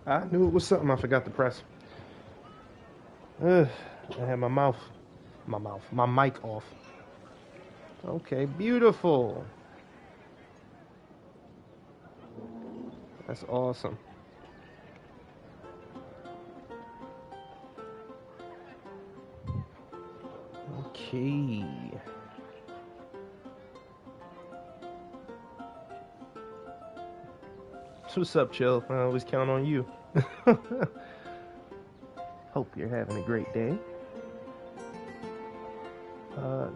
I knew it was something I forgot to press. I had my mic off. Okay, beautiful. That's awesome. Okay. What's up, Chill? I always count on you. Hope you're having a great day.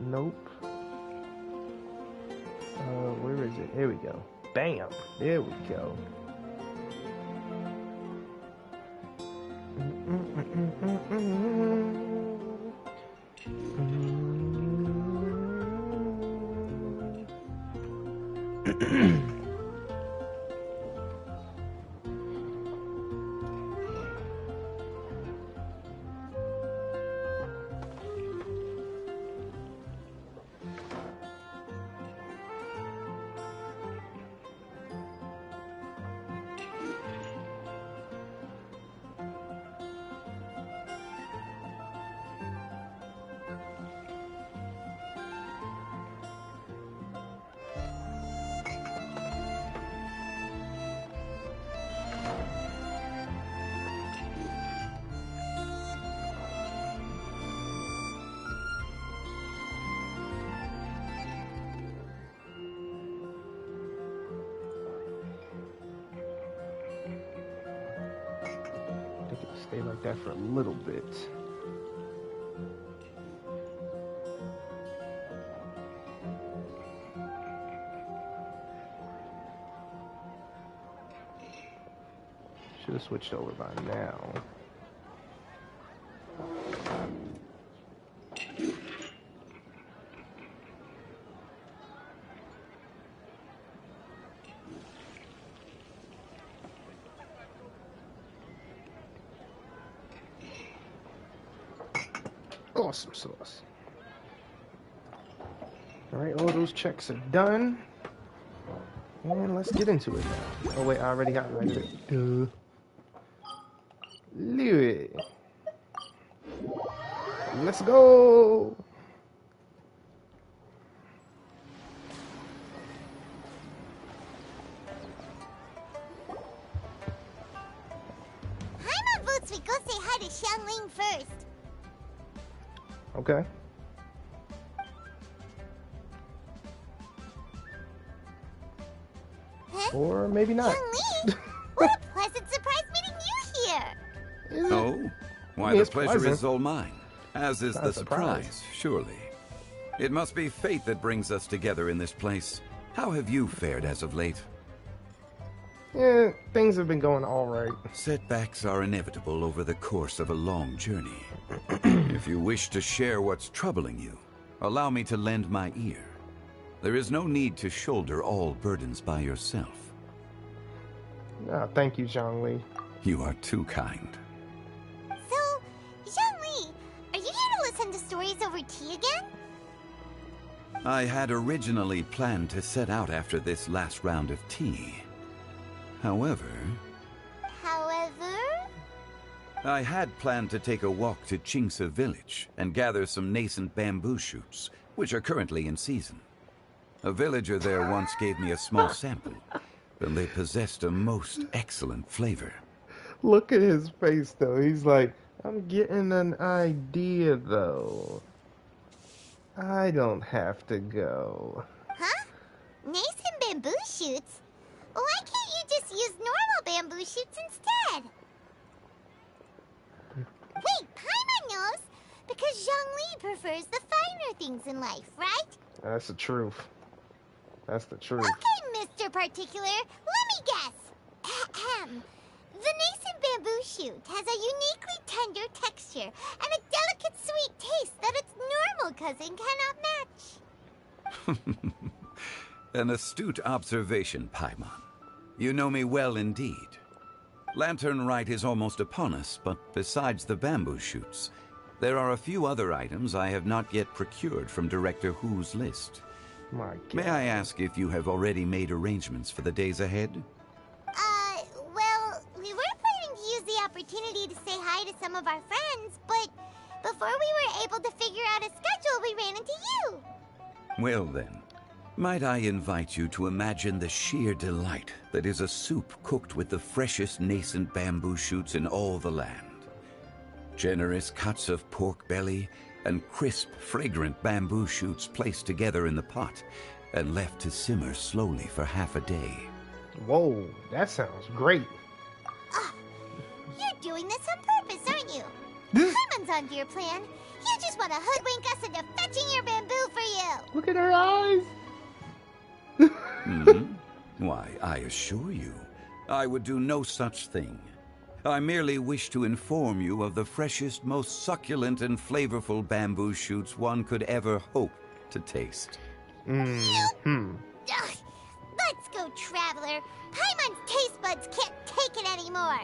Nope. Where is it? Here we go. Bam! There we go. Stay like that for a little bit. Should have switched over by now. Awesome sauce. Alright, all those checks are done. And let's get into it now. Oh wait, I already got rid of it. Duh. Louis. Let's go. Paimon votes we go say hi to Xiangling first. Okay. Huh? Or maybe not. Xiangling? What a pleasant surprise meeting you here! Oh? Why, the pleasure is all mine. As is the surprise, surely. It must be fate that brings us together in this place. How have you fared as of late? Yeah, things have been going all right. Setbacks are inevitable over the course of a long journey. If you wish to share what's troubling you, allow me to lend my ear. There is no need to shoulder all burdens by yourself. Ah, thank you, Zhongli. You are too kind. So, Xiangli, are you here to listen to stories over tea again? I had originally planned to set out after this last round of tea. However, I had planned to take a walk to Qingce village and gather some nascent bamboo shoots, which are currently in season. A villager there once gave me a small sample, and they possessed a most excellent flavor. Look at his face, though. He's like, I'm getting an idea, though. I don't have to go. Huh? Nascent bamboo shoots? Why can't you just use normal bamboo shoots instead? Wait, Paimon knows! Because Zhongli prefers the finer things in life, right? That's the truth. That's the truth. Okay, Mr. Particular, let me guess. Ahem. The nascent bamboo shoot has a uniquely tender texture and a delicate sweet taste that its normal cousin cannot match. An astute observation, Paimon. You know me well indeed. Lantern Rite is almost upon us, but besides the bamboo shoots, there are a few other items I have not yet procured from Director Hu's list. My God. May I ask if you have already made arrangements for the days ahead? Well, we were planning to opportunity to say hi to some of our friends, but before we were able to figure out a schedule, we ran into you. Well then, might I invite you to imagine the sheer delight that is a soup cooked with the freshest nascent bamboo shoots in all the land. Generous cuts of pork belly and crisp, fragrant bamboo shoots placed together in the pot and left to simmer slowly for half a day. Whoa, that sounds great. You're doing this on purpose, aren't you? Paimon's onto your plan. You just want to hoodwink us into fetching your bamboo for you. Look at her eyes. Why, I assure you, I would do no such thing. I merely wish to inform you of the freshest, most succulent and flavorful bamboo shoots one could ever hope to taste. Ugh, let's go, Traveler. Paimon's taste buds can't take it anymore.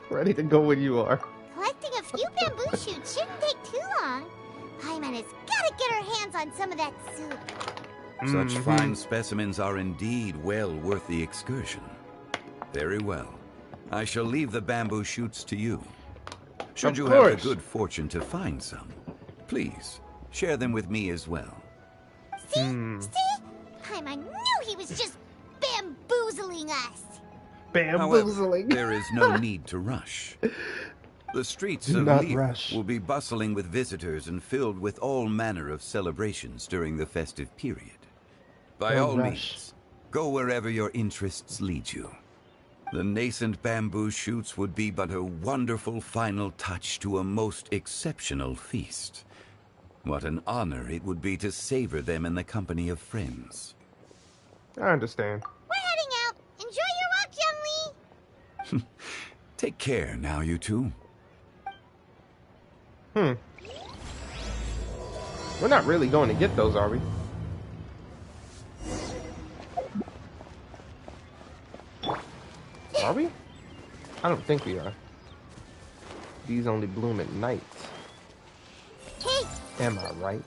Ready to go when you are. Collecting a few bamboo shoots shouldn't take too long. Paimon has got to get her hands on some of that soup. Such fine specimens are indeed well worth the excursion. Very well. I shall leave the bamboo shoots to you. Should you have the good fortune to find some, please share them with me as well. See? Paimon knew he was just bamboozling us. Bamboozling. However, there is no need to rush. The streets of Lear will be bustling with visitors and filled with all manner of celebrations during the festive period. By all means, go wherever your interests lead you. The nascent bamboo shoots would be but a wonderful final touch to a most exceptional feast. What an honor it would be to savor them in the company of friends. I understand. We're heading out. Enjoy your walk, young Lee. Take care now, you two. We're not really going to get those, are we? Are we? I don't think we are. These only bloom at night. Hey. Am I right?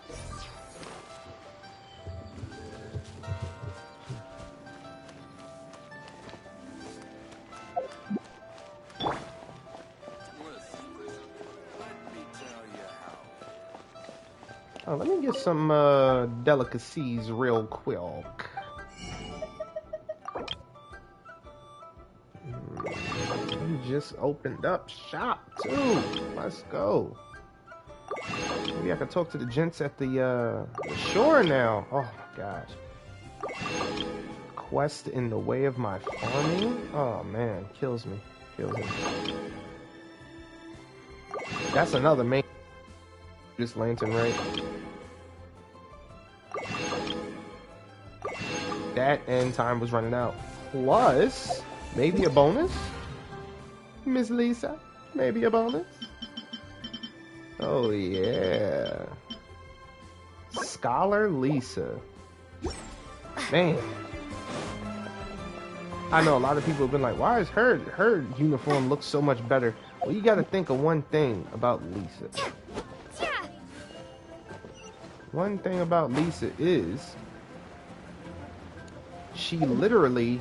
Oh, let me get some delicacies real quick. Just opened up shop too. Let's go. Maybe I can talk to the gents at the shore now. Oh my gosh. Quest in the way of my farming? Oh man, kills me. Kills me. That's another main. This lantern, right? That end time was running out. Plus, maybe a bonus? Miss Lisa? Maybe a bonus? Oh yeah. Scholar Lisa. Man. I know a lot of people have been like, why is her uniform look so much better? Well, you gotta think of one thing about Lisa. One thing about Lisa is she literally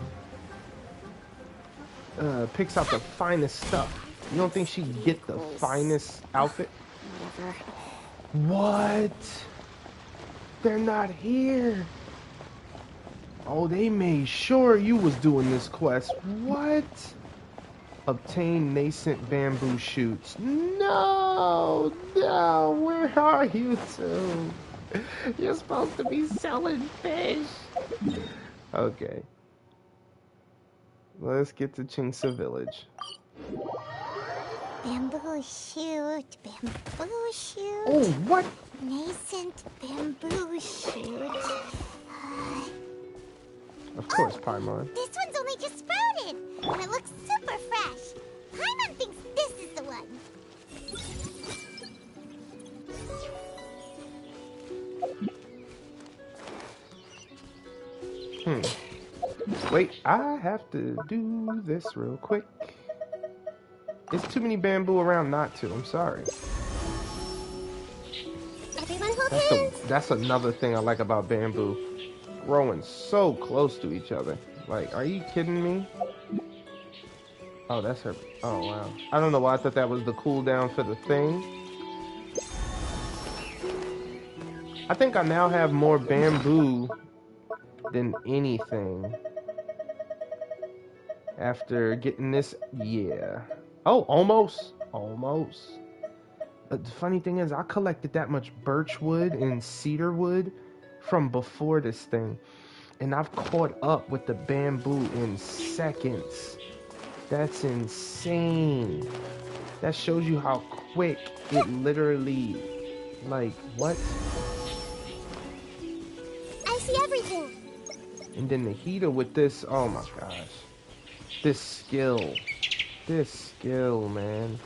picks out the finest stuff. You don't think she'd get the finest outfit? Never. What? They're not here. Oh, they made sure you was doing this quest. What? Obtain nascent bamboo shoots. No, where are you two? You're supposed to be selling fish. Okay. Let's get to Chingsa Village. Bamboo shoot, bamboo shoot. Oh, what? Nascent bamboo shoot. Of course, Paimon. This one's only just sprouted, and it looks super fresh. Paimon thinks this is the one. Wait, I have to do this real quick. There's too many bamboo around not to. I'm sorry. Everyone hold hands. That's another thing I like about bamboo. Growing so close to each other. Like, are you kidding me? Oh, that's her. Oh, wow. I don't know why I thought that was the cooldown for the thing. I think I now have more bamboo than anything after getting this. Yeah. Oh, almost. Almost. But the funny thing is, I collected that much birch wood and cedar wood from before this thing. And I've caught up with the bamboo in seconds. That's insane. That shows you how quick it literally, like, what? I see everything. And then Nahida with this, oh my gosh. This skill. This skill, man.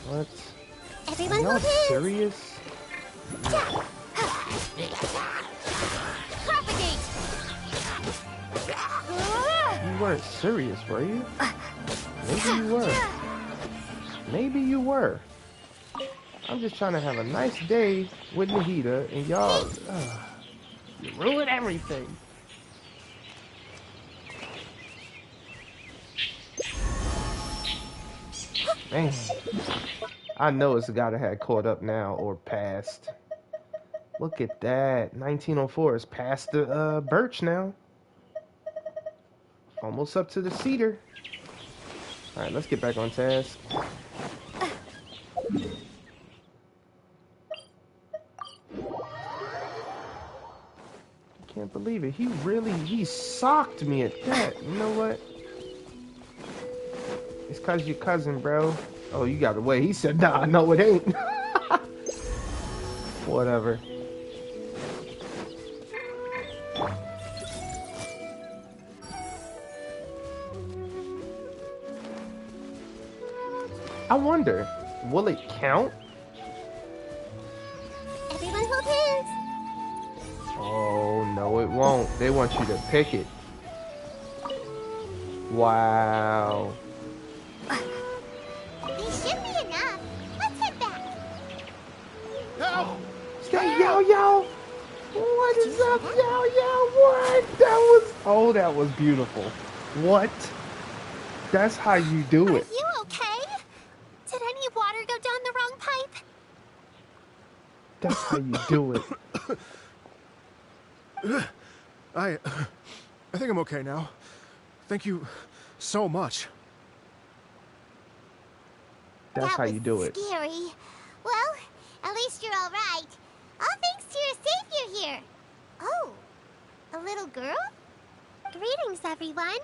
What? Everyone Are y'all hold hands. serious? Propagate. You weren't serious, were you? Maybe you were. Maybe you were. I'm just trying to have a nice day with Nahida, and y'all, you ruin everything. Man, I know it's gotta have caught up now or passed. Look at that. 1904 is past the birch now. Almost up to the cedar. Alright, let's get back on task. Can't believe it. He socked me at that. You know what? It's cause your cousin, bro. Oh, you got away. He said, nah, no it ain't. Whatever. I wonder, will it count? Everyone hold hands. Oh, no it won't. They want you to pick it. Wow. These should be enough. Let's head back. Is that Yao Yao? What is up, Yao Yao? What? That was, oh, that was beautiful. What? That's how you do it. Are you okay? Did any water go down the wrong pipe? That's how you do it. I think I'm okay now. Thank you so much. That's how you do it. Scary. Well, at least you're all right. All thanks to your savior here. Oh, a little girl? Greetings, everyone.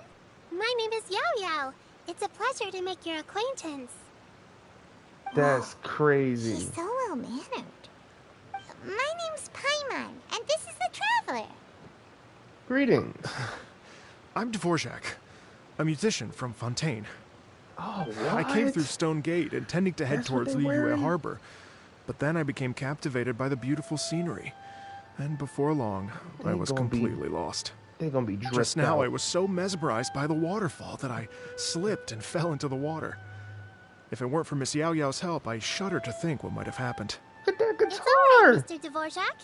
My name is Yao Yao. It's a pleasure to make your acquaintance. That's crazy. She's so well-mannered. My name's Paimon, and this is the Traveler. Greetings. I'm Dvorak, a musician from Fontaine. Oh, I came through what? Stone Gate, intending to head That's what towards they Liyue wearing? Harbor. But then I became captivated by the beautiful scenery. And before long, I was completely lost. They're gonna be dripped Just now, out. I was so mesmerized by the waterfall that I slipped and fell into the water. If it weren't for Miss Yao Yao's help, I shudder to think what might have happened. Look at that It's all right, guitar! Mr. Dvorak.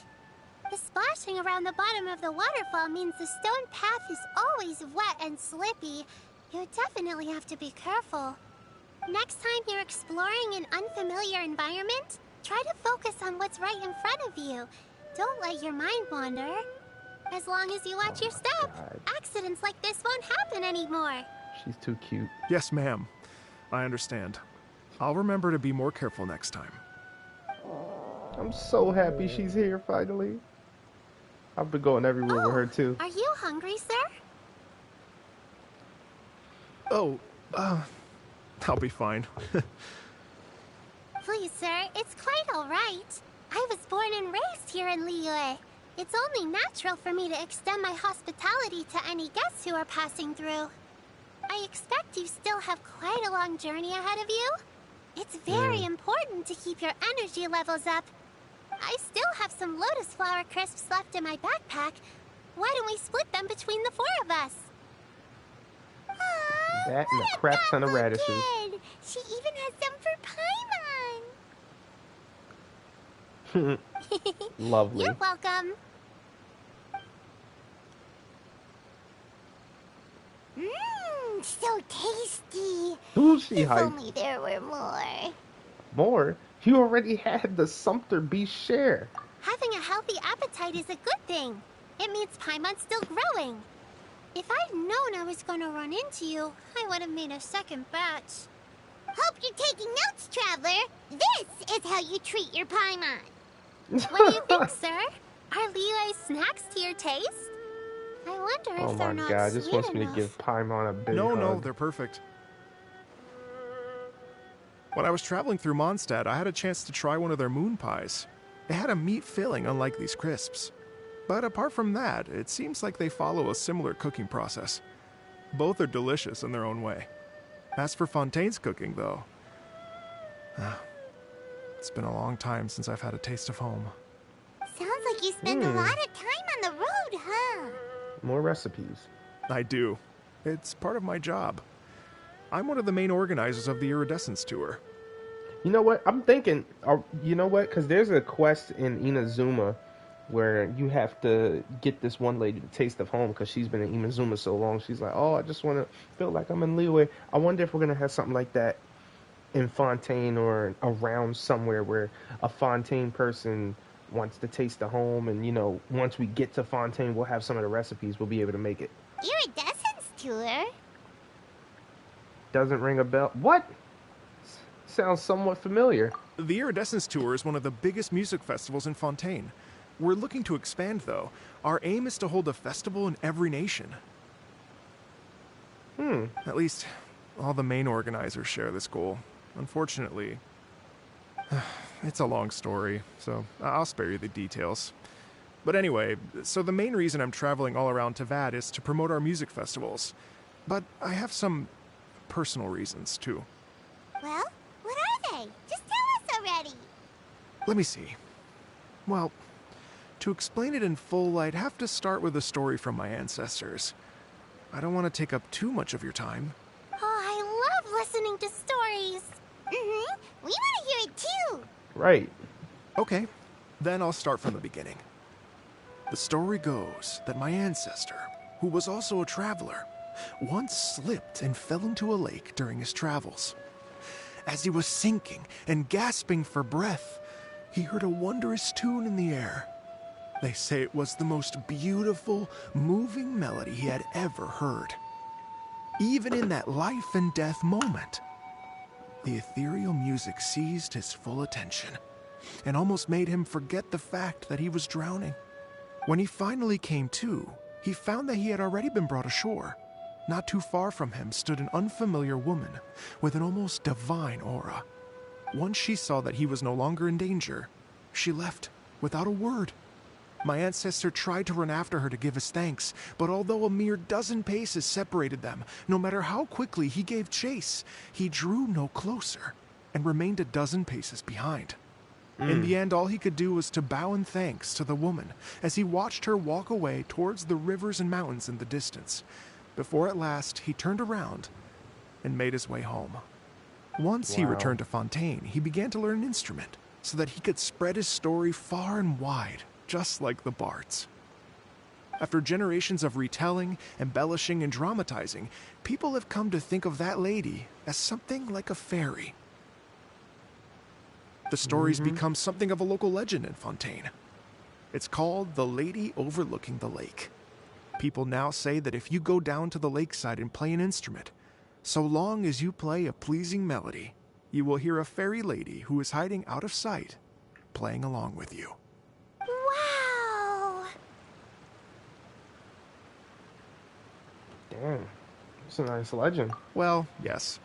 The splashing around the bottom of the waterfall means the stone path is always wet and slippy. You definitely have to be careful. Next time you're exploring an unfamiliar environment, try to focus on what's right in front of you. Don't let your mind wander. As long as you watch your step, God. accidents like this won't happen anymore. She's too cute. Yes, ma'am. I understand. I'll remember to be more careful next time. I'm so happy she's here finally. I've been going everywhere with her too. Are you hungry, sir? Oh, I'll be fine. Please, sir, it's quite all right. I was born and raised here in Liyue. It's only natural for me to extend my hospitality to any guests who are passing through. I expect you still have quite a long journey ahead of you. It's very important to keep your energy levels up. I still have some lotus flower crisps left in my backpack. Why don't we split them between the four of us? Aw, That and a what crap ton of thoughtful radishes. kid. She even has some for Paimon. Lovely. You're welcome. So tasty. Sushi If hype. only there were more. More? You already had the Sumter Beast share. Having a healthy appetite is a good thing. It means Paimon's still growing. If I'd known I was gonna run into you, I would have made a second batch. Hope you're taking notes, Traveler. This is how you treat your Paimon. What do you think, sir? Are Leeway's snacks to your taste? I wonder Oh if they're my not god, just sweet wants me to enough. give Paimon a big No, hug. no, they're perfect. When I was traveling through Mondstadt, I had a chance to try one of their moon pies. It had a meat filling, unlike these crisps. But apart from that, it seems like they follow a similar cooking process. Both are delicious in their own way. As for Fontaine's cooking, though, it's been a long time since I've had a taste of home. Sounds like you spend a lot of time on the road, huh? More recipes. I do. It's part of my job. I'm one of the main organizers of the Iridescence Tour. You know what? I'm thinking, you know what? Because there's a quest in Inazuma where you have to get this one lady to taste of home because she's been in Inazuma so long. She's like, oh, I just want to feel like I'm in Liyue. I wonder if we're going to have something like that in Fontaine or around somewhere where a Fontaine person wants to taste the home. And, you know, once we get to Fontaine, we'll have some of the recipes. We'll be able to make it. Iridescence tour? Doesn't ring a bell. What? Sounds somewhat familiar. The Iridescence Tour is one of the biggest music festivals in Fontaine. We're looking to expand, though. Our aim is to hold a festival in every nation. At least, all the main organizers share this goal. Unfortunately, it's a long story, so I'll spare you the details. But anyway, so the main reason I'm traveling all around Tavad is to promote our music festivals. But I have some personal reasons, too. Well, what are they? Just tell us already. Let me see. Well, to explain it in full, I'd have to start with a story from my ancestors. I don't want to take up too much of your time. Oh, I love listening to stories. Mm-hmm. We want to hear it too. Right. Okay, then I'll start from the beginning. The story goes that my ancestor, who was also a traveler, once slipped and fell into a lake during his travels. As he was sinking and gasping for breath, he heard a wondrous tune in the air. They say it was the most beautiful, moving melody he had ever heard. Even in that life and death moment, the ethereal music seized his full attention and almost made him forget the fact that he was drowning. When he finally came to, he found that he had already been brought ashore. Not too far from him stood an unfamiliar woman with an almost divine aura. Once she saw that he was no longer in danger, she left without a word. My ancestor tried to run after her to give his thanks, but although a mere dozen paces separated them, no matter how quickly he gave chase, he drew no closer and remained a dozen paces behind. In the end, all he could do was to bow in thanks to the woman as he watched her walk away towards the rivers and mountains in the distance, before at last he turned around and made his way home. Once he returned to Fontaine, he began to learn an instrument so that he could spread his story far and wide, just like the bards. After generations of retelling, embellishing, and dramatizing, people have come to think of that lady as something like a fairy. The story's become something of a local legend in Fontaine. It's called the Lady Overlooking the Lake. People now say that if you go down to the lakeside and play an instrument, so long as you play a pleasing melody, you will hear a fairy lady who is hiding out of sight, playing along with you. Wow. Damn. It's a nice legend. Well, yes.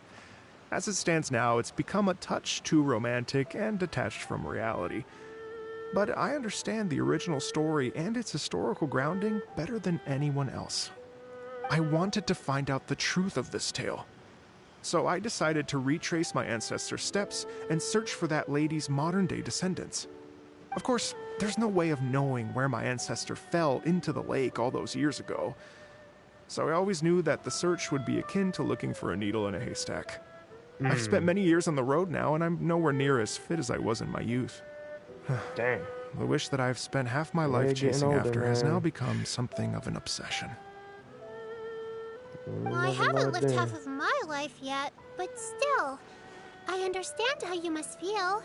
As it stands now, it's become a touch too romantic and detached from reality. But I understand the original story and its historical grounding better than anyone else. I wanted to find out the truth of this tale. So I decided to retrace my ancestors' steps and search for that lady's modern-day descendants. Of course, there's no way of knowing where my ancestor fell into the lake all those years ago. So I always knew that the search would be akin to looking for a needle in a haystack. I've spent many years on the road now, and I'm nowhere near as fit as I was in my youth. Dang. The wish that I've spent half my Yeah, life getting chasing older, after has man. now become something of an obsession. Well, I haven't lived half of my life yet, but still, I understand how you must feel.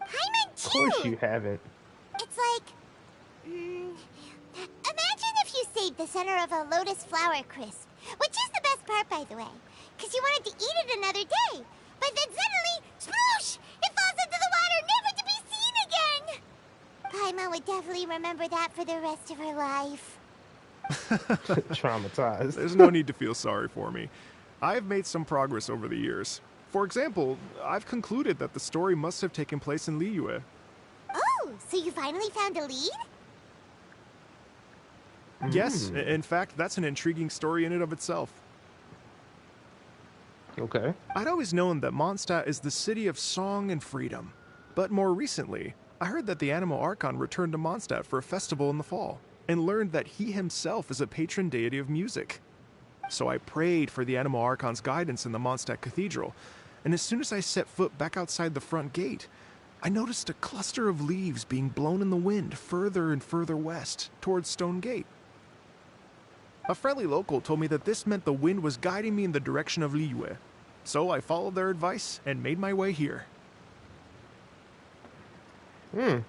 Paimon too! Of course you haven't. It's like... imagine if you saved the center of a lotus flower crisp, which is the best part, by the way, because you wanted to eat it another day. But then suddenly, sploosh! It falls into the water, never to be seen again! Paimon would definitely remember that for the rest of her life. Traumatized. There's no need to feel sorry for me. I've made some progress over the years. For example, I've concluded that the story must have taken place in Liyue. Oh, so you finally found a lead? Yes, in fact, that's an intriguing story in and of itself. Okay. I'd always known that Mondstadt is the city of song and freedom. But more recently, I heard that the Animal Archon returned to Mondstadt for a festival in the fall, and learned that he himself is a patron deity of music. So I prayed for the Animal Archon's guidance in the Mondstadt Cathedral, and as soon as I set foot back outside the front gate, I noticed a cluster of leaves being blown in the wind further and further west, towards Stone Gate. A friendly local told me that this meant the wind was guiding me in the direction of Liyue, so I followed their advice and made my way here. And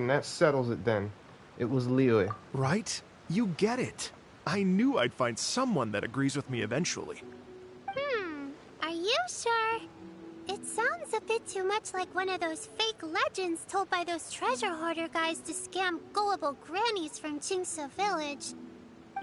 that settles it then. It was Liyue. Right? You get it. I knew I'd find someone that agrees with me eventually. Are you sure? It sounds a bit too much like one of those fake legends told by those treasure hoarder guys to scam gullible grannies from Jingsa Village.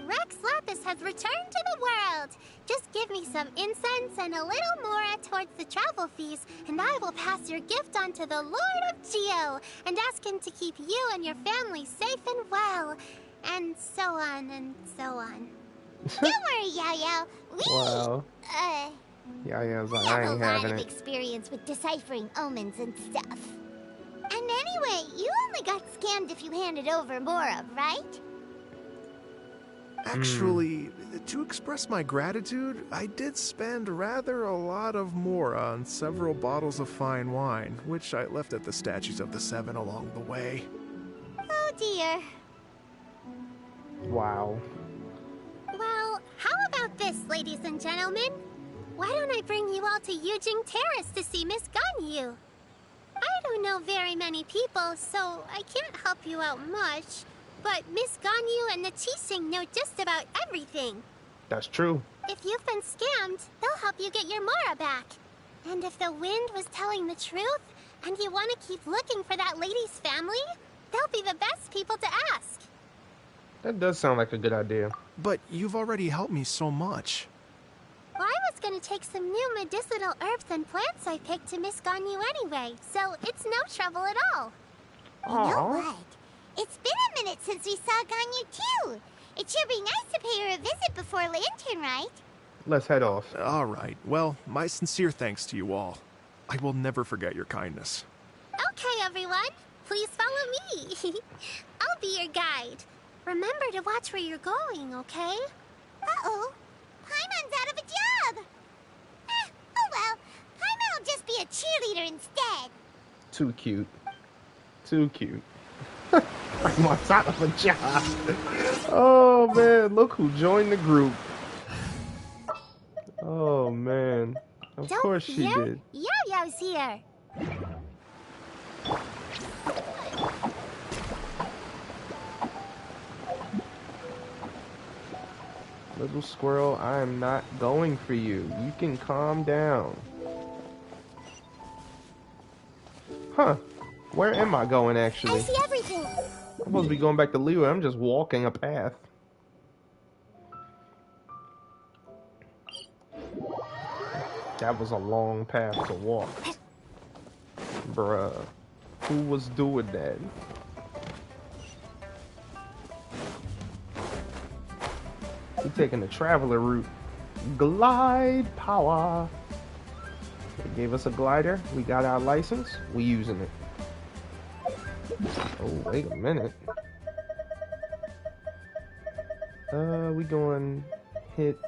Rex Lapis has returned to the world. Just give me some incense and a little more towards the travel fees, and I will pass your gift on to the Lord of Geo and ask him to keep you and your family safe and well. And so on and so on. Don't worry, Yao Yao. Wow. Yeah, We like, have I a ain't lot having of it. experience with deciphering omens and stuff. And anyway, you only got scammed if you handed over Mora, right? Actually, to express my gratitude, I did spend rather a lot of more on several bottles of fine wine, which I left at the Statues of the Seven along the way. Oh dear. Wow. Well, how about this, ladies and gentlemen? Why don't I bring you all to Yujing Terrace to see Miss Ganyu? I don't know very many people, so I can't help you out much. But Miss Ganyu and the Qixing know just about everything. That's true. If you've been scammed, they'll help you get your Mora back. And if the wind was telling the truth, and you want to keep looking for that lady's family, they'll be the best people to ask. That does sound like a good idea. But you've already helped me so much. Well, I was going to take some new medicinal herbs and plants I picked to Miss Ganyu anyway, so it's no trouble at all. You know what? It's been a minute since we saw Ganyu too. It should be nice to pay her a visit before Lantern, right? Let's head off. All right. Well, my sincere thanks to you all. I will never forget your kindness. Okay, everyone. Please follow me. I'll be your guide. Remember to watch where you're going, okay? Uh-oh. Paimon's out of a job. Oh well. Paimon will just be a cheerleader instead. Too cute. Too cute. I'm out of a job. Oh man, look who joined the group. Oh man. Of course she did. Yo-Yo's here. Little squirrel, I am not going for you. You can calm down. Huh. Where am I going actually? I see everything. I'm supposed to be going back to Liyue. I'm just walking a path. That was a long path to walk. Bruh. Who was doing that? We're taking the traveler route. Glide power. They gave us a glider. We got our license. We using it. Oh, wait a minute. We going hit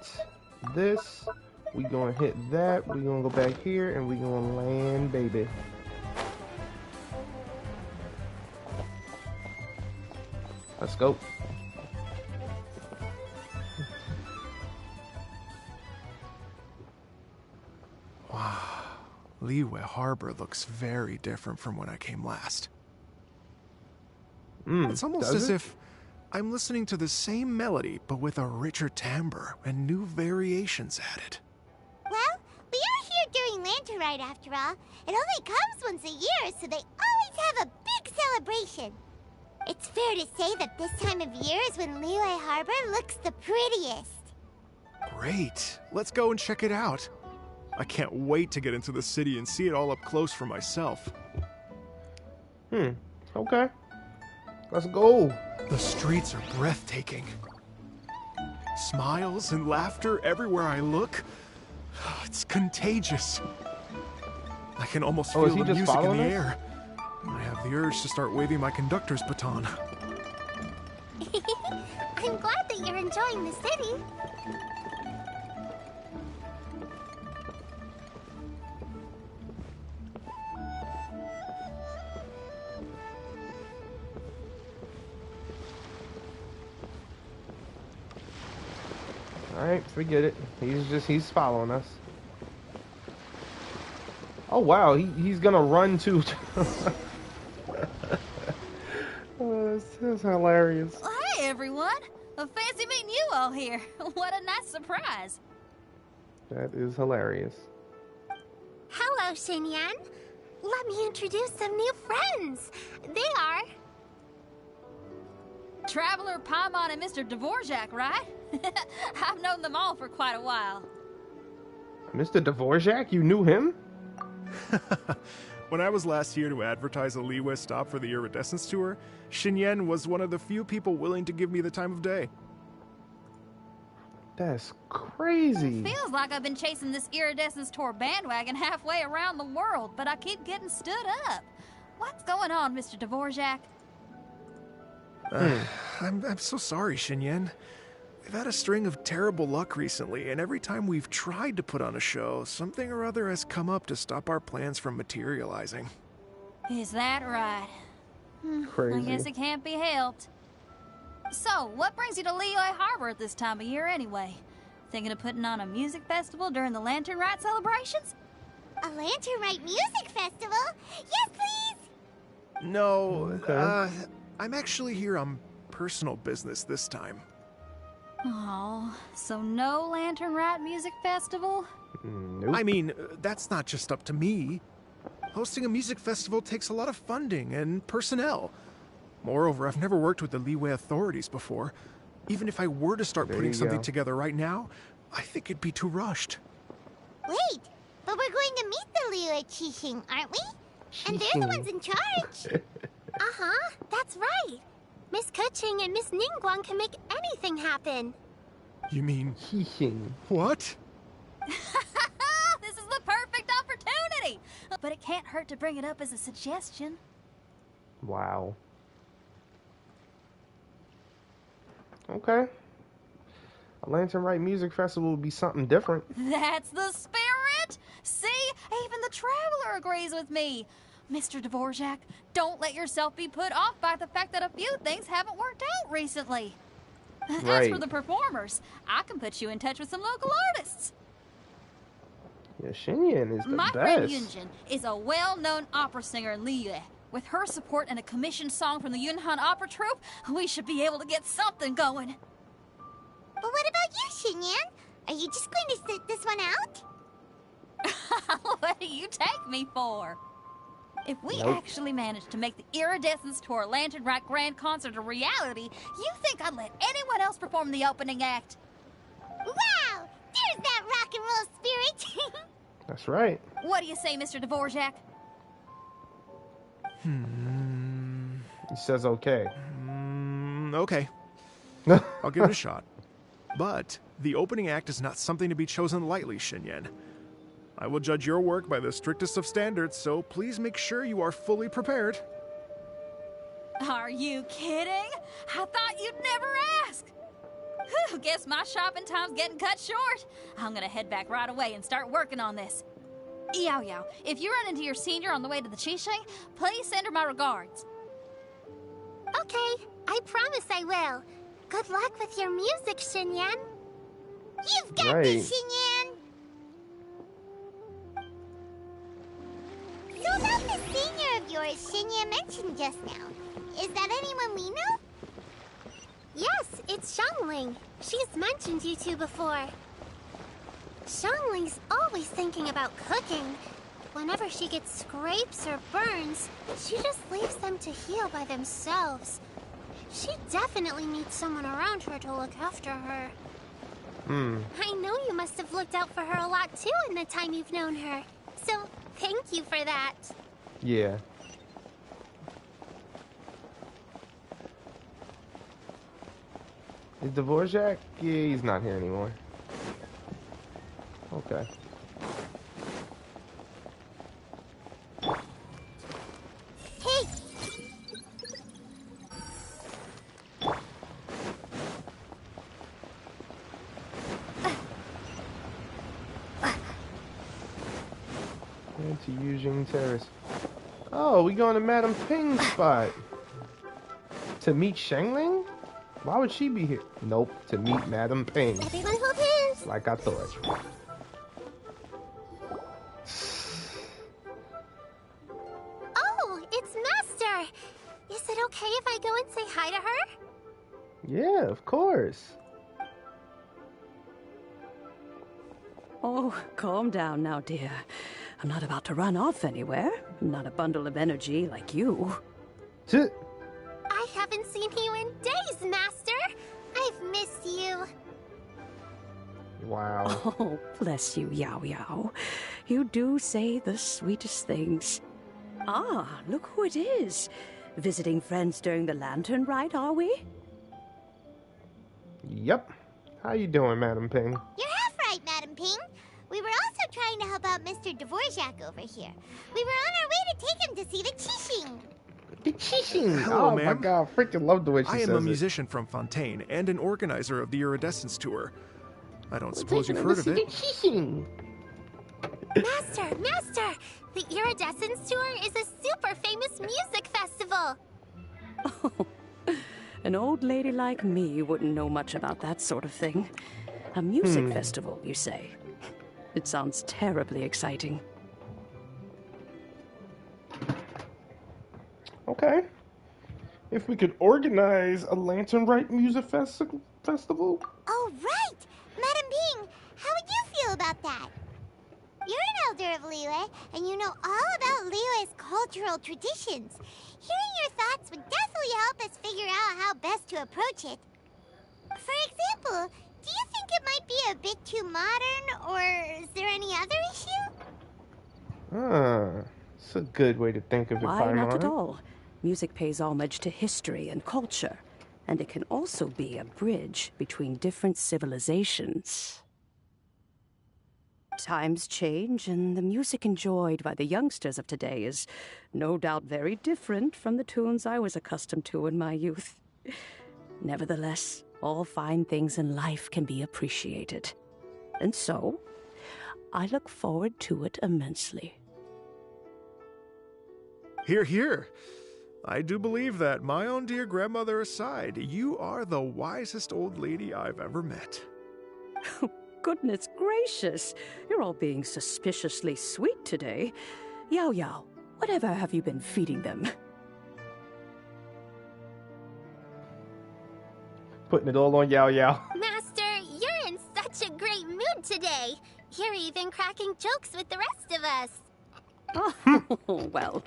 this. We gonna hit that. We gonna go back here and we gonna land, baby. Let's go. Liyue Harbor looks very different from when I came last. It's almost as if I'm listening to the same melody, but with a richer timbre and new variations added. Well, we are here during Lantern Rite after all. It only comes once a year, so they always have a big celebration. It's fair to say that this time of year is when Liyue Harbor looks the prettiest. Great. Let's go and check it out. I can't wait to get into the city and see it all up close for myself. Okay. Let's go. The streets are breathtaking. Smiles and laughter everywhere I look. It's contagious. I can almost feel the music in the air. I have the urge to start waving my conductor's baton. I'm glad that you're enjoying the city. Alright, forget it. He's following us. Oh wow, he's gonna run too. Oh, that's hilarious. Well, hey everyone! Fancy meeting you all here. What a nice surprise. That is hilarious. Hello, Xinyan. Let me introduce some new friends. They are... Traveler, Paimon, and Mr. Dvorak, right? I've known them all for quite a while. Mr. Dvorak, you knew him? When I was last here to advertise a Liyue stop for the Iridescence Tour, Xinyan was one of the few people willing to give me the time of day. That's crazy. Feels like I've been chasing this Iridescence Tour bandwagon halfway around the world, but I keep getting stood up. What's going on, Mr. Dvorak? I'm so sorry, Xinyan. We've had a string of terrible luck recently, and every time we've tried to put on a show, something or other has come up to stop our plans from materializing. Is that right? Crazy. I guess it can't be helped. So, what brings you to Liyue Harbor at this time of year anyway? Thinking of putting on a music festival during the Lantern Rite celebrations? A Lantern Rite music festival? Yes, please! No, Okay. I'm actually here on personal business this time. Oh, so no Lantern Rite music festival? Nope. I mean, that's not just up to me. Hosting a music festival takes a lot of funding and personnel. Moreover, I've never worked with the Liyue authorities before. Even if I were to start putting something together right now, I think it'd be too rushed. Wait, but we're going to meet the Liyue Qixing, aren't we? And they're the ones in charge. Uh-huh, that's right. Miss Kuching and Miss Ningguang can make anything happen. You mean... Qixing. what? This is the perfect opportunity! But it can't hurt to bring it up as a suggestion. Wow. Okay. A Lantern Rite music festival would be something different. That's the spirit! See? Even the Traveler agrees with me. Mr. Dvorak, don't let yourself be put off by the fact that a few things haven't worked out recently. As Right. for the performers, I can put you in touch with some local artists. Yeah, Xinyan is the My best. friend Yunjin is a well-known opera singer in Liyue. With her support and a commissioned song from the Yunhan Opera Troupe, we should be able to get something going. But what about you, Xinyan? Are you just going to sit this one out? What do you take me for? If we Nope. actually manage to make the Iridescence Tour Lantern Rite Grand Concert a reality, you think I'd let anyone else perform the opening act? Wow! There's that rock and roll spirit! That's right. What do you say, Mr. Dvorak? He says okay. Okay. I'll give it a shot. But the opening act is not something to be chosen lightly, Xinyan. I will judge your work by the strictest of standards, so please make sure you are fully prepared. Are you kidding? I thought you'd never ask. Whew, guess my shopping time's getting cut short. I'm gonna head back right away and start working on this. Yao Yao, if you run into your senior on the way to the Qixing, please send her my regards. Okay, I promise I will. Good luck with your music, Xinyan. You've got this, Xinyan! Shinya mentioned just now. Is that anyone we know? Yes, it's Xiangling. She's mentioned you two before. Xiangling's always thinking about cooking. Whenever she gets scrapes or burns, she just leaves them to heal by themselves. She definitely needs someone around her to look after her. I know you must have looked out for her a lot too in the time you've known her. So, thank you for that. Yeah. Is Dvorak? Yeah, he's not here anymore. Okay. Hey! To Eugene Terrace. Oh, we going to Madame Ping's spot. To meet Xiangling? Why would she be here? Nope, to meet Madame Ping. Everyone hold hands! Like I thought. Oh, it's Master! Is it okay if I go and say hi to her? Yeah, of course. Oh, calm down now, dear. I'm not about to run off anywhere. I'm not a bundle of energy like you. Ch- I haven't seen you in days, Master! I've missed you. Wow. Oh, bless you, Yao Yao. You do say the sweetest things. Ah, look who it is. Visiting friends during the lantern ride, are we? Yep. How you doing, Madame Ping? You're half right, Madam Ping. We were also trying to help out Mr. Dvorak over here. We were on our way to take him to see the Qixing. The Qixing. Hello, Oh my ma'am. god, I freaking love the way she I says am a it. musician from Fontaine and an organizer of the Iridescence Tour. I don't suppose you've heard of The it. Qixing. Master! The Iridescence Tour is a super famous music festival! Oh, an old lady like me wouldn't know much about that sort of thing. A music festival, you say? It sounds terribly exciting. Okay. If we could organize a Lantern Rite music festival. Oh, right! Madam Ping, how would you feel about that? You're an elder of Liyue, and you know all about Liyue's cultural traditions. Hearing your thoughts would definitely help us figure out how best to approach it. For example, do you think it might be a bit too modern, or is there any other issue? It's a good way to think of it, Why not at Paimon. all? Music pays homage to history and culture, and it can also be a bridge between different civilizations. Times change, and the music enjoyed by the youngsters of today is no doubt very different from the tunes I was accustomed to in my youth. Nevertheless, all fine things in life can be appreciated. And so, I look forward to it immensely. Hear, hear. I do believe that, my own dear grandmother aside, you are the wisest old lady I've ever met. Goodness gracious, you're all being suspiciously sweet today. Yao Yao, whatever have you been feeding them? Putting it all on Yao Yao. Master, you're in such a great mood today. You're even cracking jokes with the rest of us. Oh, well,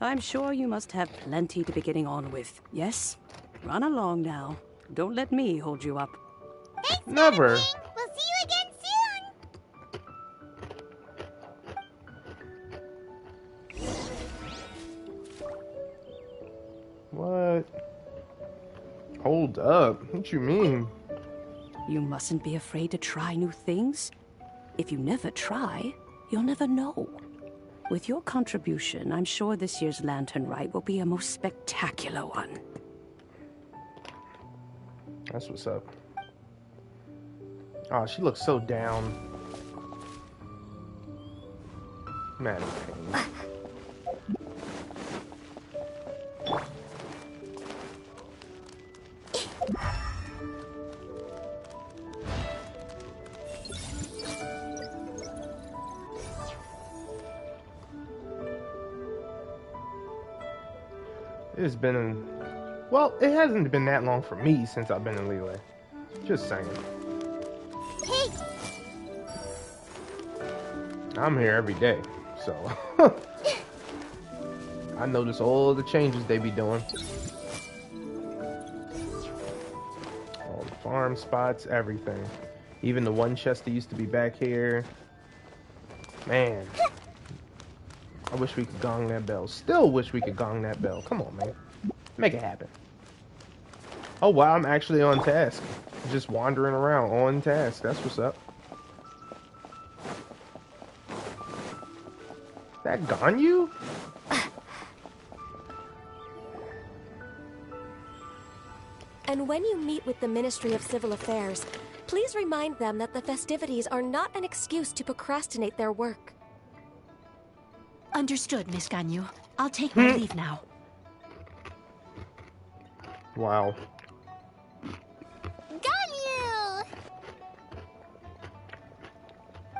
I'm sure you must have plenty to be getting on with. Yes? Run along now. Don't let me hold you up. Thanks, Never. Madam Ping. We'll see you again soon. What? Hold up. What you mean? You mustn't be afraid to try new things. If you never try, you'll never know. With your contribution, I'm sure this year's Lantern Rite will be a most spectacular one. That's what's up. Oh, she looks so down. Madam Ping. It's been, well, it hasn't been that long for me since I've been in Liyue. Just saying. Hey, I'm here every day, so I notice all the changes they be doing. All the farm spots, everything. Even the one chest that used to be back here. Man. I wish we could gong that bell. Still wish we could gong that bell. Come on, man. Make it happen. Oh, wow, I'm actually on task. Just wandering around on task. That's what's up. That Ganyu? And when you meet with the Ministry of Civil Affairs, please remind them that the festivities are not an excuse to procrastinate their work. Understood, Miss Ganyu. I'll take my leave now. Wow. Ganyu!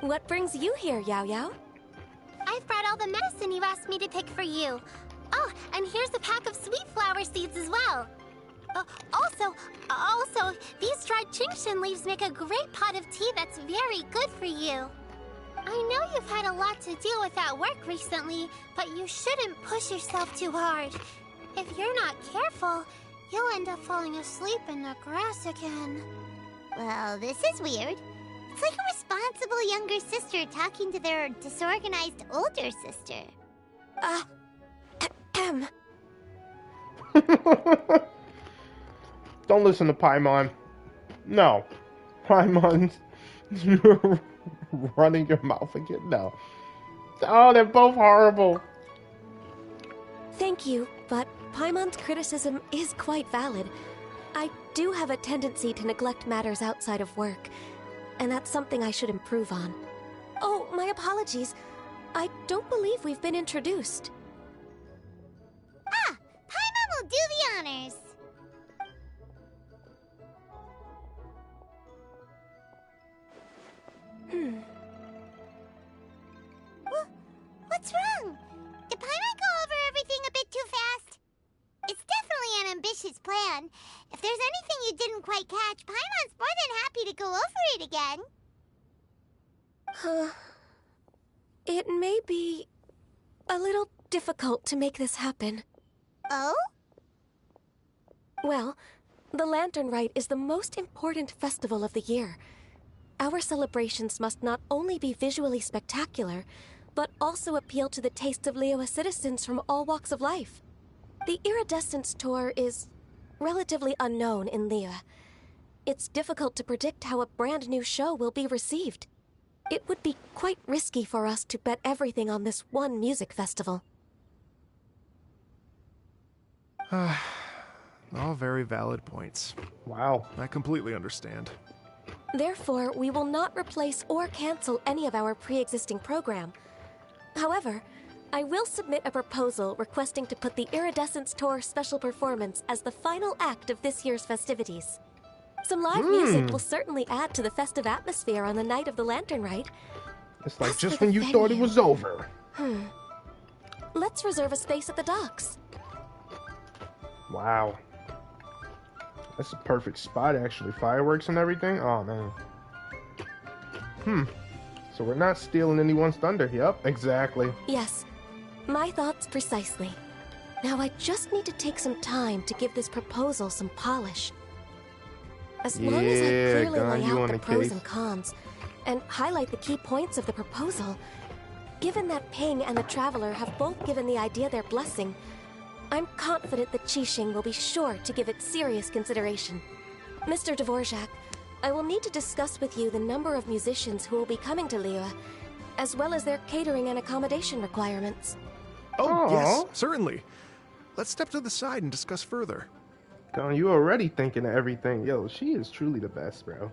What brings you here, Yao Yao? I've brought all the medicine you asked me to pick for you. Oh, and here's a pack of sweet flower seeds as well. Also, these dried chingshin leaves make a great pot of tea that's very good for you. I know you've had a lot to deal with at work recently, but you shouldn't push yourself too hard. If you're not careful, you'll end up falling asleep in the grass again. Well, this is weird. It's like a responsible younger sister talking to their disorganized older sister. Don't listen to Paimon. No. Paimon, you're running your mouth again. No. Oh, they're both horrible. Thank you, but Paimon's criticism is quite valid. I do have a tendency to neglect matters outside of work, and that's something I should improve on. Oh, my apologies. I don't believe we've been introduced. Ah, Paimon will do the honors. What's wrong? Did Paimon go over everything a bit too fast? It's definitely an ambitious plan. If there's anything you didn't quite catch, Paimon's more than happy to go over it again. It may be a little difficult to make this happen. Oh? Well, the Lantern Rite is the most important festival of the year. Our celebrations must not only be visually spectacular, but also appeal to the tastes of Liyue citizens from all walks of life. The Iridescence Tour is relatively unknown in Liyue. It's difficult to predict how a brand new show will be received. It would be quite risky for us to bet everything on this one music festival. All very valid points. Wow. I completely understand. Therefore, we will not replace or cancel any of our pre-existing program. However, I will submit a proposal requesting to put the Iridescence Tour special performance as the final act of this year's festivities. Some live music will certainly add to the festive atmosphere on the night of the Lantern Rite. It's like As just for when the you thought it venue- was over. Let's reserve a space at the docks. Wow. That's a perfect spot, actually. Fireworks and everything. Oh, man. So we're not stealing anyone's thunder. Yep, exactly. Yes, my thoughts precisely. Now I just need to take some time to give this proposal some polish. As long as I Yeah, clearly Gon, lay you out on the the pros case. and cons, and highlight the key points of the proposal, given that Ping and the Traveler have both given the idea their blessing, I'm confident that Qixing will be sure to give it serious consideration. Mr. Dvorak, I will need to discuss with you the number of musicians who will be coming to Liyue, as well as their catering and accommodation requirements. Oh, Aw. yes, certainly. Let's step to the side and discuss further. Gon, you already thinking of everything. Yo, she is truly the best, bro.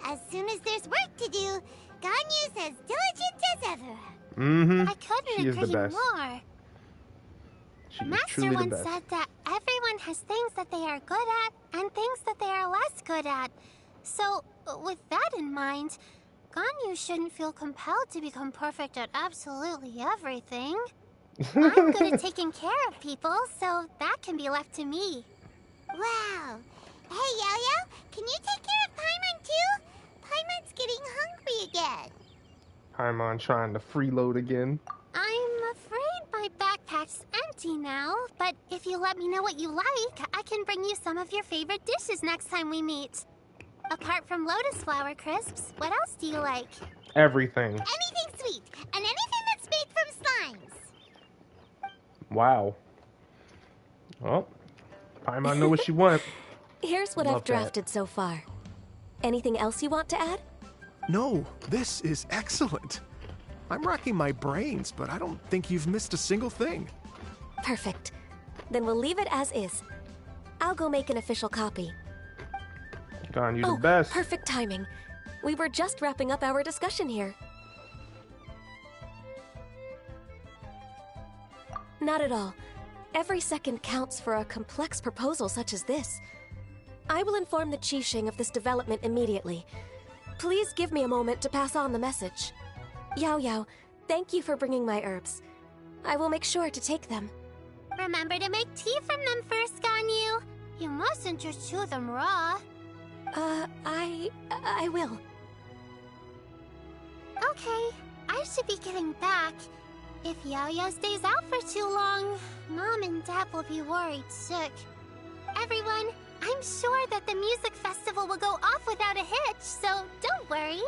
As soon as there's work to do, Ganyu's as diligent as ever. Mm-hmm. I couldn't She is the agree best. more. She is Master truly the once best. said that everyone has things that they are good at and things that they are less good at. So, with that in mind, Ganyu shouldn't feel compelled to become perfect at absolutely everything. I'm good at taking care of people, so that can be left to me. Wow. Hey, Yo-Yo, can you take care of Paimon too? Paimon's getting hungry again. Paimon trying to freeload again. I'm afraid my backpack's empty now, but if you let me know what you like, I can bring you some of your favorite dishes next time we meet. Apart from lotus flower crisps, what else do you like? Everything. Anything sweet, and anything that's made from slimes. Wow. Well, Paimon know what she wants. Here's what I've drafted so far. Anything else you want to add? No, this is excellent. I'm racking my brains, but I don't think you've missed a single thing. Perfect. Then we'll leave it as is. I'll go make an official copy. Gone, you the best. Perfect timing. We were just wrapping up our discussion here. Not at all. Every second counts for a complex proposal such as this. I will inform the Qixing of this development immediately. Please give me a moment to pass on the message. Yao Yao, thank you for bringing my herbs. I will make sure to take them. Remember to make tea from them first, Ganyu. You mustn't just chew them raw. I will. Okay, I should be getting back. If Yao-Yao stays out for too long, Mom and Dad will be worried sick. Everyone, I'm sure that the music festival will go off without a hitch, so don't worry.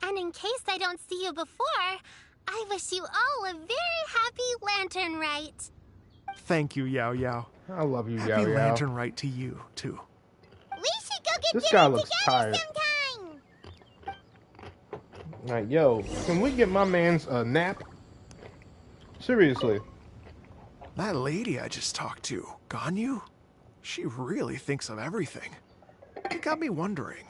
And in case I don't see you before, I wish you all a very happy Lantern Rite. Thank you, Yao Yao. I love you, Yao Happy Yao. Lantern Rite to you, too. We should go get This dinner guy looks together tired. sometime. Like, yo, can we get my man's a nap? Seriously. That lady I just talked to, Ganyu, she really thinks of everything. It got me wondering,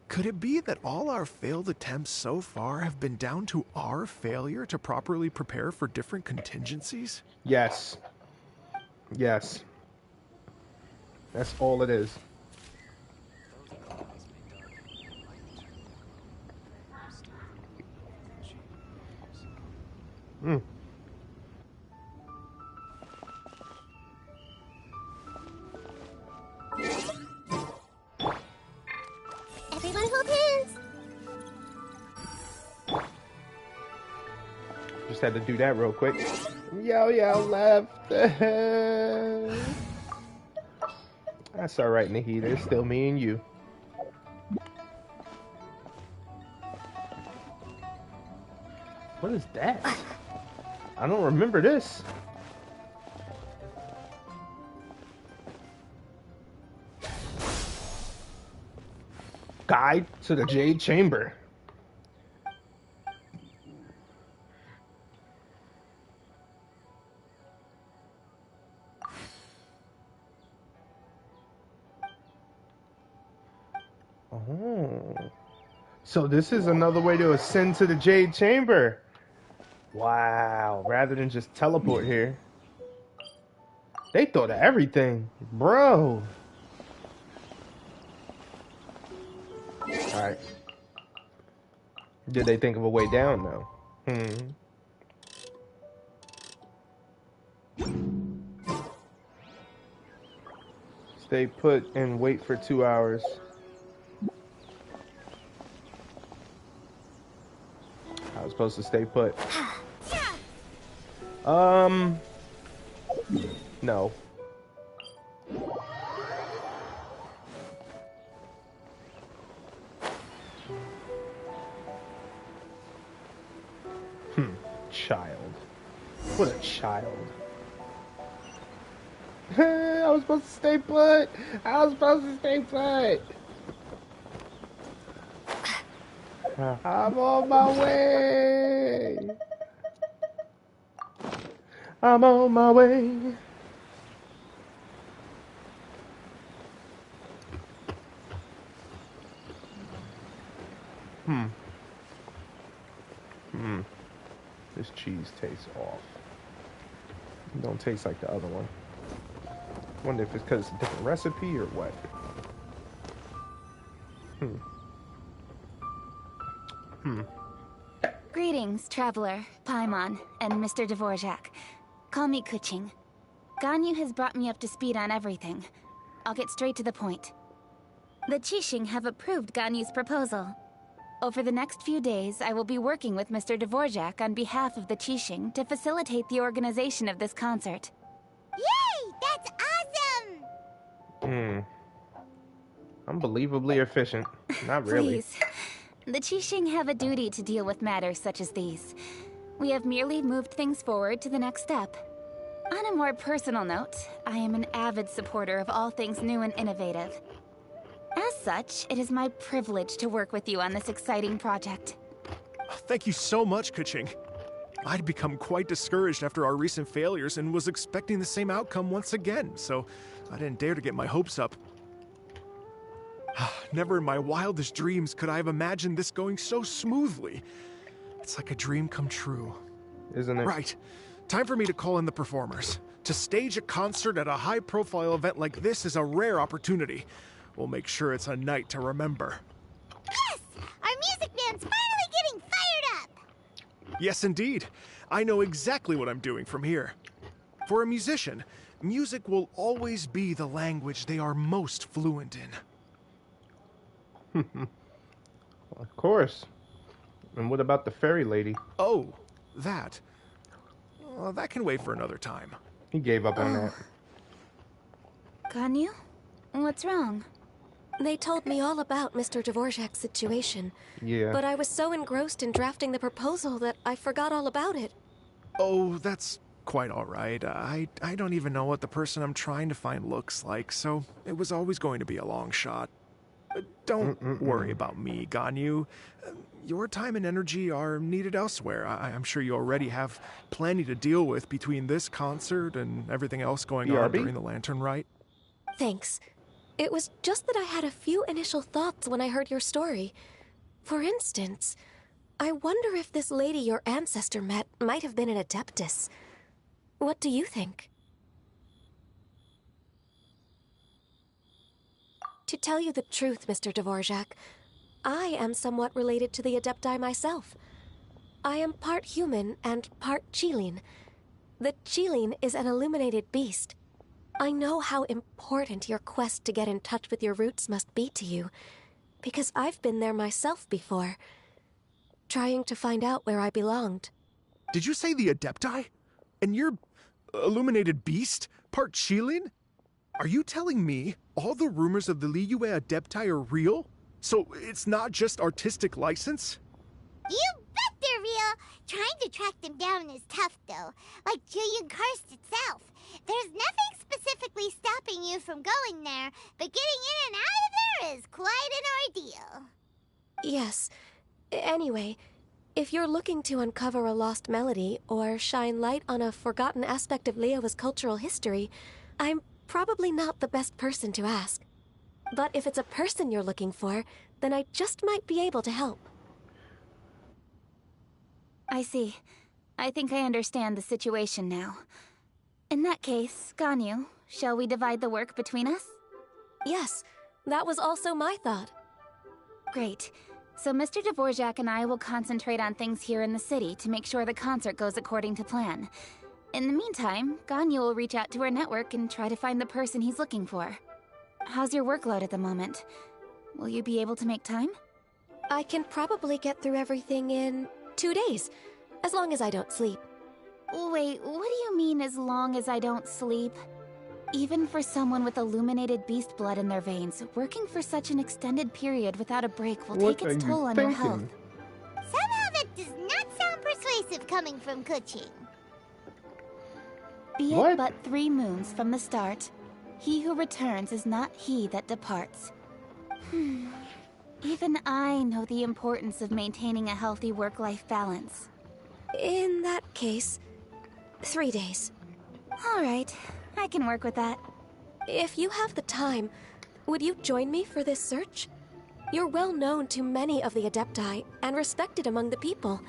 could it be that all our failed attempts so far have been down to our failure to properly prepare for different contingencies? Yes. Yes. That's all it is. Mm. Everyone hold hands. Just had to do that real quick. Yo, left. That's alright, Nahida. It's still me and you. What is that? I don't remember this. Guide to the Jade Chamber. Oh. So this is another way to ascend to the Jade Chamber. Wow. Rather than just teleport here. They thought of everything. Bro. Alright. Did they think of a way down though? Stay put and wait for 2 hours. I was supposed to stay put. No. Child. What a child. I was supposed to stay put. I was supposed to stay put. I'm on my way. I'm on my way. This cheese tastes off. It don't taste like the other one. Wonder if it's because it's a different recipe or what. Greetings, Traveler, Paimon, and Mr. Dvorak. Call me Kuching. Ganyu has brought me up to speed on everything. I'll get straight to the point. The Qixing have approved Ganyu's proposal. Over the next few days, I will be working with Mr. Dvorak on behalf of the Qixing to facilitate the organization of this concert. Yay! That's awesome! Unbelievably efficient. Not really. Please. The Qixing have a duty to deal with matters such as these. We have merely moved things forward to the next step. On a more personal note, I am an avid supporter of all things new and innovative. As such, it is my privilege to work with you on this exciting project. Thank you so much, Kuching. I'd become quite discouraged after our recent failures and was expecting the same outcome once again, so I didn't dare to get my hopes up. Never in my wildest dreams could I have imagined this going so smoothly. It's like a dream come true. Isn't it? Right. Time for me to call in the performers. To stage a concert at a high-profile event like this is a rare opportunity. We'll make sure it's a night to remember. Yes! Our music band's finally getting fired up! Yes, indeed. I know exactly what I'm doing from here. For a musician, music will always be the language they are most fluent in. Of course. And what about the fairy lady? Oh, that. Well, that can wait for another time. He gave up on that. Ganyu? What's wrong? They told me all about Mr. Dvorak's situation. Yeah. But I was so engrossed in drafting the proposal that I forgot all about it. Oh, that's quite all right. I don't even know what the person I'm trying to find looks like, so it was always going to be a long shot. Don't worry about me, Ganyu. Your time and energy are needed elsewhere. I'm sure you already have plenty to deal with between this concert and everything else going on during the Lantern Rite. Thanks. It was just that I had a few initial thoughts when I heard your story. For instance, I wonder if this lady your ancestor met might have been an Adeptus. What do you think? To tell you the truth, Mr. Dvorak, I am somewhat related to the Adepti myself. I am part human and part Qilin. The Qilin is an illuminated beast. I know how important your quest to get in touch with your roots must be to you, because I've been there myself before, trying to find out where I belonged. Did you say the Adepti? And you're illuminated beast? Part Qilin? Are you telling me all the rumors of the Liyue Adepti are real? So it's not just artistic license? You bet they're real! Trying to track them down is tough, though. Like Julian Karst itself. There's nothing specifically stopping you from going there, but getting in and out of there is quite an ordeal. Yes. Anyway, if you're looking to uncover a lost melody or shine light on a forgotten aspect of Liyue's cultural history, I'm probably not the best person to ask. But if it's a person you're looking for, then I just might be able to help. I see. I think I understand the situation now. In that case, Ganyu, shall we divide the work between us? Yes, that was also my thought. Great. So Mr. Dvorak and I will concentrate on things here in the city to make sure the concert goes according to plan. In the meantime, Ganyu will reach out to her network and try to find the person he's looking for. How's your workload at the moment? Will you be able to make time? I can probably get through everything in 2 days, as long as I don't sleep. Wait, what do you mean as long as I don't sleep? Even for someone with illuminated beast blood in their veins, working for such an extended period without a break will take its toll on your health. Somehow that does not sound persuasive coming from Kuching. Be it but 3 moons from the start, he who returns is not he that departs. Even I know the importance of maintaining a healthy work-life balance. In that case, 3 days. All right, I can work with that. If you have the time, would you join me for this search? You're well known to many of the Adepti and respected among the people.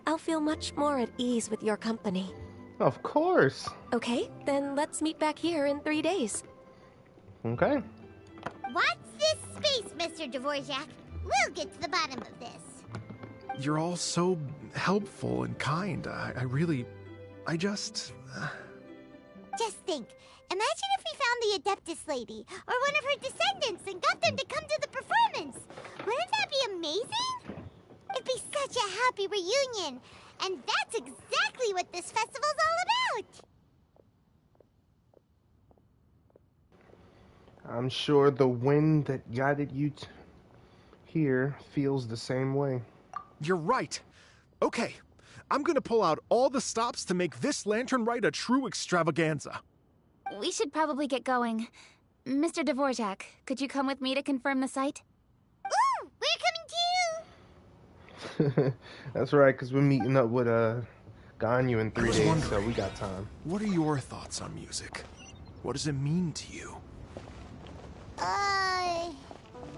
I'll feel much more at ease with your company. Of course. Okay, then let's meet back here in 3 days. Okay. Watch this space, Mr. Dvorak. We'll get to the bottom of this. You're all so helpful and kind. I just... Just think. Imagine if we found the Adeptus lady, or one of her descendants, and got them to come to the performance. Wouldn't that be amazing? It'd be such a happy reunion. And that's exactly what this festival's all about. I'm sure the wind that guided you here feels the same way. You're right. Okay, I'm gonna pull out all the stops to make this lantern ride a true extravaganza. We should probably get going. Mr. Dvorak, could you come with me to confirm the site? Ooh, we're coming too! That's right, because we're meeting up with Ganyu in 3 days, so we got time. What are your thoughts on music? What does it mean to you?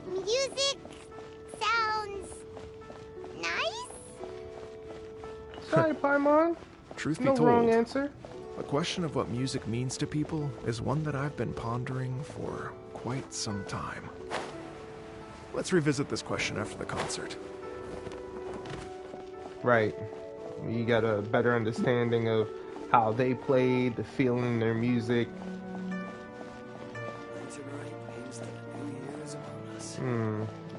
Music sounds nice? Sorry, Paimon. Truth be No told, wrong answer. a question of what music means to people is one that I've been pondering for quite some time. Let's revisit this question after the concert. Right. You got a better understanding of how they played, the feeling in their music.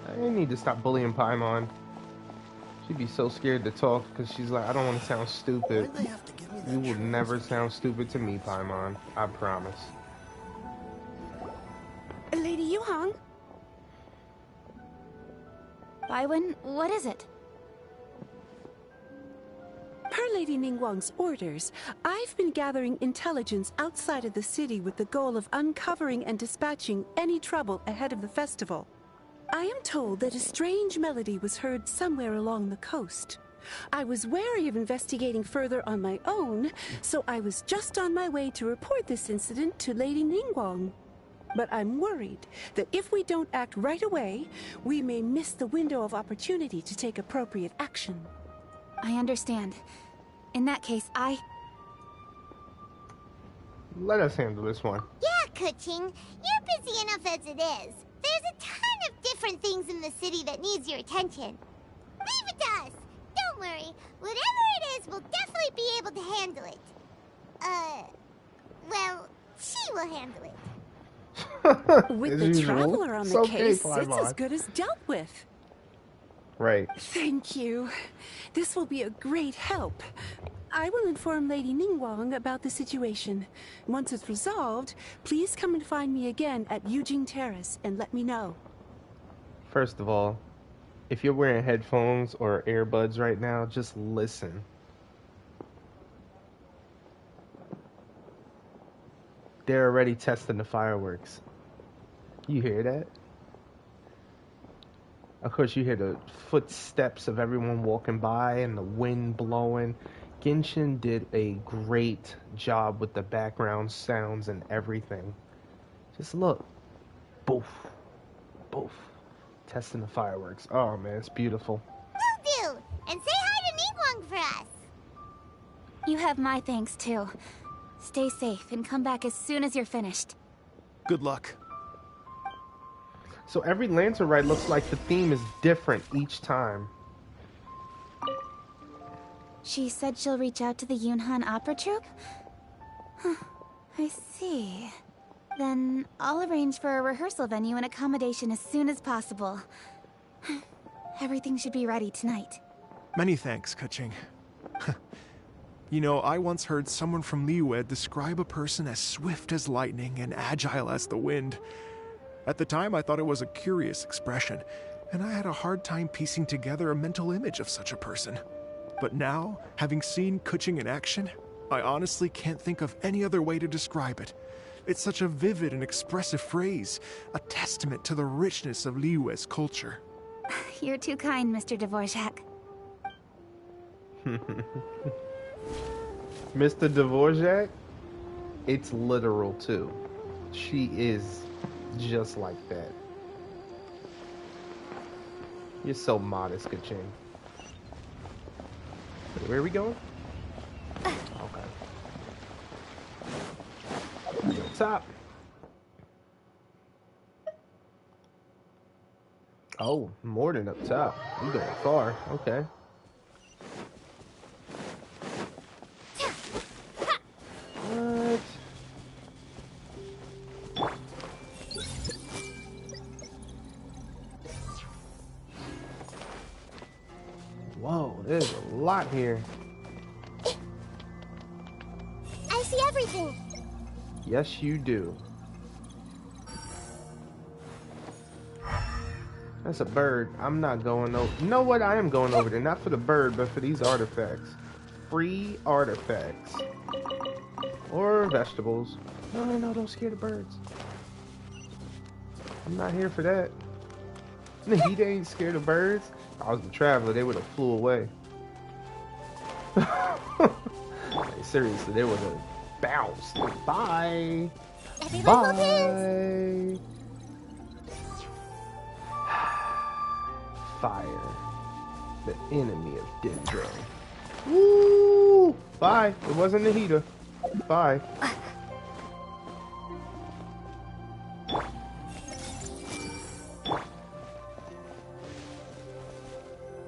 I need to stop bullying Paimon. She'd be so scared to talk because she's like, I don't want to sound stupid. You will never sound stupid to me, Paimon. I promise. Lady Yuhang? Baiwen, what is it? Per Lady Ningguang's orders, I've been gathering intelligence outside of the city with the goal of uncovering and dispatching any trouble ahead of the festival. I am told that a strange melody was heard somewhere along the coast. I was wary of investigating further on my own, so I was just on my way to report this incident to Lady Ningguang. But I'm worried that if we don't act right away, we may miss the window of opportunity to take appropriate action. I understand. In that case, Let us handle this one. Yeah, Kuching. You're busy enough as it is. There's a ton of different things in the city that needs your attention. Leave it to us. Don't worry. Whatever it is, we'll definitely be able to handle it. Well, she will handle it. With As the usual. traveler on It's the okay, case, it's Paimon. as good as dealt with. Right. Thank you. This will be a great help. I will inform Lady Ningguang about the situation. Once it's resolved, please come and find me again at Yujing Terrace and let me know. First of all, if you're wearing headphones or earbuds right now, just listen. They're already testing the fireworks. You hear that? Of course, you hear the footsteps of everyone walking by and the wind blowing. Genshin did a great job with the background sounds and everything. Just look. Boof. Boof. Testing the fireworks. Oh, man, it's beautiful. Will do. And say hi to Ningguang for us. you have my thanks too. Stay safe and come back as soon as you're finished. Good luck. So every lantern ride looks like the theme is different each time. She said she'll reach out to the Yunhan Opera Troupe? Huh, I see. Then I'll arrange for a rehearsal venue and accommodation as soon as possible. Everything should be ready tonight. Many thanks, Keqing. You know, I once heard someone from Liyue describe a person as swift as lightning and agile as the wind. At the time, I thought it was a curious expression, and I had a hard time piecing together a mental image of such a person. But now, having seen Keqing in action, I honestly can't think of any other way to describe it. It's such a vivid and expressive phrase, a testament to the richness of Liyue's culture. You're too kind, Mr. Dvorak. Mr. Dvorak, it's literal too. She is just like that. You're so modest, Keqing. Where are we going? Okay. Top. Oh, more than up top. We going far. Okay. lot here. I see everything. Yes, you do. That's a bird. I'm not going over. You know what? I am going over there. Not for the bird, but for these artifacts. Free artifacts. Or vegetables. No, don't scare the birds. I'm not here for that. Nahida ain't scared of birds. If I was the traveler, they would have flew away. Like, seriously, they would have bounced. Bye. Bye. Fire. The enemy of Dendro. Woo! Bye. It wasn't Nahida. Bye.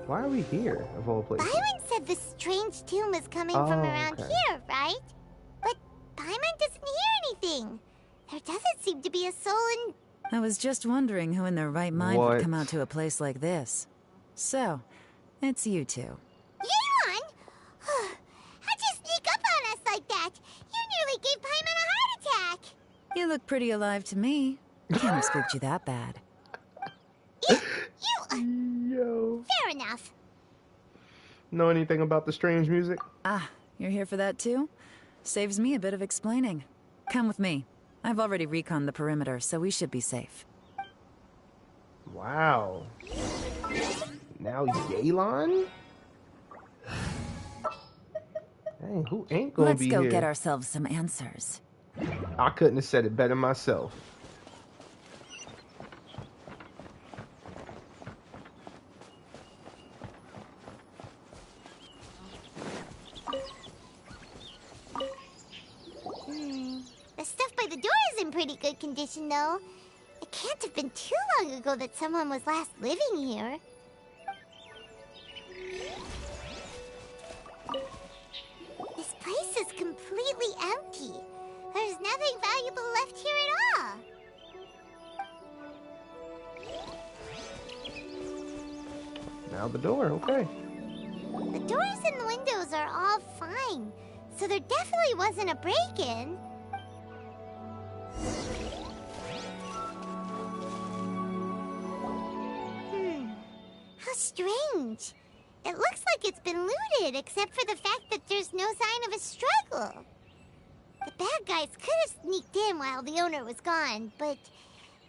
Why are we here, of all places? Paimon said the strange tune was coming from around here, right? But Paimon doesn't hear anything. There doesn't seem to be a soul in... I was just wondering who in their right mind would come out to a place like this. So, it's you two. Yeon! How'd you sneak up on us like that? You nearly gave Paimon a heart attack. You look pretty alive to me. Can't have spooked you that bad. Yo. Fair enough. Know anything about the strange music? Ah, you're here for that too? Saves me a bit of explaining. Come with me. I've already reconned the perimeter, so we should be safe. Wow. Now Yelan? Dang, who ain't gonna Let's be go here? get ourselves some answers. I couldn't have said it better myself. The stuff by the door is in pretty good condition, though. It can't have been too long ago that someone was last living here. This place is completely empty. There's nothing valuable left here at all. Now the door, okay. The doors and the windows are all fine, so there definitely wasn't a break-in. How strange. It looks like it's been looted, except for the fact that there's no sign of a struggle. The bad guys could have sneaked in while the owner was gone, but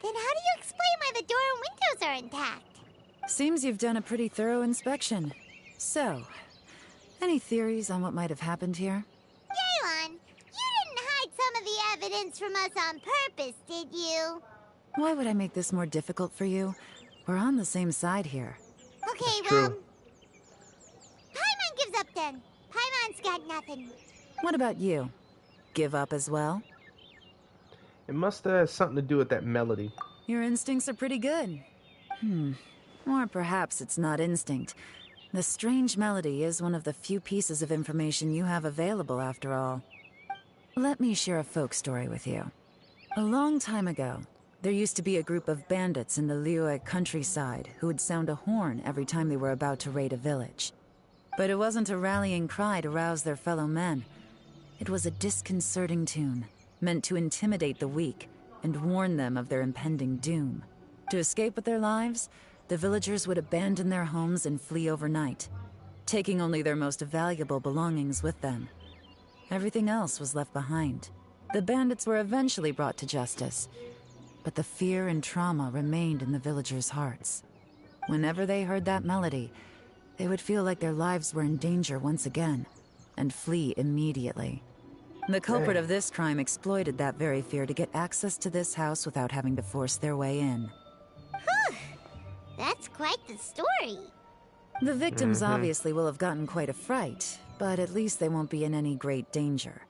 then how do you explain why the door and windows are intact? Seems you've done a pretty thorough inspection. So, any theories on what might have happened here? Yelan, you didn't hide some of the evidence from us on purpose, did you? Why would I make this more difficult for you? We're on the same side here. Okay, That's well... true. Paimon gives up then. Paimon's got nothing. What about you? Give up as well? It must have had something to do with that melody. Your instincts are pretty good. Or perhaps it's not instinct. The strange melody is one of the few pieces of information you have available, after all. Let me share a folk story with you. A long time ago, there used to be a group of bandits in the Liyue countryside who would sound a horn every time they were about to raid a village. But it wasn't a rallying cry to rouse their fellow men. It was a disconcerting tune, meant to intimidate the weak and warn them of their impending doom. To escape with their lives, the villagers would abandon their homes and flee overnight, taking only their most valuable belongings with them. Everything else was left behind. The bandits were eventually brought to justice, but the fear and trauma remained in the villagers' hearts. Whenever they heard that melody, they would feel like their lives were in danger once again, and flee immediately. The culprit of this crime exploited that very fear to get access to this house without having to force their way in. That's quite the story. The victims obviously will have gotten quite a fright, but at least they won't be in any great danger.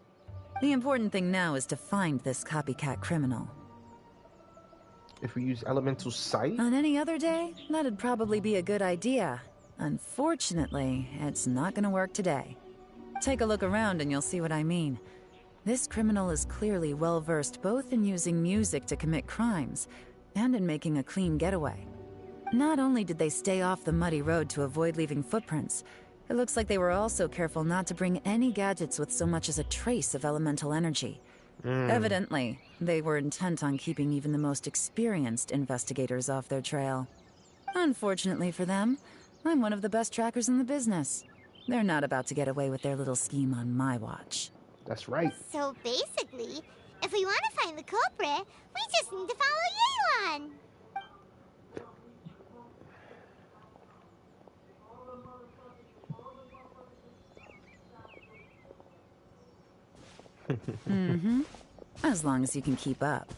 The important thing now is to find this copycat criminal. If we use elemental sight? On any other day, that'd probably be a good idea. Unfortunately, it's not gonna work today. Take a look around and you'll see what I mean. This criminal is clearly well-versed both in using music to commit crimes and in making a clean getaway. Not only did they stay off the muddy road to avoid leaving footprints, It looks like they were also careful not to bring any gadgets with so much as a trace of elemental energy. Evidently, they were intent on keeping even the most experienced investigators off their trail. Unfortunately for them, I'm one of the best trackers in the business. They're not about to get away with their little scheme on my watch. That's right. So basically, if we want to find the culprit, we just need to follow Yelan. As long as you can keep up.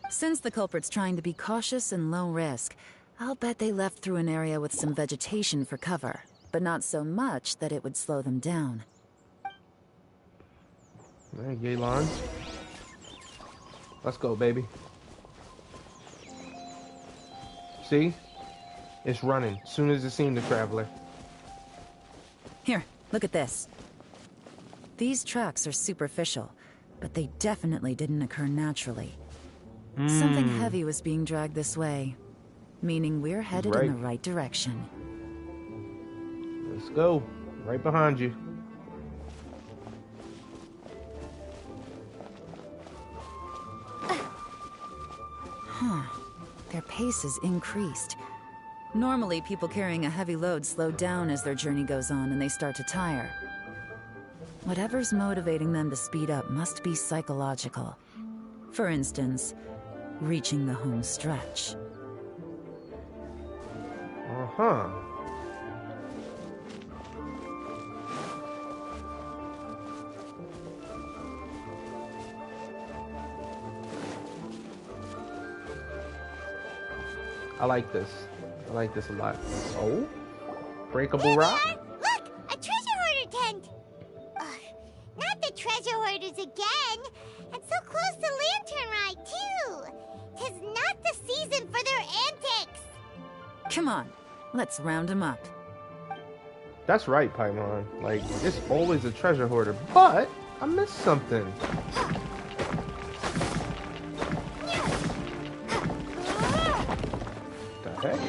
Since the culprit's trying to be cautious and low risk, I'll bet they left through an area with some vegetation for cover, but not so much that it would slow them down. Hey, Yelan. Let's go, baby. See? It's running as soon as it seen the traveler. Here, look at this. These tracks are superficial, but they definitely didn't occur naturally. Something heavy was being dragged this way, meaning we're headed in the right direction. Let's go. Right behind you. Their pace is increased. Normally, people carrying a heavy load slow down as their journey goes on and they start to tire. Whatever's motivating them to speed up must be psychological. For instance, reaching the home stretch. Uh-huh. I like this. I like this a lot. Oh? Breakable rock? Look! A treasure hoarder tent! Ugh, not the treasure hoarders again! And so close to Lantern Ride, too! 'Tis not the season for their antics! Come on, let's round them up. That's right, Paimon. Like, it's always a treasure hoarder, but I missed something. The heck?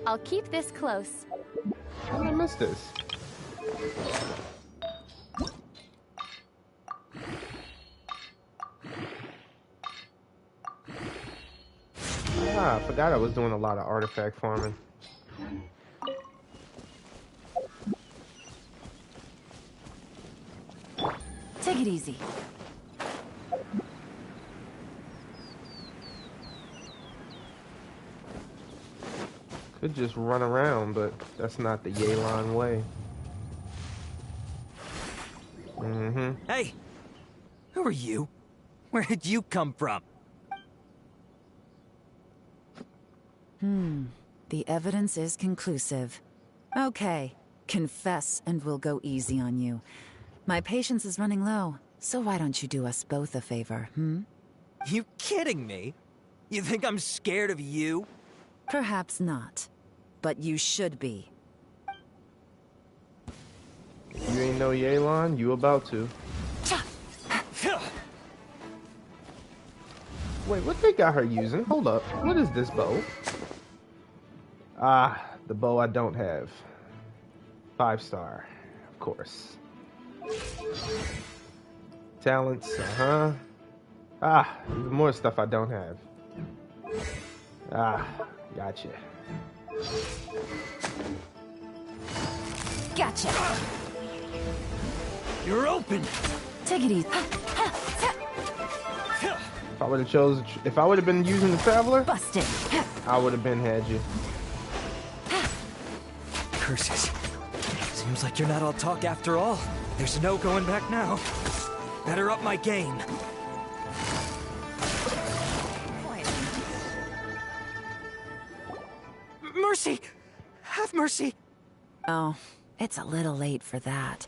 I'll keep this close. How did I miss this? Ah, I forgot I was doing a lot of artifact farming. Take it easy. Could just run around, but that's not the Yelan way. Hey! Who are you? Where did you come from? The evidence is conclusive. Okay, confess and we'll go easy on you. My patience is running low, so why don't you do us both a favor, You kidding me? You think I'm scared of you? Perhaps not, but you should be. If you ain't no Yelan, you about to. Wait, what they got her using? Hold up. What is this bow? Ah, the bow I don't have. 5-star, of course. Talents, Ah, even more stuff I don't have. Ah, gotcha. Gotcha. You're open. Take it easy. If I would have chosen, if I would have been using the Traveler, Busted. I would have been had you. Curses. Seems like you're not all talk after all. There's no going back now. Better up my game. Mercy! Have mercy! Oh, it's a little late for that.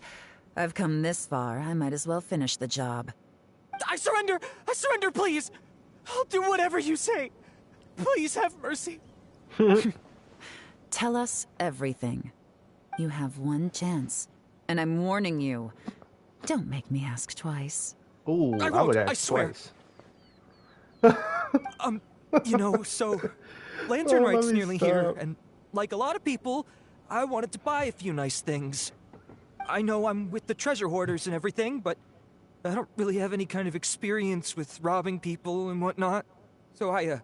I've come this far, I might as well finish the job. I surrender! I surrender, please! I'll do whatever you say. Please have mercy. Tell us everything. You have one chance, and I'm warning you. Don't make me ask twice. Ooh, I won't, would I ask swear. twice. You know, so Lantern Oh, let Right's me nearly here, stop. and like a lot of people, I wanted to buy a few nice things. I know I'm with the treasure hoarders and everything, but I don't really have any kind of experience with robbing people and whatnot. So I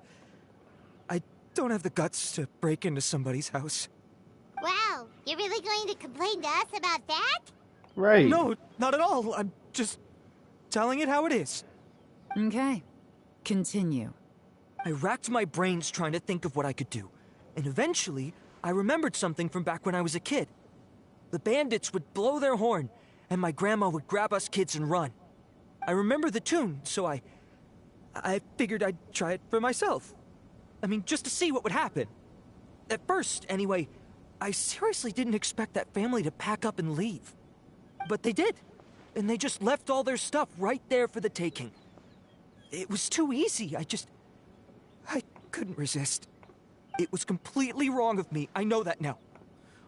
don't have the guts to break into somebody's house. Wow, you're really going to complain to us about that? Right. No, not at all. I'm just telling it how it is. Okay. Continue. I racked my brains trying to think of what I could do. And eventually, I remembered something from back when I was a kid. The bandits would blow their horn, and my grandma would grab us kids and run. I remember the tune, so I figured I'd try it for myself. I mean, just to see what would happen. At first, anyway, I seriously didn't expect that family to pack up and leave. But they did. And they just left all their stuff right there for the taking. It was too easy. I couldn't resist. It was completely wrong of me. I know that now.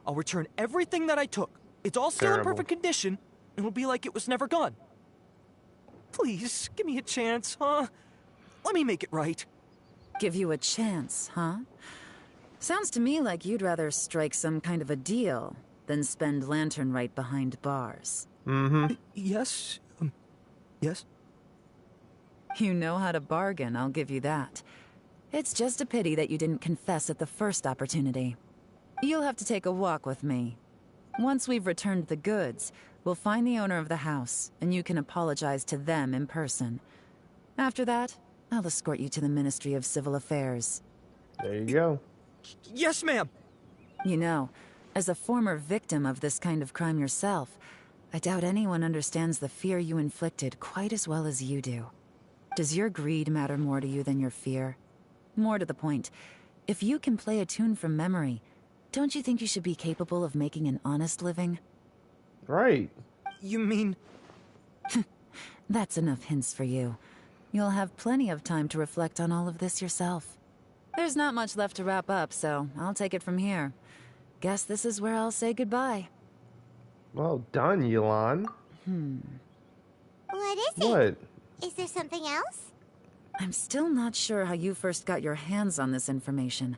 I'll return everything that I took. It's all still in perfect condition, and it'll be like it was never gone. Please, give me a chance, huh? Let me make it right. Give you a chance, huh? Sounds to me like you'd rather strike some kind of a deal than spend Lantern right behind bars. Mm-hmm. Yes. Yes? You know how to bargain, I'll give you that. It's just a pity that you didn't confess at the first opportunity. You'll have to take a walk with me. Once we've returned the goods, we'll find the owner of the house, and you can apologize to them in person. After that, I'll escort you to the Ministry of Civil Affairs. There you go. Yes, ma'am. You know, as a former victim of this kind of crime yourself, I doubt anyone understands the fear you inflicted quite as well as you do. Does your greed matter more to you than your fear? More to the point, if you can play a tune from memory, don't you think you should be capable of making an honest living? Right. You mean... That's enough hints for you. You'll have plenty of time to reflect on all of this yourself. There's not much left to wrap up, so I'll take it from here. Guess this is where I'll say goodbye. Well done, Yelan. What is it? What? Is there something else? I'm still not sure how you first got your hands on this information,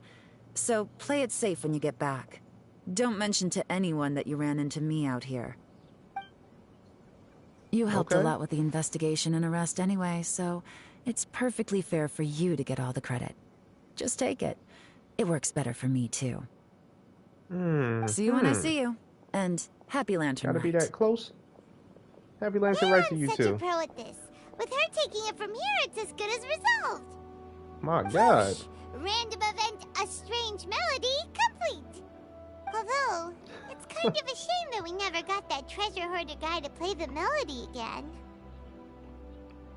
so play it safe when you get back. Don't mention to anyone that you ran into me out here. You helped a lot with the investigation and arrest anyway, so it's perfectly fair for you to get all the credit. Just take it. It works better for me, too. See you when I see you. And happy Lantern Gotta Rite. be that close. Happy Lantern Rite to you, such too. a pro at this. With her taking it from here, it's as good as resolved. My God. Random event, a strange melody, complete. Although, it's kind of a shame that we never got that treasure hoarder guy to play the melody again.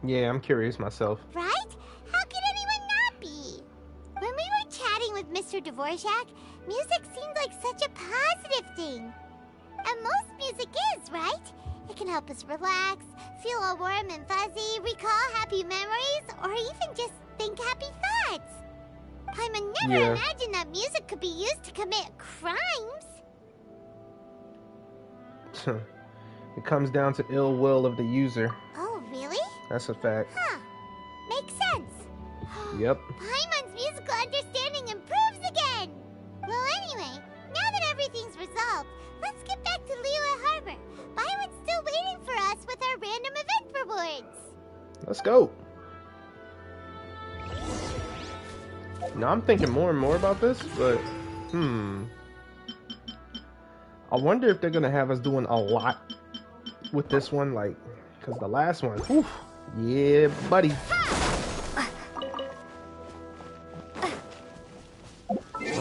Yeah, I'm curious myself. Right? How could anyone not be? When we were chatting with Mr. Dvorak, music seemed like such a positive thing. And most music is, right? It can help us relax, feel all warm and fuzzy, recall happy memories, or even just think happy thoughts. Paimon never imagined that music could be used to commit crimes. It comes down to ill will of the user. Oh, really? That's a fact. Huh. Makes sense. Yep. Paimon's musical understanding improves again. Well, anyway, now that everything's resolved, let's get back to Liyue Harbor. Byron's still waiting for us with our random event rewards. Let's go. Now I'm thinking more and more about this, but I wonder if they're gonna have us doing a lot with this one, like, because the last one, whew, yeah, buddy.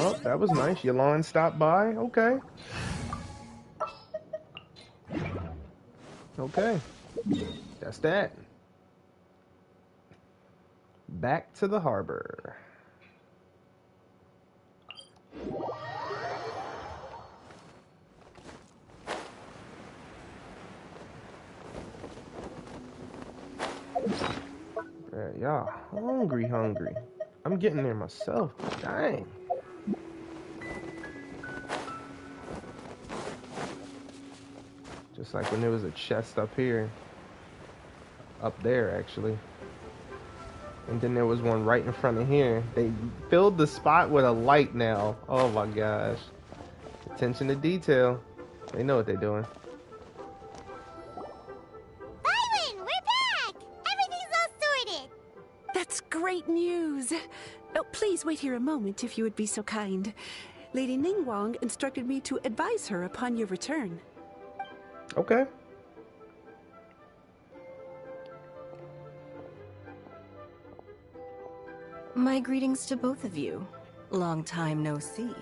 Oh, that was nice. Yelan stopped by. Okay. Okay. That's that. Back to the harbor. Y'all hungry. I'm getting there myself. Dang. Just like when there was a chest up here. Up there, actually. And then there was one right in front of here. They filled the spot with a light now. Oh my gosh. Attention to detail. They know what they're doing. Byron, we're back! Everything's all sorted! That's great news. Oh, please wait here a moment if you would be so kind. Lady Ningguang instructed me to advise her upon your return. Okay. My greetings to both of you. Long time no see.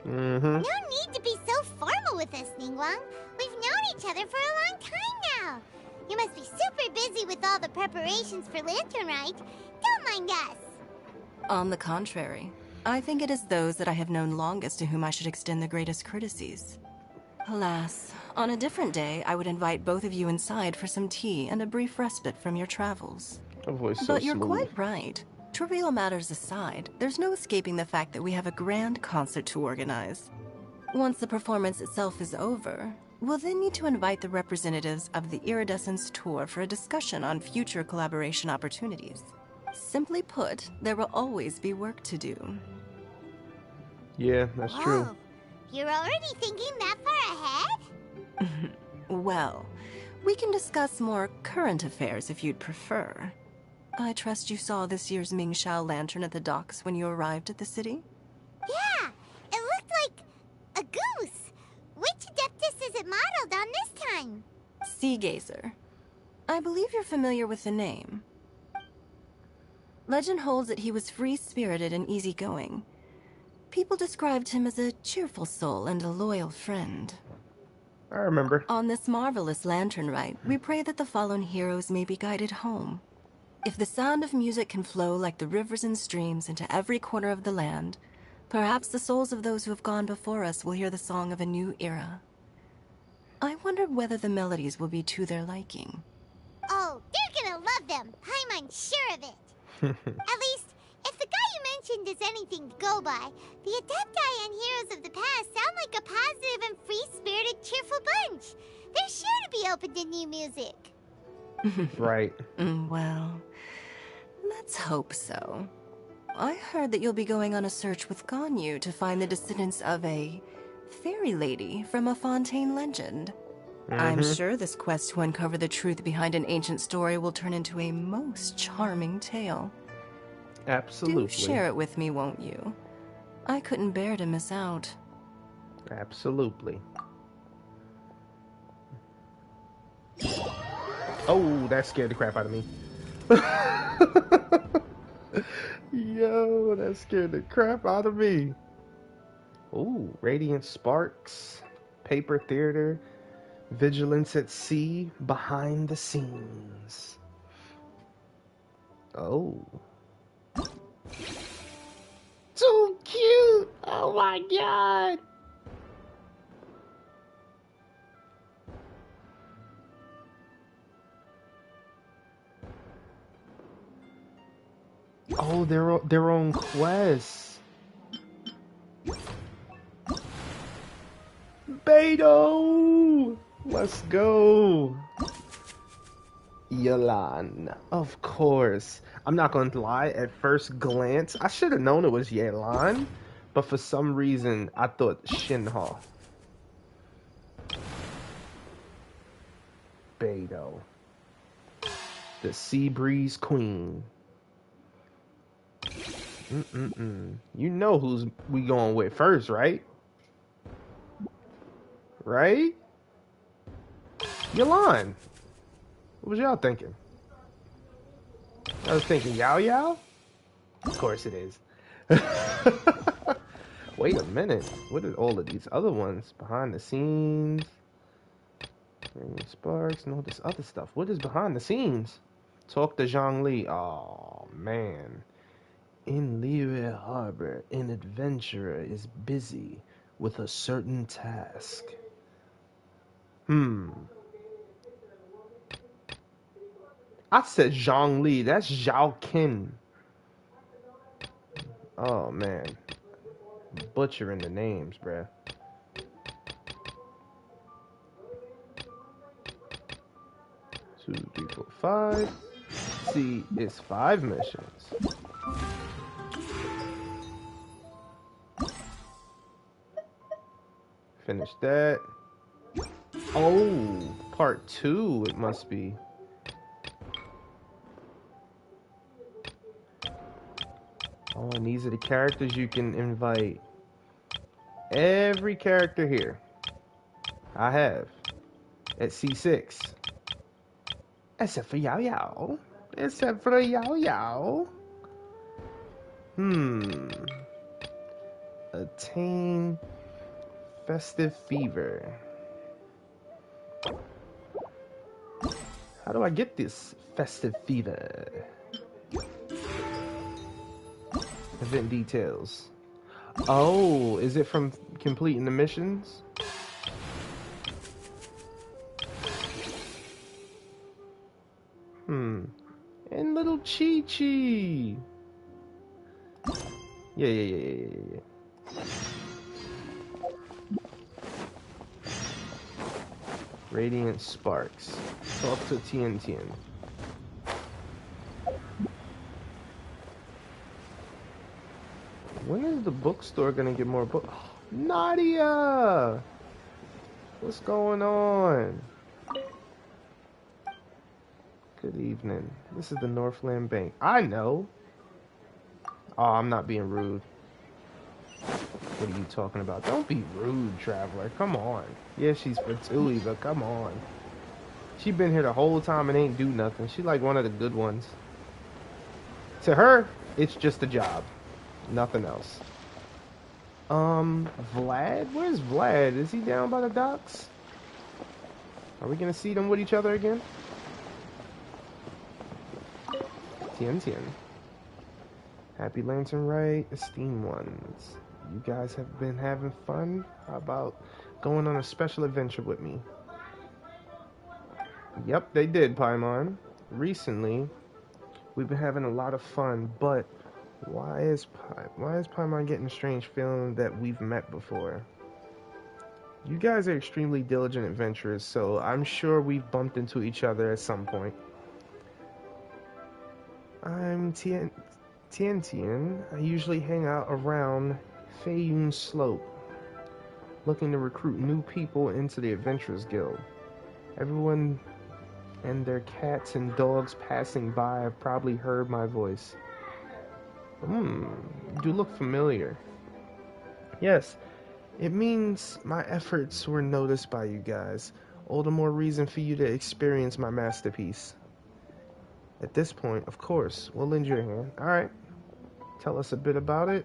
Mm-hmm. No need to be so formal with us, Ningguang. We've known each other for a long time now. You must be super busy with all the preparations for Lantern Rite. Don't mind us. On the contrary, I think it is those that I have known longest to whom I should extend the greatest courtesies. Alas, on a different day, I would invite both of you inside for some tea and a brief respite from your travels. Her voice so But you're smooth. quite right. Trivial matters aside, there's no escaping the fact that we have a grand concert to organize. Once the performance itself is over, we'll then need to invite the representatives of the Iridescence Tour for a discussion on future collaboration opportunities. Simply put, there will always be work to do. Yeah, that's true. Whoa. You're already thinking that far ahead? Well, we can discuss more current affairs if you'd prefer. I trust you saw this year's Mingxiao lantern at the docks when you arrived at the city? Yeah, it looked like a goose. Which Adeptus is it modeled on this time? Sea Gazer. I believe you're familiar with the name. Legend holds that he was free-spirited and easygoing. People described him as a cheerful soul and a loyal friend. I remember. On this marvelous lantern rite, we pray that the fallen heroes may be guided home. If the sound of music can flow like the rivers and streams into every corner of the land, perhaps the souls of those who have gone before us will hear the song of a new era. I wonder whether the melodies will be to their liking. Oh, they're gonna love them. Paimon's sure of it. At least, if the guy you mentioned is anything to go by, the Adepti and Heroes of the Past sound like a positive and free-spirited, cheerful bunch. They're sure to be open to new music. Right. Well, let's hope so. I heard that you'll be going on a search with Ganyu to find the descendants of a fairy lady from a Fontaine legend. I'm sure this quest to uncover the truth behind an ancient story will turn into a most charming tale. Absolutely. Do share it with me, won't you? I couldn't bear to miss out. Absolutely. Oh, that scared the crap out of me. Yo, that scared the crap out of me. Ooh, Radiant Sparks, Paper Theater, Vigilance at Sea, Behind the Scenes. Oh. So cute! Oh my god! Oh, their own quests. Beto! Let's go. Yelan. Of course. I'm not going to lie, at first glance, I should have known it was Yelan, but for some reason, I thought Shinha. Beto. The Sea Breeze Queen. You know who's we going with first, right? Right? Yelan. What was y'all thinking? I was thinking Yao Yao? Of course it is. Wait a minute. What are all of these other ones? Behind the scenes. Radiant Sparks and all this other stuff. What is behind the scenes? Talk to Zhongli. Oh, man. In Liyue Harbor, an adventurer is busy with a certain task. I said Zhongli. That's Zhao Qin. Oh, man. Butchering the names, bruh. 2, 3, 4, 5. See, it's 5 missions. Finish that. Oh, part 2 it must be. Oh, and these are the characters you can invite. Every character here I have at C6. Except for Yao Yao. Except for Yao Yao. Attain festive fever. How do I get this festive fever? Event details. Oh, is it from completing the missions? And little Chi Chi. Yeah. Radiant Sparks. Talk to Tien. When is the bookstore gonna get more books? Oh, Nadia! What's going on? Good evening. This is the Northland Bank. I know. Oh, I'm not being rude. What are you talking about? Don't be rude, traveler. Come on. Yeah, she's for Tui, but come on. She been here the whole time and ain't do nothing. She like one of the good ones. To her, it's just a job. Nothing else. Vlad? Where's Vlad? Is he down by the docks? Are we gonna see them with each other again? Tien. Happy Lantern Right, esteemed ones. You guys have been having fun? How about going on a special adventure with me? Yep, they did, Paimon. Recently, we've been having a lot of fun, but why is Paimon getting a strange feeling that we've met before? You guys are extremely diligent adventurers, so I'm sure we've bumped into each other at some point. I'm Tien. I usually hang out around Feiyun Slope, looking to recruit new people into the Adventurers Guild. Everyone and their cats and dogs passing by have probably heard my voice. You do look familiar. Yes, it means my efforts were noticed by you guys. All the more reason for you to experience my masterpiece. At this point, of course, we'll lend you a hand. Alright. Tell us a bit about it.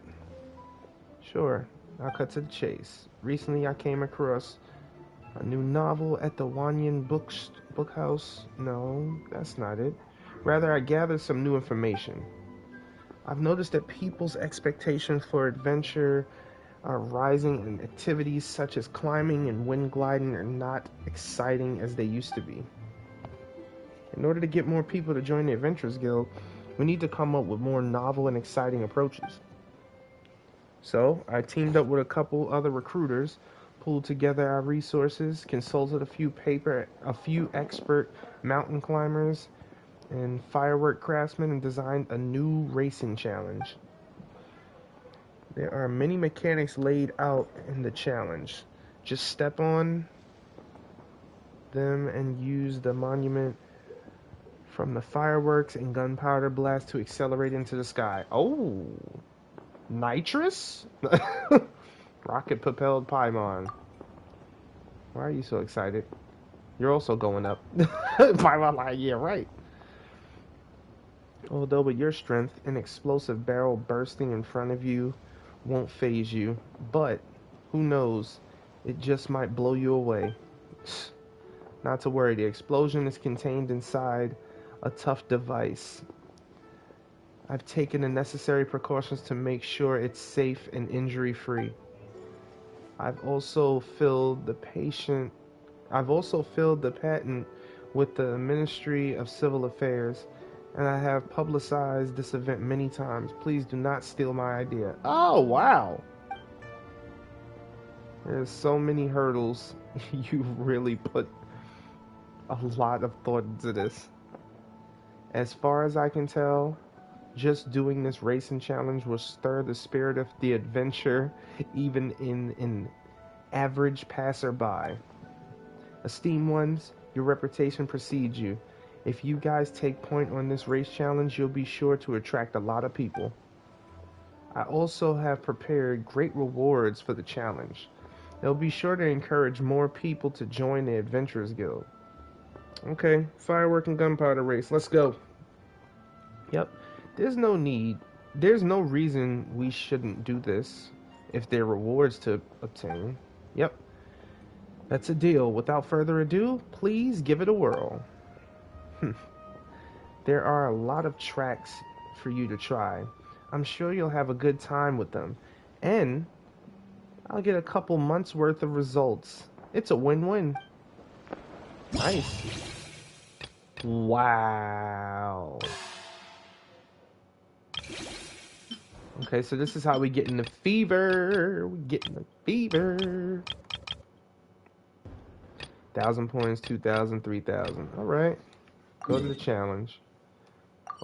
Sure. I'll cut to the chase. Recently, I came across a new novel at the Wanyan Bookhouse. No, that's not it. Rather, I gathered some new information. I've noticed that people's expectations for adventure are rising, and activities such as climbing and wind gliding are not exciting as they used to be. In order to get more people to join the Adventurers Guild, we need to come up with more novel and exciting approaches. So, I teamed up with a couple other recruiters, pulled together our resources, consulted a few expert mountain climbers and firework craftsmen, and designed a new racing challenge. There are many mechanics laid out in the challenge. Just step on them and use the monument from the fireworks and gunpowder blast to accelerate into the sky. Oh, nitrous? Rocket-propelled Paimon. Why are you so excited? You're also going up. Paimon like, yeah, right. Although with your strength, an explosive barrel bursting in front of you won't faze you. But, who knows, it just might blow you away. Not to worry, the explosion is contained inside a tough device. I've taken the necessary precautions to make sure it's safe and injury-free. I've also filled the patent with the Ministry of Civil Affairs, and I have publicized this event many times. Please do not steal my idea. Oh, wow. There's so many hurdles. You really put a lot of thought into this. As far as I can tell, just doing this racing challenge will stir the spirit of the adventure even in average passerby. Esteemed ones, your reputation precedes you. If you guys take point on this race challenge, you'll be sure to attract a lot of people. I also have prepared great rewards for the challenge. They'll be sure to encourage more people to join the Adventurers Guild. Okay, firework and gunpowder race. Let's go. Yep. There's no reason we shouldn't do this if there are rewards to obtain. Yep. That's a deal. Without further ado, please give it a whirl. There are a lot of tracks for you to try. I'm sure you'll have a good time with them. And I'll get a couple months worth of results. It's a win-win. Nice. Wow. Okay, so this is how we get in the fever. We get in the fever. 1,000 points, 2,000, 3,000. All right. Go to the challenge.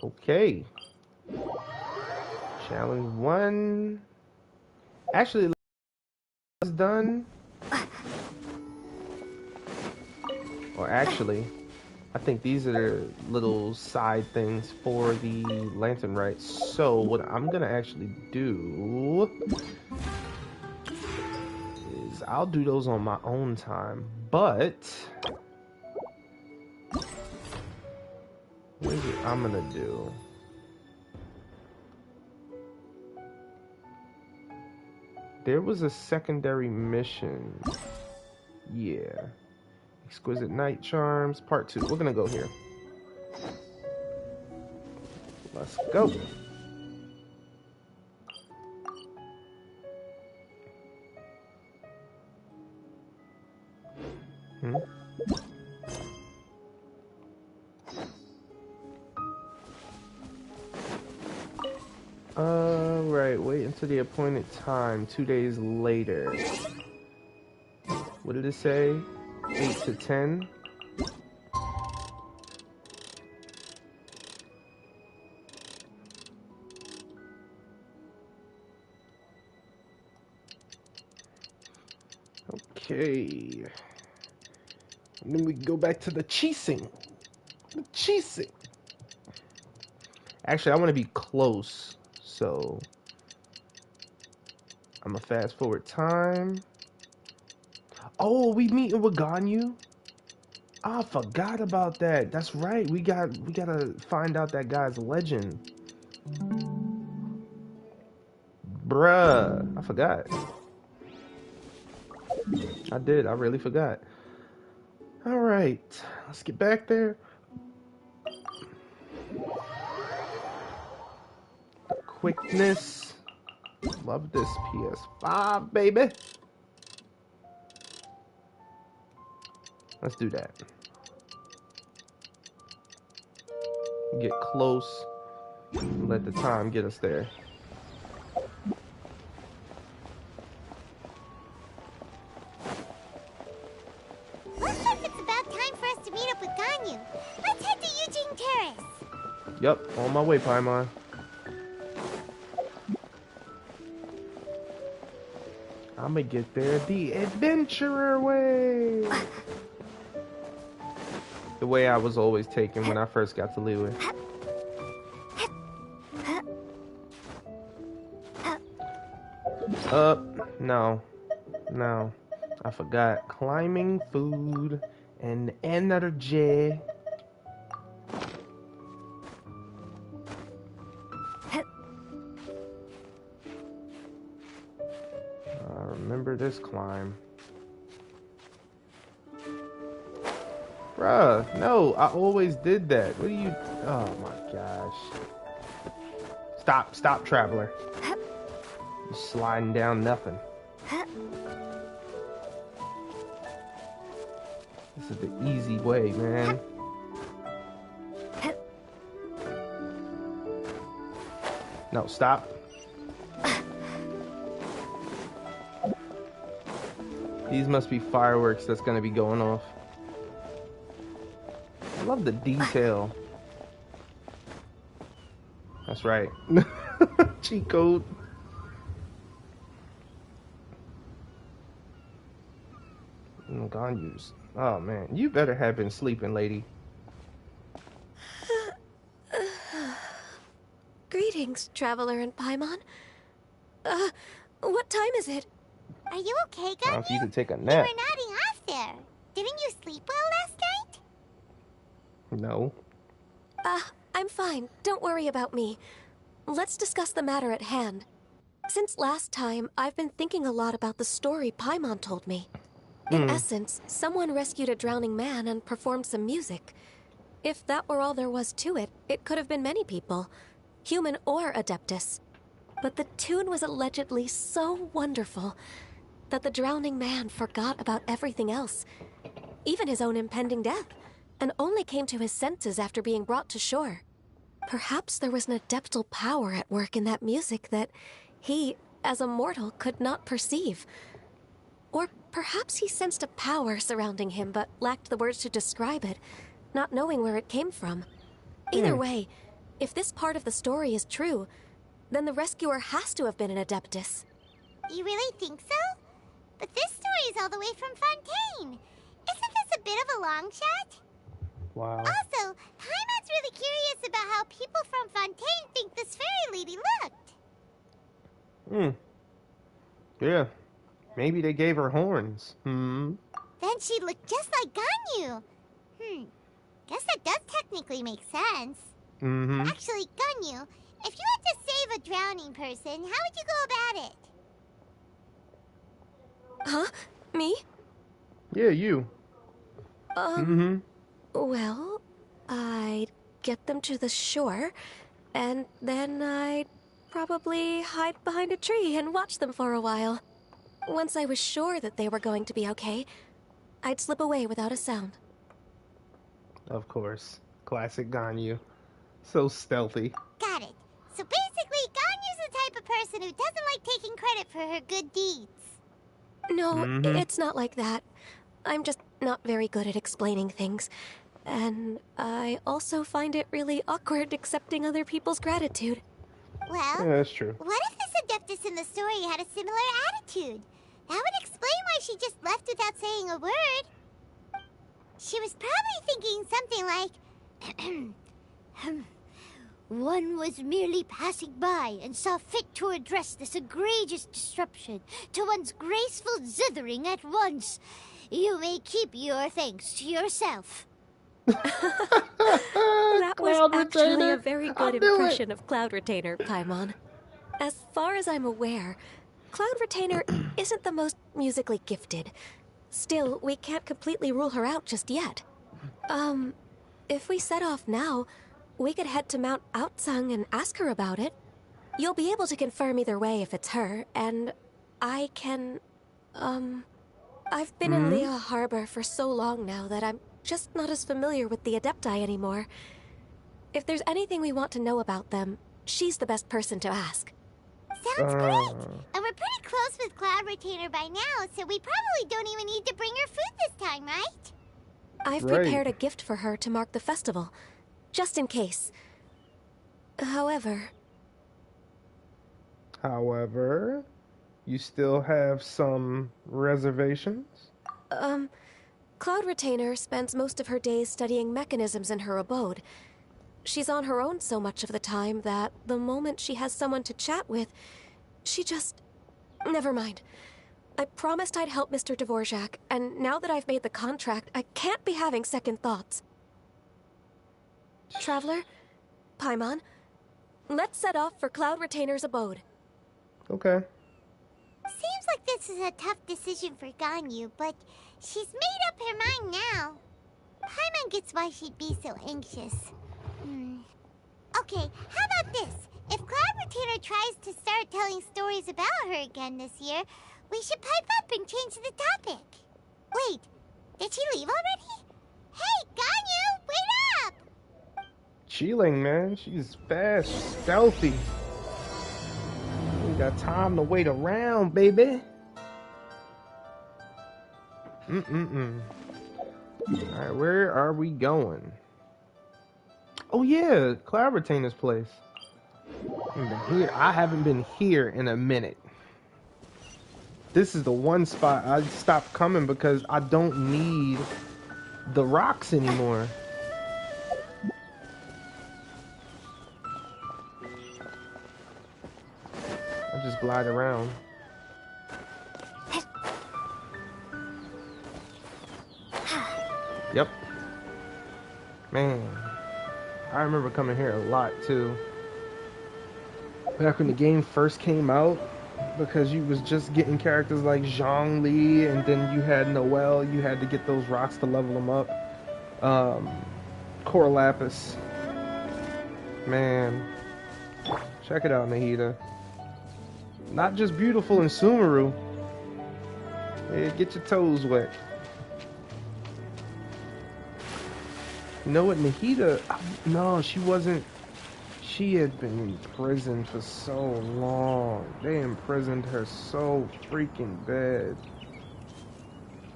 Okay. Challenge 1. Actually, it's done. Or actually, I think these are the little side things for the lantern rites. So what I'm gonna actually do is I'll do those on my own time. But what is it I'm gonna do? There was a secondary mission. Yeah. Exquisite Night Charms, Part 2. We're gonna go here. Let's go. Right, wait until the appointed time, 2 days later. What did it say? 8 to 10? Okay. And then we go back to the cheesing. The cheesing. Actually, I want to be close, so I'm gonna fast forward time. Oh, we meeting with Ganyu? I forgot about that. That's right. We gotta find out that guy's legend. Bruh, I forgot. I did. I really forgot. All right, let's get back there. Quickness. Love this PS5, baby. Let's do that. Get close. Let the time get us there. Looks like it's about time for us to meet up with Ganyu. Let's head to Eugene Terrace. Yep, on my way, Paimon. I'ma get there the adventurer way. The way I was always taken when I first got to Liyue. No. No. I forgot. Climbing, food, and energy. Remember this climb. Bruh, no, I always did that. What are you... Oh my gosh. Stop, traveler. You're sliding down nothing. This is the easy way, man. No, stop. These must be fireworks that's gonna be going off. I love the detail. That's right. Cheat code. Ganyu's. Oh man, you better have been sleeping, lady. Greetings, Traveler and Paimon. What time is it? Are you okay, Now, if you Ganyu? could take a You nap. were nodding off there. Didn't you sleep well last night? No. I'm fine. Don't worry about me. Let's discuss the matter at hand. Since last time, I've been thinking a lot about the story Paimon told me. In essence, someone rescued a drowning man and performed some music. If that were all there was to it, it could have been many people, human or Adeptus. But the tune was allegedly so wonderful that the drowning man forgot about everything else, even his own impending death, and only came to his senses after being brought to shore. Perhaps there was an adeptal power at work in that music that he, as a mortal, could not perceive. Or perhaps he sensed a power surrounding him but lacked the words to describe it, not knowing where it came from. Either way, if this part of the story is true, then the rescuer has to have been an Adeptus. You really think so? But this story is all the way from Fontaine. Isn't this a bit of a long shot? Wow. Also, Paimon's really curious about how people from Fontaine think this fairy lady looked. Yeah. Maybe they gave her horns. Then she looked just like Ganyu. Guess that does technically make sense. Actually, Ganyu, if you had to save a drowning person, how would you go about it? Huh? Me? Yeah, you. Well, I'd get them to the shore, and then I'd probably hide behind a tree and watch them for a while. Once I was sure that they were going to be okay, I'd slip away without a sound. Of course. Classic Ganyu. So stealthy. Got it. So basically, Ganyu's the type of person who doesn't like taking credit for her good deeds. No, it's not like that. I'm just not very good at explaining things. And I also find it really awkward accepting other people's gratitude. Well, Yeah, that's true. what if this Adeptus in the story had a similar attitude? That would explain why she just left without saying a word. She was probably thinking something like, one was merely passing by and saw fit to address this egregious disruption to one's graceful zithering at once. You may keep your thanks to yourself. That was Cloud actually Retainer. a very I'll good do it. impression of Cloud Retainer, Paimon. As far as I'm aware, Cloud Retainer isn't the most musically gifted. Still, we can't completely rule her out just yet. If we set off now, we could head to Mount Outsung and ask her about it. You'll be able to confirm either way if it's her, and I can, I've been in Lea Harbor for so long now that I'm just not as familiar with the Adepti anymore. If there's anything we want to know about them, she's the best person to ask. Sounds great. And we're pretty close with Cloud Retainer by now, so we probably don't even need to bring her food this time, right? I've Right. prepared a gift for her to mark the festival, just in case. However, You still have some reservations? Cloud Retainer spends most of her days studying mechanisms in her abode. She's on her own so much of the time that the moment she has someone to chat with, she just... Never mind. I promised I'd help Mr. Dvorak, and now that I've made the contract, I can't be having second thoughts. Traveler, Paimon, let's set off for Cloud Retainer's abode. Okay. Seems like this is a tough decision for Ganyu, but she's made up her mind now. Paimon gets why she'd be so anxious. Okay, how about this? If Cloud Retainer tries to start telling stories about her again this year, we should pipe up and change the topic. Wait, did she leave already? Hey, Ganyu, wait up! Chilling, man. She's fast, stealthy. We got time to wait around, baby. Alright, where are we going? Oh yeah, Cloud Retainer's place. I haven't been here in a minute. This is the one spot I stopped coming because I don't need the rocks anymore. I just glide around. Yep. Man, I remember coming here a lot too. Back when the game first came out, because you was just getting characters like Zhongli, and then you had Noelle. You had to get those rocks to level them up. Core Lapis. Man, check it out, Nahida. Not just beautiful in Sumeru. Yeah, get your toes wet. You know what, Nahida? No, she wasn't. She had been in prison for so long. They imprisoned her so freaking bad.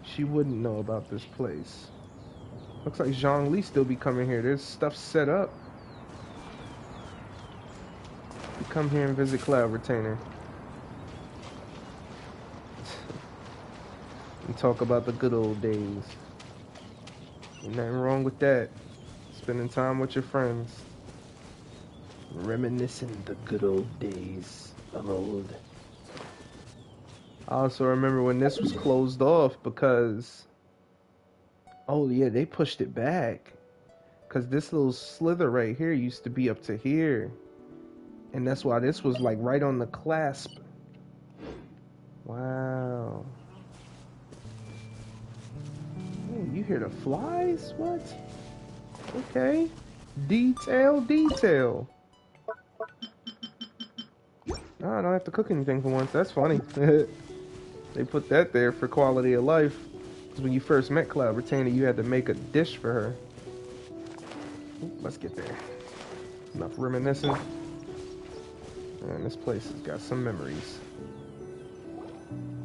She wouldn't know about this place. Looks like Zhongli still be coming here. There's stuff set up. You come here and visit Cloud Retainer. And talk about the good old days. Ain't nothing wrong with that. Spending time with your friends. Reminiscing the good old days of old. I also remember when this was closed off because... Oh yeah, they pushed it back. Because this little slither right here used to be up to here. And that's why this was like right on the clasp. Wow. Oh, you hear the flies? What? Okay. Detail, detail. Oh, I don't have to cook anything for once. That's funny. They put that there for quality of life. Because when you first met Cloud Retainer, you had to make a dish for her. Ooh, let's get there. Enough reminiscing. Man, this place has got some memories.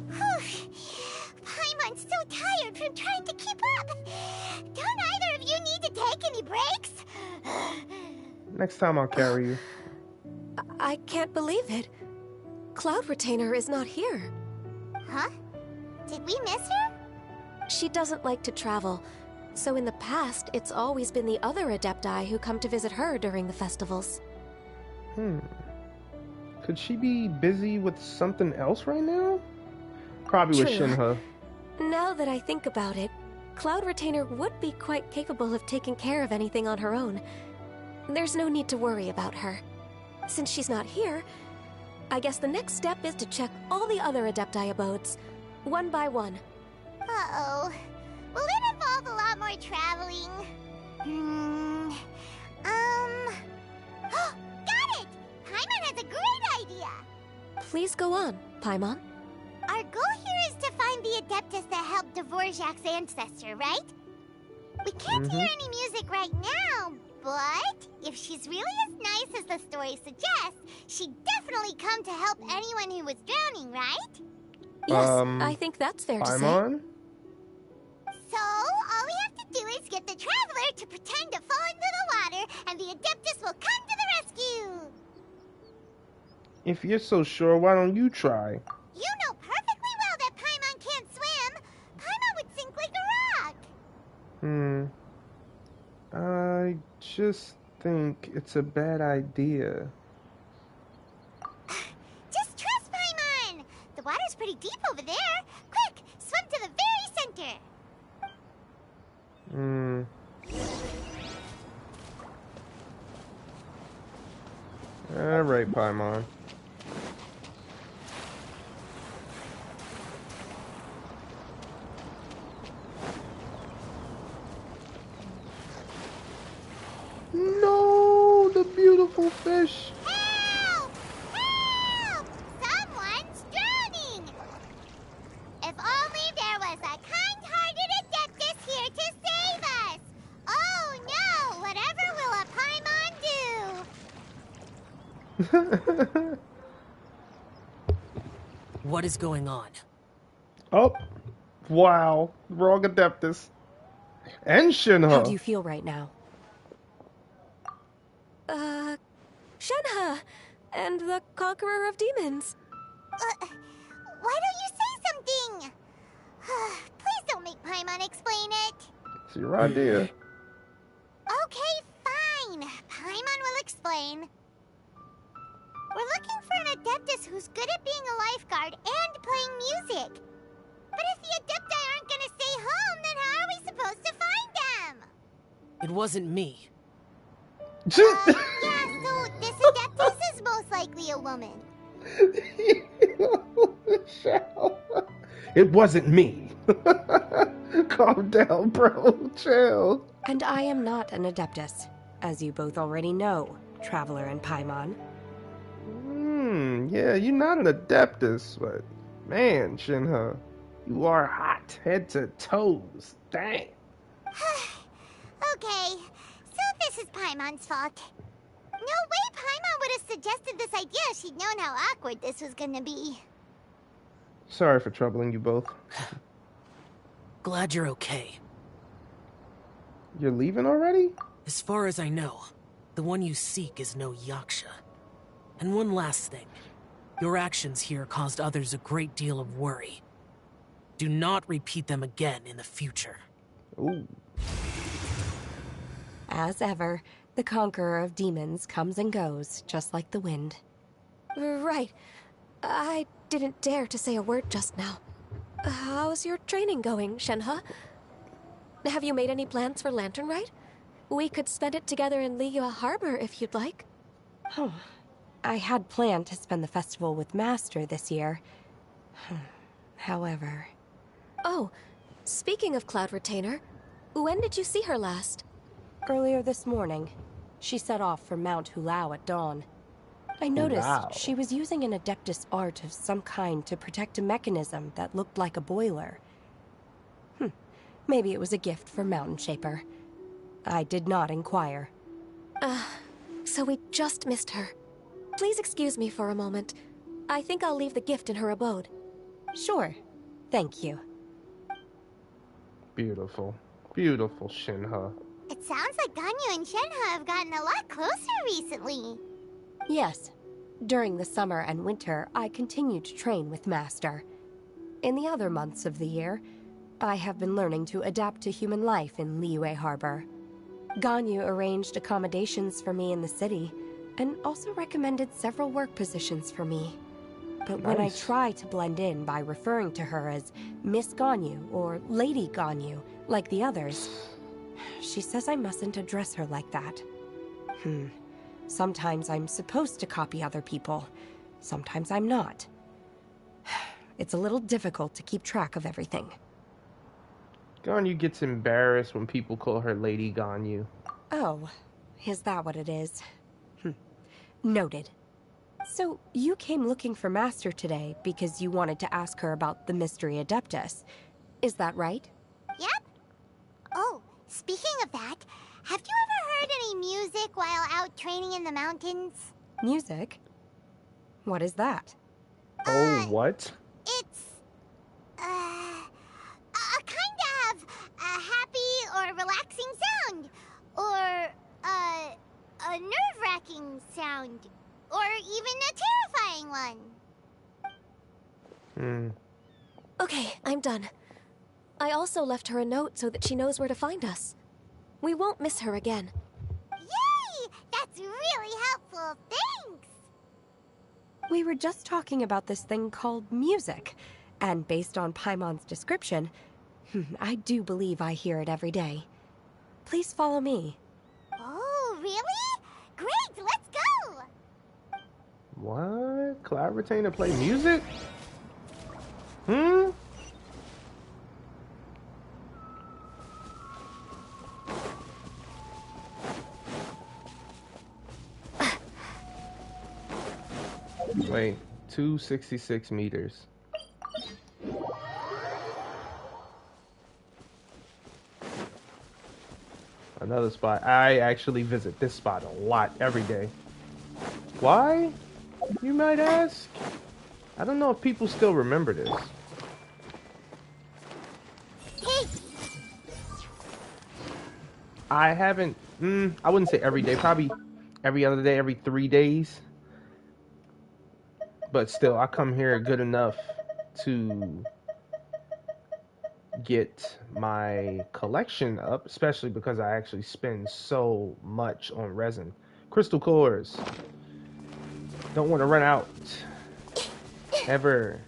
Paimon's so tired from trying to keep up. Don't either of you need to take any breaks? Next time I'll carry you. I can't believe it. Cloud Retainer is not here. Huh? Did we miss her? She doesn't like to travel, so in the past, it's always been the other Adepti who come to visit her during the festivals. Could she be busy with something else right now? Probably with True. Shinha. Now that I think about it, Cloud Retainer would be quite capable of taking care of anything on her own. There's no need to worry about her. Since she's not here, I guess the next step is to check all the other Adepti abodes, one by one. Uh-oh. Will it involve a lot more traveling? Got it! Paimon has a great idea! Please go on, Paimon. Our goal here is to find the Adeptus that helped Dvorak's ancestor, right? We can't hear any music right now, but if she's really as nice as the story suggests, she'd definitely come to help anyone who was drowning, right? Yes, I think that's fair to say. Paimon? So, all we have to do is get the Traveler to pretend to fall into the water, and the Adeptus will come to the rescue! If you're so sure, why don't you try? You know perfectly well that Paimon can't swim! Paimon would sink like a rock! I just think it's a bad idea. Just trust Paimon! The water's pretty deep over there. Quick, swim to the very center! Alright, Paimon. No, the beautiful fish. Help! Help! Someone's drowning! If only there was a kind-hearted Adeptus here to save us! Oh no! Whatever will a Paimon do? What is going on? Oh, wow. Wrong Adeptus. And Shinha. How do you feel right now? Shinha! And the Conqueror of Demons. Why don't you say Please don't make Paimon explain it. It's your idea. Okay, fine. Paimon will explain. We're looking for an Adeptus who's good at being a lifeguard and playing music. But if the Adepti aren't gonna stay home, then how are we supposed to find them? It wasn't me. Yeah, so this Adeptus is most likely a woman. It wasn't me. Calm down, bro. Chill. And I am not an Adeptus, as you both already know, Traveler and Paimon. Yeah, you're not an Adeptus, but man, Shinha, you are hot head to toes. Dang. Okay, so this is Paimon's fault. No way Paimon would have suggested this idea if she'd known how awkward this was gonna be. Sorry for troubling you both. Glad you're okay. You're leaving already? As far as I know, the one you seek is no Yaksha. And one last thing. Your actions here caused others a great deal of worry. Do not repeat them again in the future. Ooh. As ever, the conqueror of demons comes and goes, just like the wind. Right. I didn't dare to say a word just now. How's your training going, Shenhe? Have you made any plans for Lantern Rite? We could spend it together in Liyue Harbor if you'd like. Oh, I had planned to spend the festival with Master this year. However... Oh, speaking of Cloud Retainer, when did you see her last? Earlier this morning. She set off for Mount Hulao at dawn. I noticed she was using an Adeptus art of some kind to protect a mechanism that looked like a boiler. Maybe it was a gift for Mountain Shaper. I did not inquire. So we just missed her. Please excuse me for a moment. I think I'll leave the gift in her abode. Sure. Thank you. Beautiful. Beautiful, Shinha. It sounds like Ganyu and Shenhe have gotten a lot closer recently. Yes. During the summer and winter, I continued to train with Master. In the other months of the year, I have been learning to adapt to human life in Liyue Harbor. Ganyu arranged accommodations for me in the city, and also recommended several work positions for me. But when I try to blend in by referring to her as Miss Ganyu or Lady Ganyu, like the others, she says I mustn't address her like that. Sometimes I'm supposed to copy other people. Sometimes I'm not. It's a little difficult to keep track of everything. Ganyu gets embarrassed when people call her Lady Ganyu. Oh, is that what it is? Noted. So, you came looking for Master today because you wanted to ask her about the Mystery Adeptus. Is that right? Yep. Oh, speaking of that, have you ever heard any music while out training in the mountains? Music? What is that? What? It's... a kind of a happy or relaxing sound. Or, a nerve-wracking sound. Or even a terrifying one. Okay, I'm done. I also left her a note so that she knows where to find us. We won't miss her again. Yay! That's really helpful. Thanks! We were just talking about this thing called music, and based on Paimon's description, I do believe I hear it every day. Please follow me. Oh, really? Great, let's go! What? Cloud Retainer play music? Wait, 266 meters. Another spot. I actually visit this spot a lot every day. Why, you might ask? I don't know if people still remember this. Hey! I haven't, I wouldn't say every day, probably every other day, every 3 days. But still, I come here good enough to get my collection up, especially because I actually spend so much on resin. Crystal cores. Don't want to run out. Ever.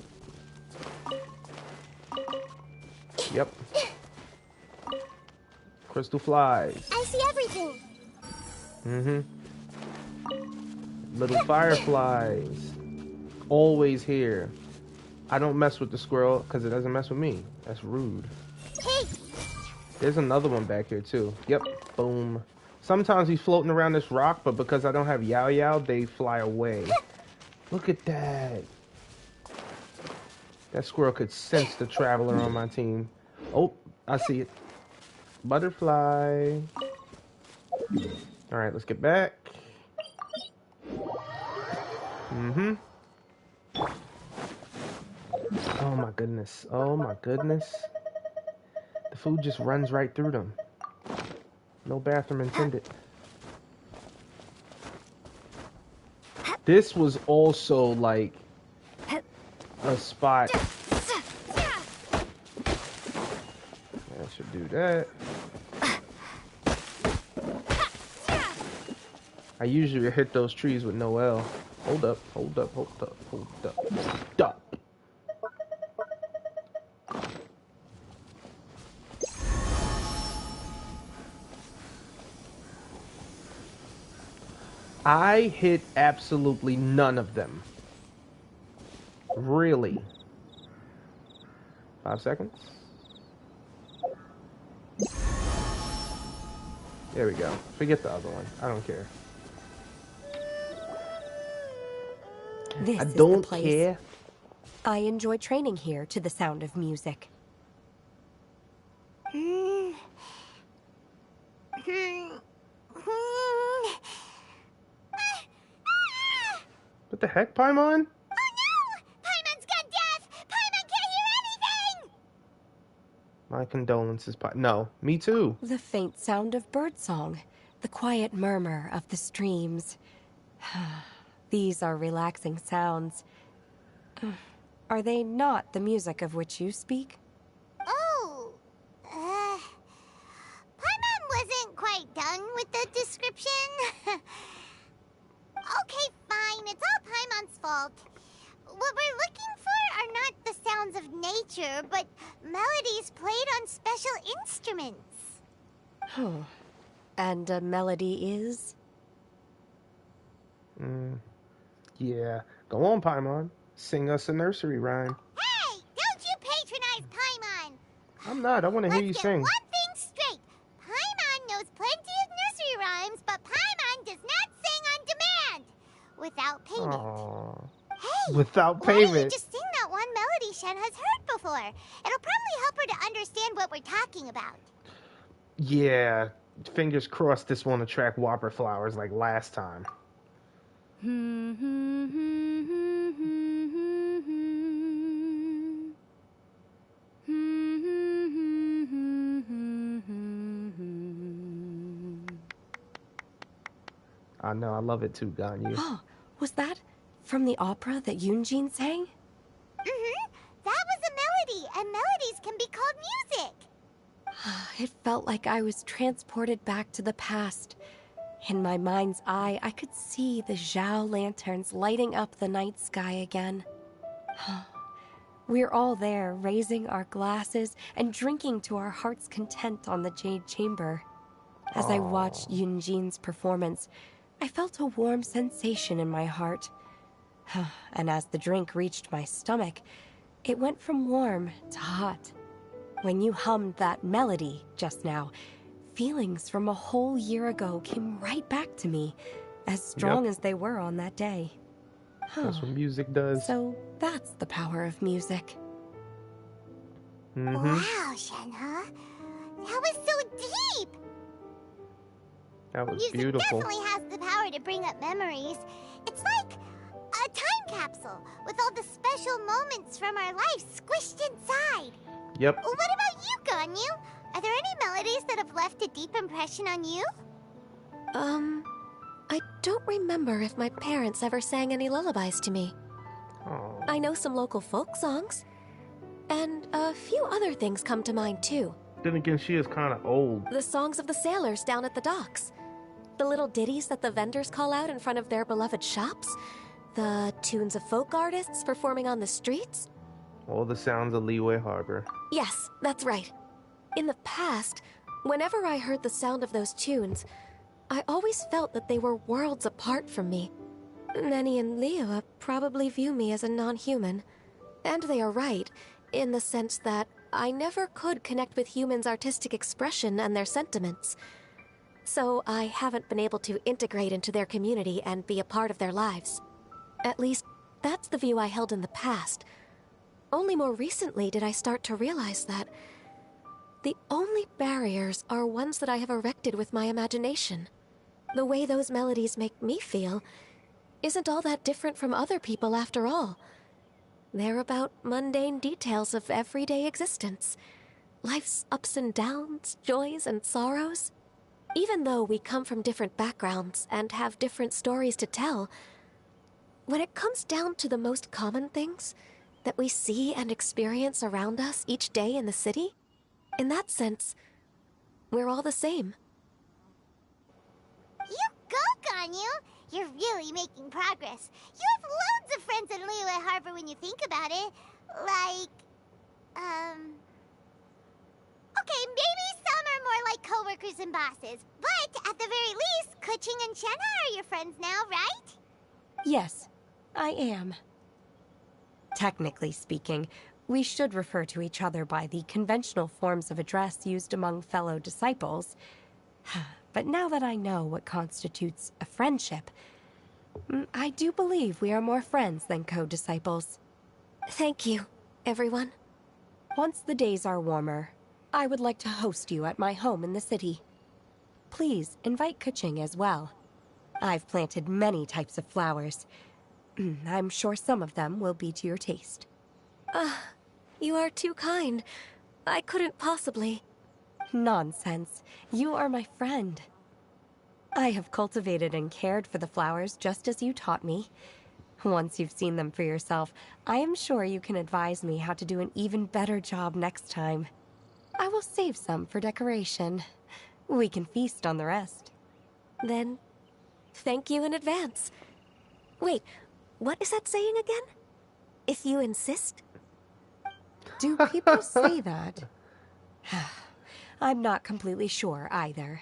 Yep. Crystal flies. I see everything. Mm-hmm. Little fireflies. Always here. I don't mess with the squirrel because it doesn't mess with me. That's rude. Hey. There's another one back here too. Yep. Boom. Sometimes he's floating around this rock, but because I don't have Yao Yao, they fly away. Look at that. That squirrel could sense the traveler on my team. Oh, I see it. Butterfly. Alright, let's get back. Mm-hmm. Oh my goodness. Oh my goodness. The food just runs right through them. No bathroom intended. This was also like a spot. I should do that. I usually hit those trees with no L. Hold up, hold up, hold up, hold up, hold up. I hit absolutely none of them. Really? 5 seconds. There we go. Forget the other one. I don't care. This I is don't the place. care. I enjoy training here to the sound of music. What the heck, Paimon? Paimon's gone deaf! Paimon can't hear anything! My condolences, No, me too. The faint sound of birdsong, the quiet murmur of the streams. These are relaxing sounds. Are they not the music of which you speak? Oh, Paimon wasn't quite done with the description. Okay, fine, it's all Paimon's fault. What we're looking for are not the sounds of nature, but melodies played on special instruments. Oh, and a melody is? Yeah. Go on, Paimon. Sing us a nursery rhyme. Hey, don't you patronize Paimon! I'm not. I want to hear you Let's get sing. one thing straight. Paimon knows plenty of nursery rhymes, but Paimon does not sing on demand. Without payment. Aww. Hey, Without why don't you payment. just sing that one melody Shen has heard before? It'll probably help her to understand what we're talking about. Yeah. Fingers crossed this won't attract whopper flowers like last time. I know, I love it too, Ganyu. Oh, was that from the opera that Yunjin sang? That was a melody, and melodies can be called music. It felt like I was transported back to the past. In my mind's eye, I could see the Zhao lanterns lighting up the night sky again. We're all there, raising our glasses and drinking to our heart's content on the Jade Chamber. As I watched Yunjin's performance, I felt a warm sensation in my heart. And as the drink reached my stomach, it went from warm to hot. When you hummed that melody just now, feelings from a whole year ago came right back to me, as strong as they were on that day. That's what music does. So that's the power of music. Wow, Shenhe. That was so deep. That was Music beautiful. definitely has the power to bring up memories. It's like a time capsule with all the special moments from our life squished inside. Yep. What about you, Ganyu? Are there any melodies that have left a deep impression on you? I don't remember if my parents ever sang any lullabies to me. I know some local folk songs. And a few other things come to mind, too. Then again, she is kind of old. The songs of the sailors down at the docks. The little ditties that the vendors call out in front of their beloved shops. The tunes of folk artists performing on the streets. All the sounds of Liyue Harbor. Yes, that's right. In the past, whenever I heard the sound of those tunes, I always felt that they were worlds apart from me. Nenny and Liyue probably view me as a non-human. And they are right, in the sense that I never could connect with humans' artistic expression and their sentiments. So I haven't been able to integrate into their community and be a part of their lives. At least, that's the view I held in the past. Only more recently did I start to realize that the only barriers are ones that I have erected with my imagination. The way those melodies make me feel isn't all that different from other people after all. They're about mundane details of everyday existence. Life's ups and downs, joys and sorrows. Even though we come from different backgrounds and have different stories to tell, when it comes down to the most common things that we see and experience around us each day in the city, in that sense, we're all the same. You go, Ganyu! You're really making progress. You have loads of friends in Liyue Harbor when you think about it. Like, okay, maybe some are more like coworkers and bosses. But at the very least, Kuching and Shenna are your friends now, right? Yes, I am. Technically speaking, we should refer to each other by the conventional forms of address used among fellow disciples. But now that I know what constitutes a friendship, I do believe we are more friends than co-disciples. Thank you, everyone. Once the days are warmer, I would like to host you at my home in the city. Please invite Kuching as well. I've planted many types of flowers. I'm sure some of them will be to your taste. You are too kind. I couldn't possibly. Nonsense. You are my friend. I have cultivated and cared for the flowers just as you taught me. Once you've seen them for yourself, I am sure you can advise me how to do an even better job next time. I will save some for decoration. We can feast on the rest. Then, thank you in advance. Wait, what is that saying again? If you insist? Do people say that? I'm not completely sure either.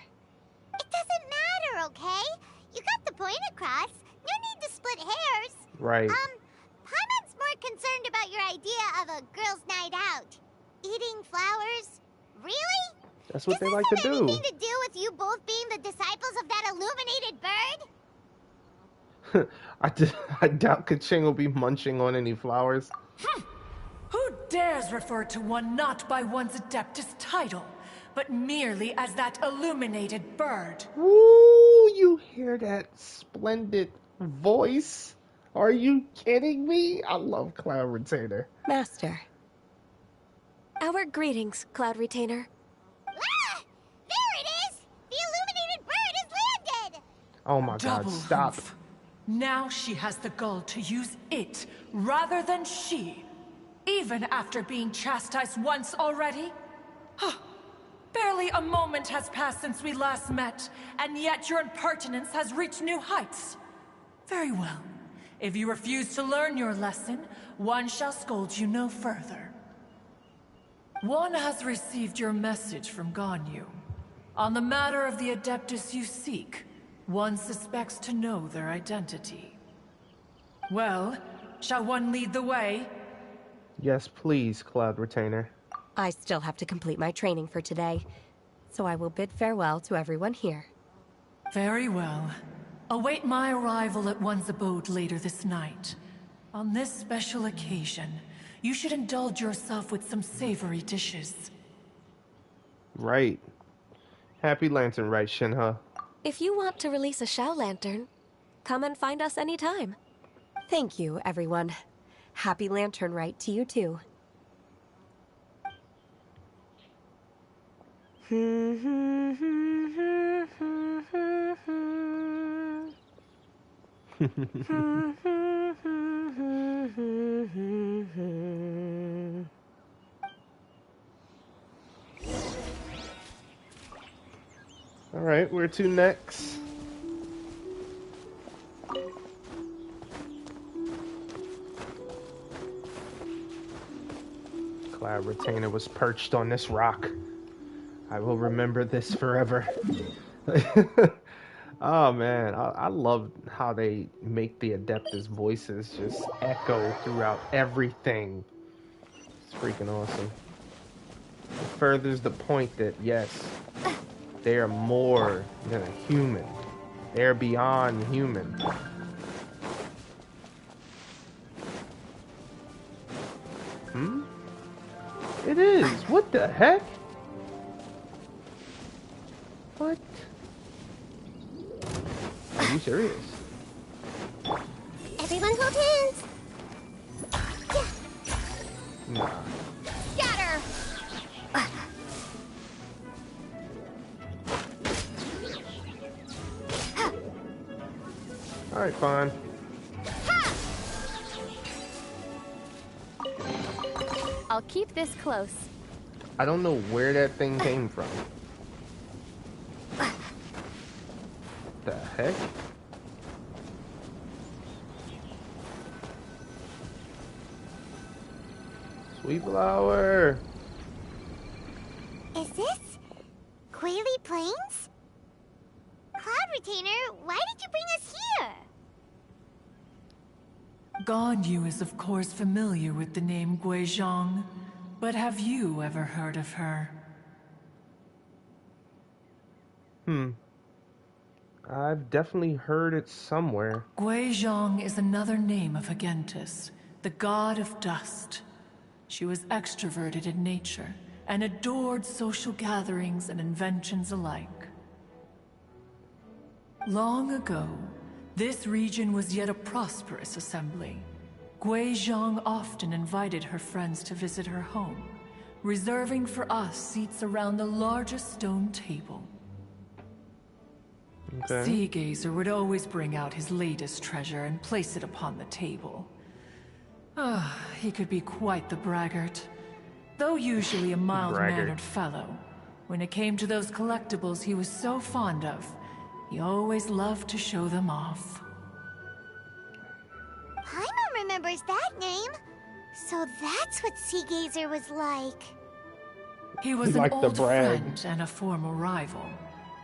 It doesn't matter, okay? You got the point across. No need to split hairs. Right. Paimon's more concerned about your idea of a girls' night out. Eating flowers? Really? That's what they like to do. Does this have anything to do with you both being the disciples of that illuminated bird? I doubt Kuching will be munching on any flowers. Who dares refer to one not by one's Adeptus title, but merely as that illuminated bird? Ooh, you hear that splendid voice? Are you kidding me? I love Cloud Retainer. Master. Our greetings, Cloud Retainer. Ah! There it is! The illuminated bird has landed! Oh my God, stop. Hoof. Now she has the gall to use it rather than she. Even after being chastised once already? Barely a moment has passed since we last met, and yet your impertinence has reached new heights. Very well. If you refuse to learn your lesson, one shall scold you no further. One has received your message from Ganyu. On the matter of the Adeptus you seek, one suspects to know their identity. Well, shall one lead the way? Yes, please, Cloud Retainer. I still have to complete my training for today, so I will bid farewell to everyone here. Very well. Await my arrival at one's abode later this night. On this special occasion, you should indulge yourself with some savory dishes. Right. Happy Lantern, right, Shenhe? If you want to release a Shao Lantern, come and find us anytime. Thank you, everyone. Happy Lantern Rite to you too. Alright, where to next? Cloud Retainer was perched on this rock. I will remember this forever. Oh man, I love how they make the Adeptus voices just echo throughout everything. It's freaking awesome. It furthers the point that yes, they are more than a human. They're beyond human. Hmm? It is. What the heck? What? Are you serious? Everyone hold hands. Nah. Scatter. Alright, fine. I'll keep this close. I don't know where that thing came from. The heck? Sweet flower. Is this Quaily Plains? Cloud Retainer, why did you bring us here? Ganyu is of course familiar with the name Guizhong, but have you ever heard of her? I've definitely heard it somewhere. Guizhong is another name of Agentis, the god of dust. She was extroverted in nature and adored social gatherings and inventions alike. Long ago, this region was yet a prosperous assembly. Guizhong often invited her friends to visit her home, reserving for us seats around the largest stone table. Okay. Sea Gazer would always bring out his latest treasure and place it upon the table. He could be quite the braggart. Though usually a mild-mannered fellow, when it came to those collectibles he was so fond of, he always loved to show them off. Paimon remembers that name. So that's what Sea Gazer was like. He was an old friend and a former rival.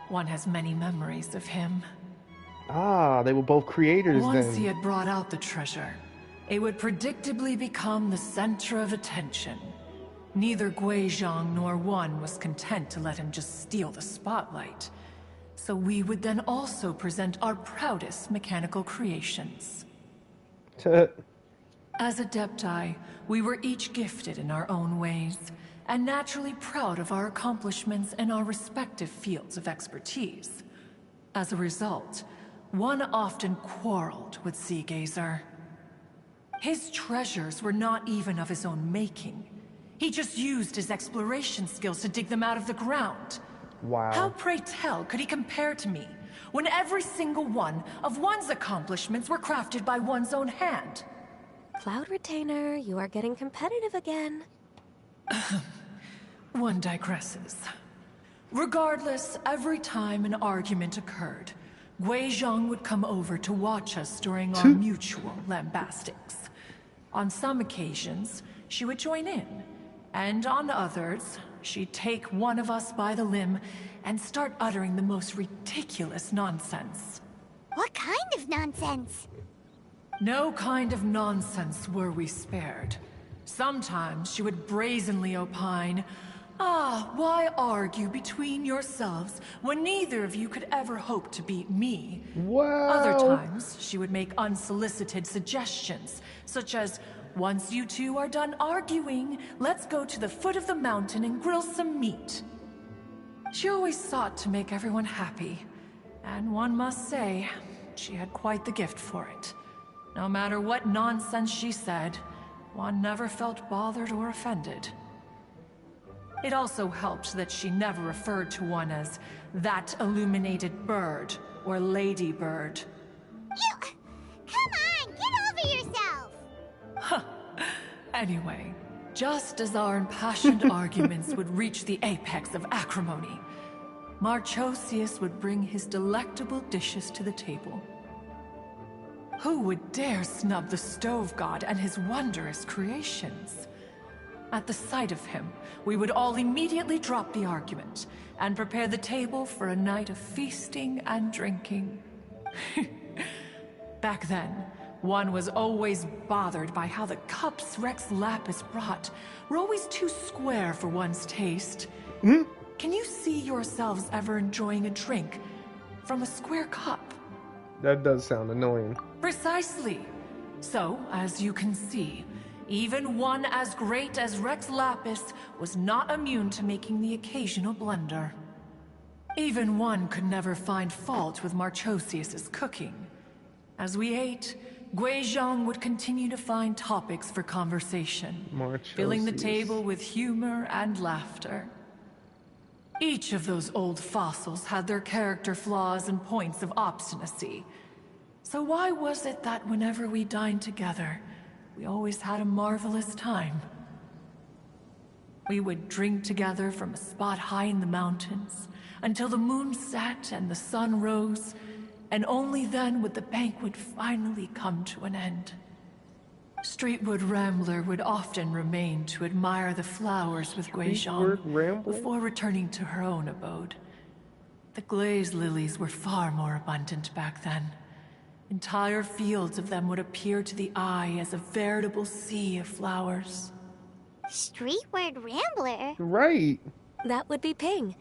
One has many memories of him. Ah, they were both creators Once then. he had brought out the treasure, it would predictably become the center of attention. Neither Guizhong nor one was content to let him just steal the spotlight. So we would then also present our proudest mechanical creations. As Adepti, we were each gifted in our own ways, and naturally proud of our accomplishments in our respective fields of expertise. As a result, one often quarreled with Sea Gazer. His treasures were not even of his own making. He just used his exploration skills to dig them out of the ground. Wow. How, pray tell, could he compare to me, when every single one of one's accomplishments were crafted by one's own hand? Cloud Retainer, you are getting competitive again. One digresses. Regardless, every time an argument occurred, Guizhong would come over to watch us during our mutual lambastics. On some occasions, she would join in, and on others, she'd take one of us by the limb and start uttering the most ridiculous nonsense. What kind of nonsense? No kind of nonsense were we spared. Sometimes she would brazenly opine, why argue between yourselves when neither of you could ever hope to beat me? Wow. Other times, she would make unsolicited suggestions, such as, once you two are done arguing, let's go to the foot of the mountain and grill some meat. She always sought to make everyone happy, and one must say, she had quite the gift for it. No matter what nonsense she said, one never felt bothered or offended. It also helped that she never referred to one as that illuminated bird or ladybird. Come on, get over yourself! Anyway, just as our impassioned arguments would reach the apex of acrimony, Marchosius would bring his delectable dishes to the table. Who would dare snub the stove god and his wondrous creations? At the sight of him, we would all immediately drop the argument and prepare the table for a night of feasting and drinking. Back then, one was always bothered by how the cups Rex Lapis brought were always too square for one's taste. Can you see yourselves ever enjoying a drink from a square cup? That does sound annoying. Precisely. So, as you can see, even one as great as Rex Lapis was not immune to making the occasional blunder. Even one could never find fault with Marchosius's cooking. As we ate, Guizhong would continue to find topics for conversation, filling the table with humor and laughter. Each of those old fossils had their character flaws and points of obstinacy. So why was it that whenever we dined together, we always had a marvelous time? We would drink together from a spot high in the mountains until the moon set and the sun rose, and only then would the banquet finally come to an end. Streetwood Rambler would often remain to admire the flowers with Guizhong before returning to her own abode. The glaze lilies were far more abundant back then. Entire fields of them would appear to the eye as a veritable sea of flowers. Streetward Rambler? Right. That would be Ping.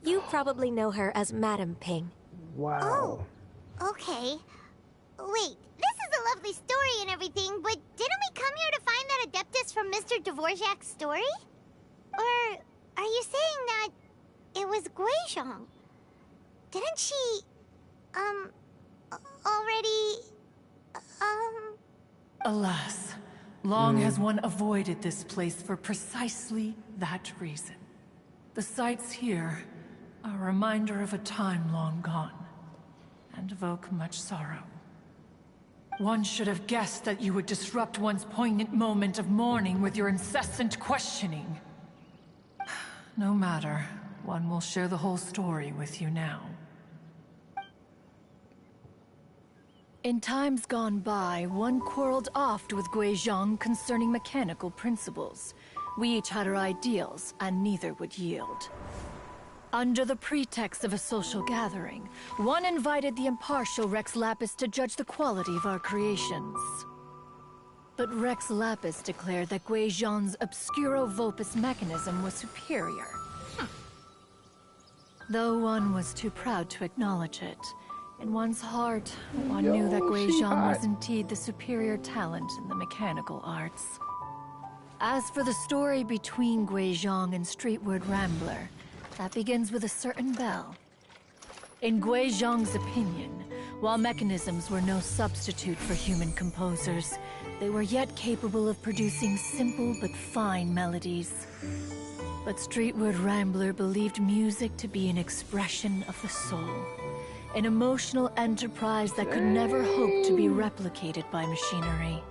You probably know her as Madam Ping. Wow. Oh, okay. Wait, this is a lovely story and everything, but didn't we come here to find that Adeptus from Mr. Dvorak's story? Or are you saying that it was Guizhong? Didn't she, already, Alas, long has one avoided this place for precisely that reason. The sights here are a reminder of a time long gone, and evoke much sorrow. One should have guessed that you would disrupt one's poignant moment of mourning with your incessant questioning. No matter, one will share the whole story with you now. In times gone by, one quarreled oft with Guizhong concerning mechanical principles. We each had our ideals, and neither would yield. Under the pretext of a social gathering, one invited the impartial Rex Lapis to judge the quality of our creations. But Rex Lapis declared that Guizhong's Obscuro Vulpus mechanism was superior. Though one was too proud to acknowledge it, in one's heart, one knew that Guizhong was indeed the superior talent in the mechanical arts. As for the story between Guizhong and Streetward Rambler, that begins with a certain bell. In Guizhong's opinion, while mechanisms were no substitute for human composers, they were yet capable of producing simple but fine melodies. But Streetward Rambler believed music to be an expression of the soul, an emotional enterprise that could never hope to be replicated by machinery.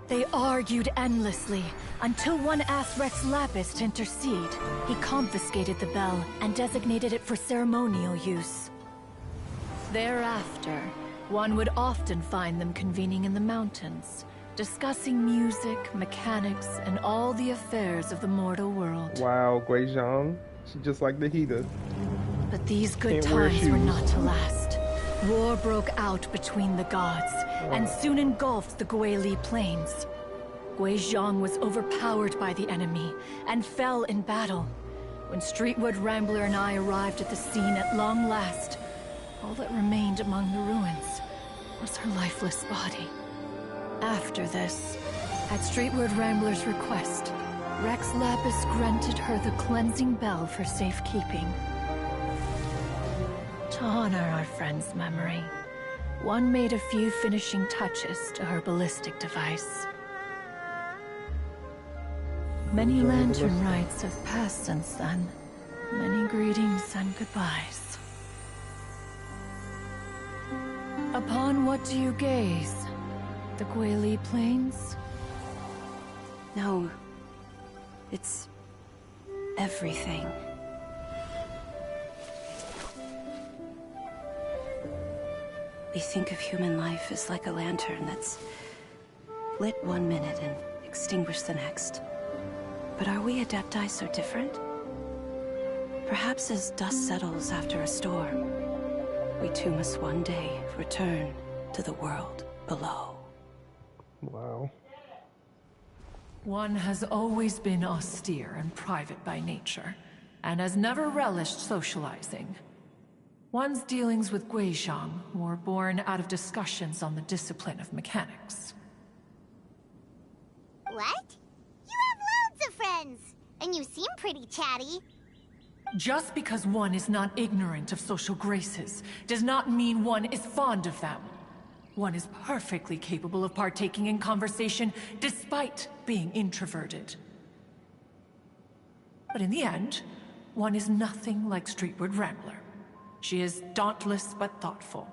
They argued endlessly, until one asked Rex Lapis to intercede. He confiscated the bell and designated it for ceremonial use. Thereafter, one would often find them convening in the mountains, discussing music, mechanics, and all the affairs of the mortal world. Wow, Guizhong. She's just like Nahida. But these good times were not to last. War broke out between the gods, and soon engulfed the Guili Plains. Guizhong was overpowered by the enemy, and fell in battle. When Streetwood Rambler and I arrived at the scene at long last, all that remained among the ruins was her lifeless body. After this, at Streetwood Rambler's request, Rex Lapis granted her the cleansing bell for safekeeping. To honor our friend's memory, one made a few finishing touches to her ballistic device. Many lantern rites have passed since then. Many greetings and goodbyes. Upon what do you gaze? The Guili Plains? No. It's everything. We think of human life as like a lantern that's lit one minute and extinguished the next. But are we Adepti so different? Perhaps as dust settles after a storm, we too must one day return to the world below. Wow. One has always been austere and private by nature, and has never relished socializing. One's dealings with Guizhong were born out of discussions on the discipline of mechanics. What? You have loads of friends, and you seem pretty chatty. Just because one is not ignorant of social graces does not mean one is fond of them. One is perfectly capable of partaking in conversation despite being introverted. But in the end, one is nothing like Streetward Rambler. She is dauntless but thoughtful,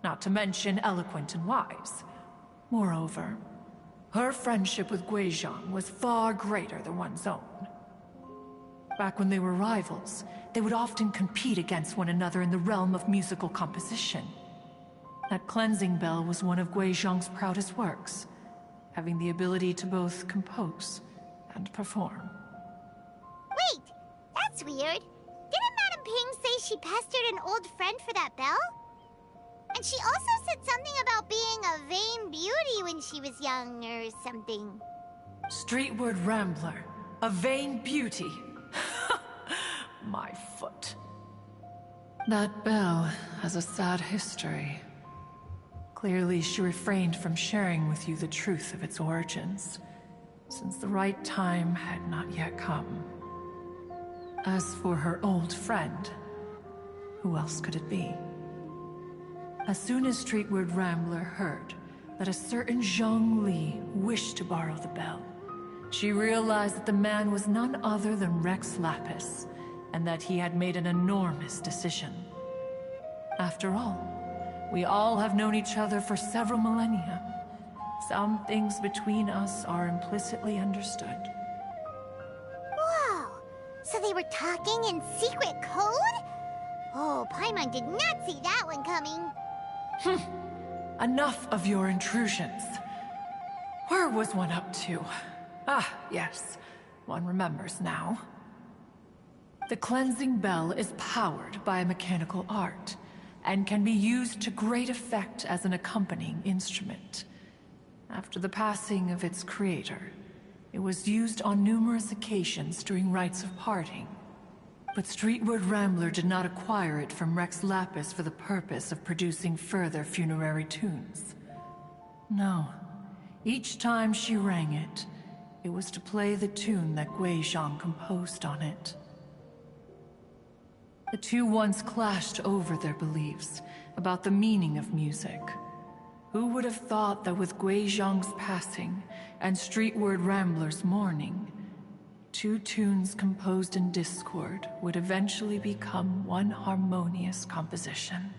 not to mention eloquent and wise. Moreover, her friendship with Guizhong was far greater than one's own. Back when they were rivals, they would often compete against one another in the realm of musical composition. That cleansing bell was one of Guizhong's proudest works, having the ability to both compose and perform. Wait, that's weird. Didn't Madame Ping say she pestered an old friend for that bell? And she also said something about being a vain beauty when she was young or something. Streetward Rambler, a vain beauty. My foot. That bell has a sad history. Clearly, she refrained from sharing with you the truth of its origins, since the right time had not yet come. As for her old friend, who else could it be? As soon as Streetward Rambler heard that a certain Zhang Li wished to borrow the bell, she realized that the man was none other than Rex Lapis, and that he had made an enormous decision. After all, we all have known each other for several millennia. Some things between us are implicitly understood. Whoa! So they were talking in secret code? Oh, Paimon did not see that one coming. Enough of your intrusions. Where was one up to? Ah, yes. One remembers now. The cleansing bell is powered by a mechanical art, and can be used to great effect as an accompanying instrument. After the passing of its creator, it was used on numerous occasions during rites of parting. But Streetward Rambler did not acquire it from Rex Lapis for the purpose of producing further funerary tunes. No. Each time she rang it, it was to play the tune that Guizhong composed on it. The two once clashed over their beliefs about the meaning of music. Who would have thought that with Guizhong's passing and Streetward Rambler's mourning, two tunes composed in discord would eventually become one harmonious composition?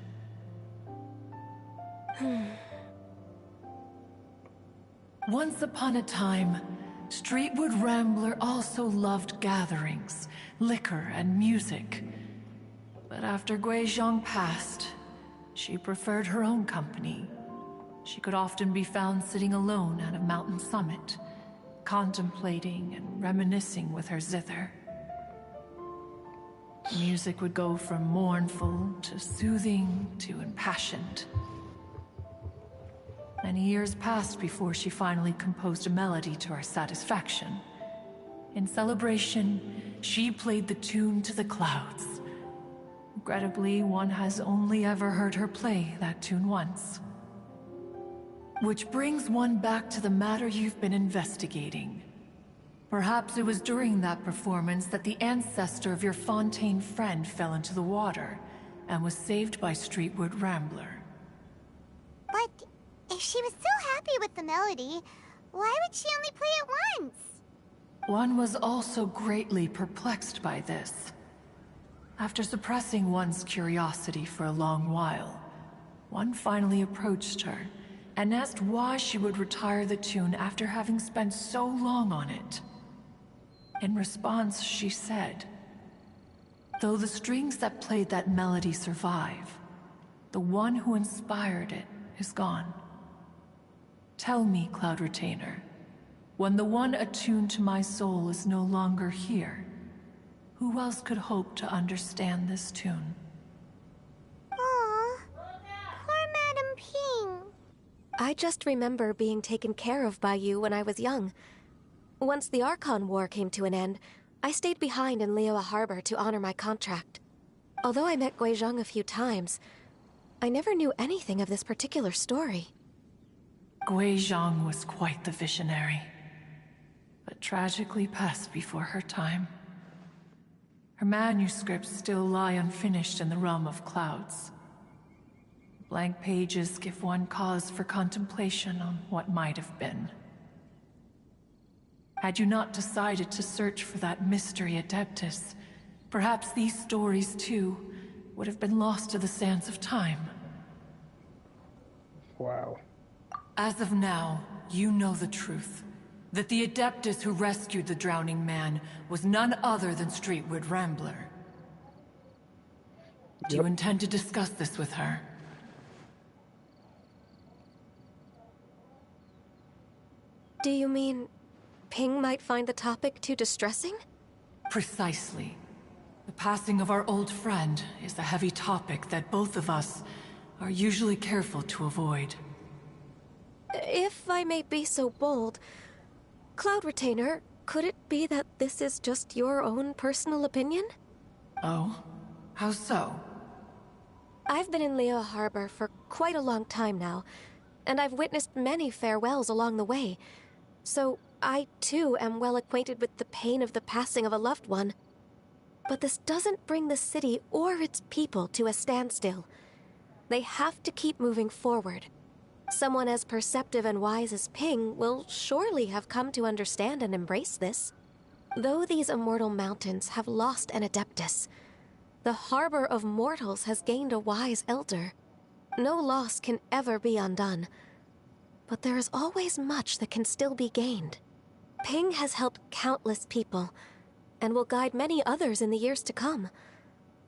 Once upon a time, Streetward Rambler also loved gatherings, liquor, and music. But after Guizhong passed, she preferred her own company. She could often be found sitting alone at a mountain summit, contemplating and reminiscing with her zither. Music would go from mournful to soothing to impassioned. Many years passed before she finally composed a melody to her satisfaction. In celebration, she played the tune to the clouds. Regrettably, one has only ever heard her play that tune once. Which brings one back to the matter you've been investigating. Perhaps it was during that performance that the ancestor of your Fontaine friend fell into the water and was saved by Streetward Rambler. But if she was so happy with the melody, why would she only play it once? One was also greatly perplexed by this. After suppressing one's curiosity for a long while, one finally approached her and asked why she would retire the tune after having spent so long on it. In response, she said, "Though the strings that played that melody survive, the one who inspired it is gone. Tell me, Cloud Retainer, when the one attuned to my soul is no longer here, who else could hope to understand this tune? Aw, poor Madam Ping. I just remember being taken care of by you when I was young. Once the Archon War came to an end, I stayed behind in Liyue Harbor to honor my contract. Although I met Guizhong a few times, I never knew anything of this particular story. Guizhong was quite the visionary, but tragically passed before her time. Her manuscripts still lie unfinished in the realm of clouds. Blank pages give one cause for contemplation on what might have been. Had you not decided to search for that mystery Adeptus, perhaps these stories, too, would have been lost to the sands of time. Wow. As of now, you know the truth. That the Adeptus who rescued the drowning man was none other than Streetwood Rambler. Do you intend to discuss this with her? Do you mean Ping might find the topic too distressing? Precisely. The passing of our old friend is a heavy topic that both of us are usually careful to avoid. If I may be so bold, Cloud Retainer, could it be that this is just your own personal opinion? Oh? How so? I've been in Liyue Harbor for quite a long time now, and I've witnessed many farewells along the way, so I too am well acquainted with the pain of the passing of a loved one. But this doesn't bring the city or its people to a standstill. They have to keep moving forward. Someone as perceptive and wise as Ping will surely have come to understand and embrace this. Though these immortal mountains have lost an Adeptus, the harbor of mortals has gained a wise elder. No loss can ever be undone, but there is always much that can still be gained. Ping has helped countless people, and will guide many others in the years to come.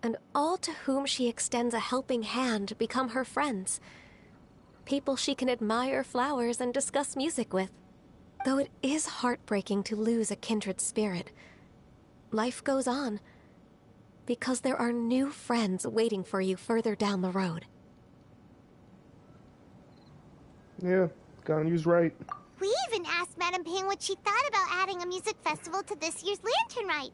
And all to whom she extends a helping hand become her friends. People she can admire flowers and discuss music with. Though it is heartbreaking to lose a kindred spirit, life goes on, because there are new friends waiting for you further down the road. Yeah, Ganyu's right. We even asked Madam Ping what she thought about adding a music festival to this year's Lantern Rite.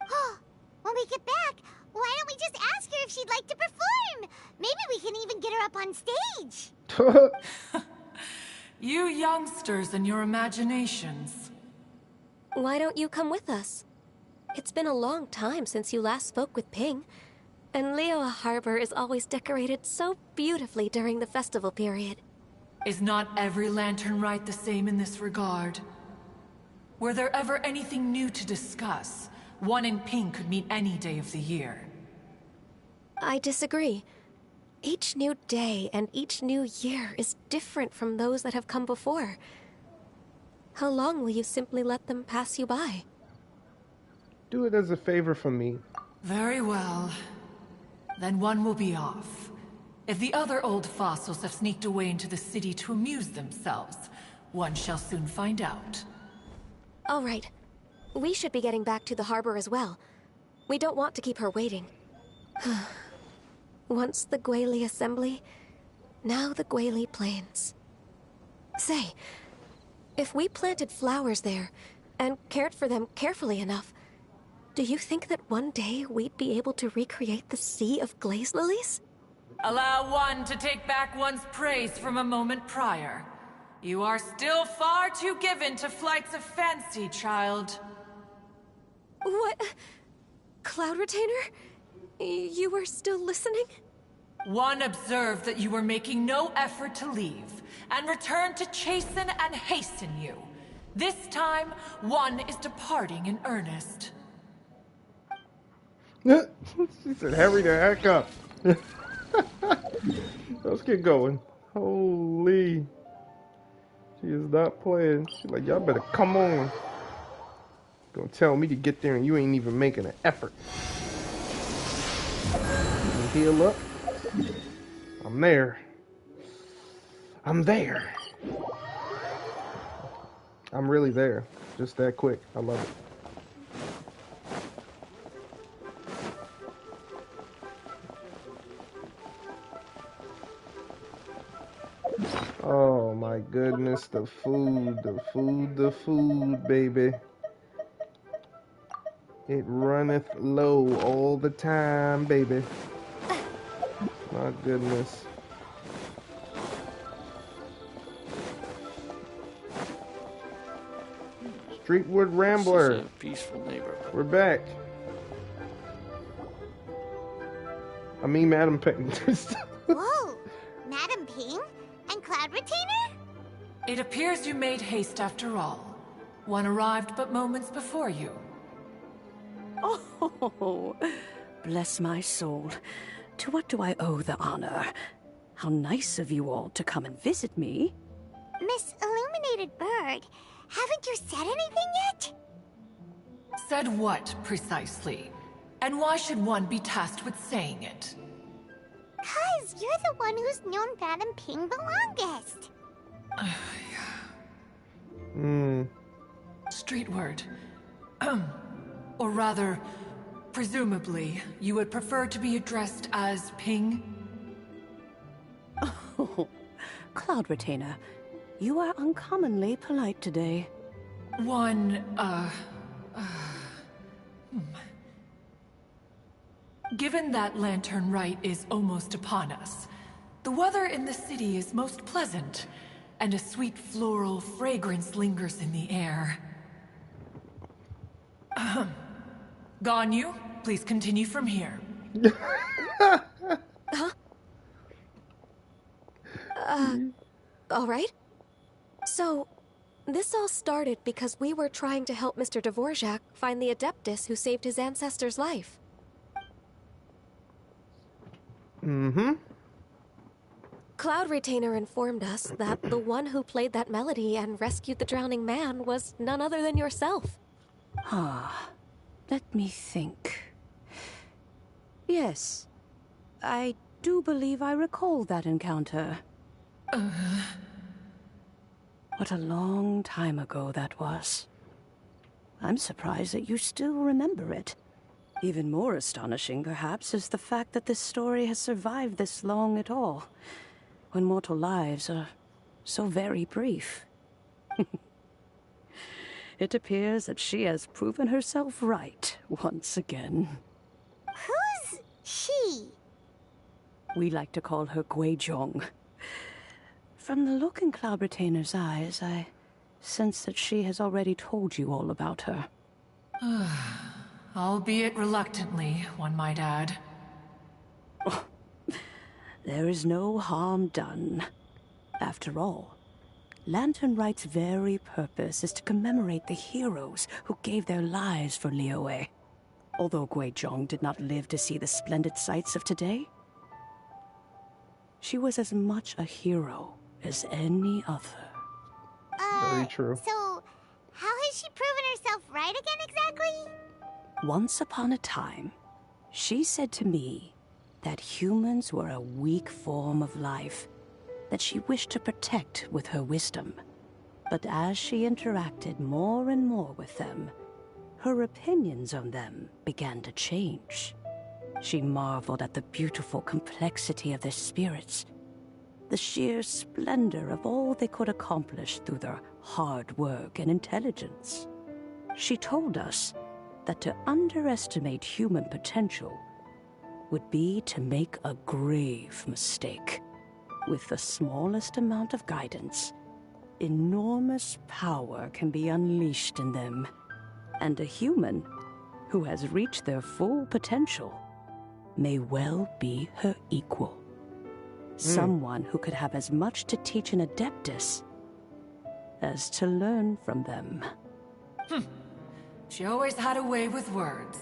Oh, when we get back, why don't we just ask her if she'd like to perform? Maybe we can even get her up on stage. You youngsters and your imaginations. Why don't you come with us? It's been a long time since you last spoke with Ping, and Liyue Harbor is always decorated so beautifully during the festival period. Is not every Lantern Rite the same in this regard? Were there ever anything new to discuss? One in Ping could meet any day of the year. I disagree. Each new day and each new year is different from those that have come before. How long will you simply let them pass you by? Do it as a favor for me. Very well. Then one will be off. If the other old fossils have sneaked away into the city to amuse themselves, one shall soon find out. All right. We should be getting back to the harbor as well. We don't want to keep her waiting. Once the Guili Assembly, now the Guili Plains. Say, if we planted flowers there, and cared for them carefully enough, do you think that one day we'd be able to recreate the Sea of Glaze Lilies? Allow one to take back one's praise from a moment prior. You are still far too given to flights of fancy, child. What? Cloud Retainer? You were still listening? One observed that you were making no effort to leave, and returned to chasten and hasten you. This time, one is departing in earnest. She said, hurry the heck up. Let's get going. Holy. She is not playing. She's like, y'all better come on. Gonna tell me to get there and you ain't even making an effort. Heal up. I'm there. I'm there. I'm really there. Just that quick. I love it. Oh my goodness, the food, baby. It runneth low all the time, baby. My goodness. Streetwood Rambler. This is a peaceful neighborhood. We're back. I mean, Madam Payne. Whoa, Madam Ping and Cloud Retainer? It appears you made haste after all. One arrived but moments before you. Oh, bless my soul. To what do I owe the honor? How nice of you all to come and visit me. Miss Illuminated Bird, haven't you said anything yet? Said what, precisely? And why should one be tasked with saying it? 'Cause you're the one who's known Madam Ping the longest. Streetward. Or rather, presumably, you would prefer to be addressed as Ping? Oh, Cloud Retainer, you are uncommonly polite today. Given that Lantern Rite is almost upon us, the weather in the city is most pleasant, and a sweet floral fragrance lingers in the air. Ganyu, please continue from here. All right. So, this all started because we were trying to help Mr. Dvorak find the Adeptus who saved his ancestor's life. Cloud Retainer informed us that the one who played that melody and rescued the drowning man was none other than yourself. Let me think. Yes, I do believe I recall that encounter. What a long time ago that was. I'm surprised that you still remember it. Even more astonishing, perhaps, is the fact that this story has survived this long at all, when mortal lives are so very brief. It appears that she has proven herself right once again. Who's she? We like to call her Guizhong. From the look in Cloud Retainer's eyes, I sense that she has already told you all about her. Albeit reluctantly, one might add. There is no harm done. After all, Lantern Rite's very purpose is to commemorate the heroes who gave their lives for Liyue. Although Guizhong did not live to see the splendid sights of today, she was as much a hero as any other. Very true. So, how has she proven herself right again exactly? Once upon a time, she said to me that humans were a weak form of life that she wished to protect with her wisdom. But as she interacted more and more with them, her opinions on them began to change. She marveled at the beautiful complexity of their spirits, the sheer splendor of all they could accomplish through their hard work and intelligence. She told us that to underestimate human potential would be to make a grave mistake. With the smallest amount of guidance, enormous power can be unleashed in them, and a human who has reached their full potential may well be her equal. Someone who could have as much to teach an Adeptus as to learn from them. She always had a way with words.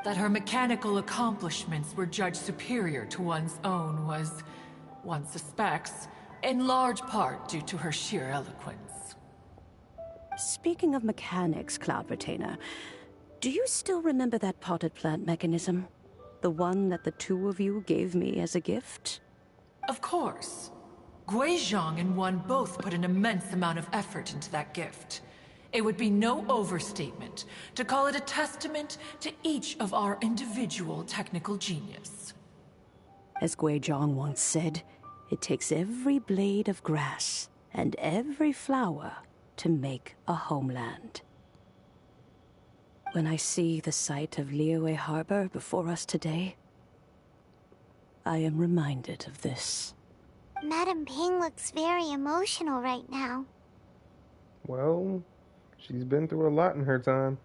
That her mechanical accomplishments were judged superior to one's own was, one suspects, in large part due to her sheer eloquence. Speaking of mechanics, Cloud Retainer, do you still remember that potted plant mechanism? The one that the two of you gave me as a gift? Of course. Gui Zhang and Wan both put an immense amount of effort into that gift. It would be no overstatement to call it a testament to each of our individual technical genius. As Gui Zhang once said, it takes every blade of grass and every flower to make a homeland. When I see the sight of Liyue Harbor before us today, I am reminded of this. Madam Ping looks very emotional right now. Well, she's been through a lot in her time.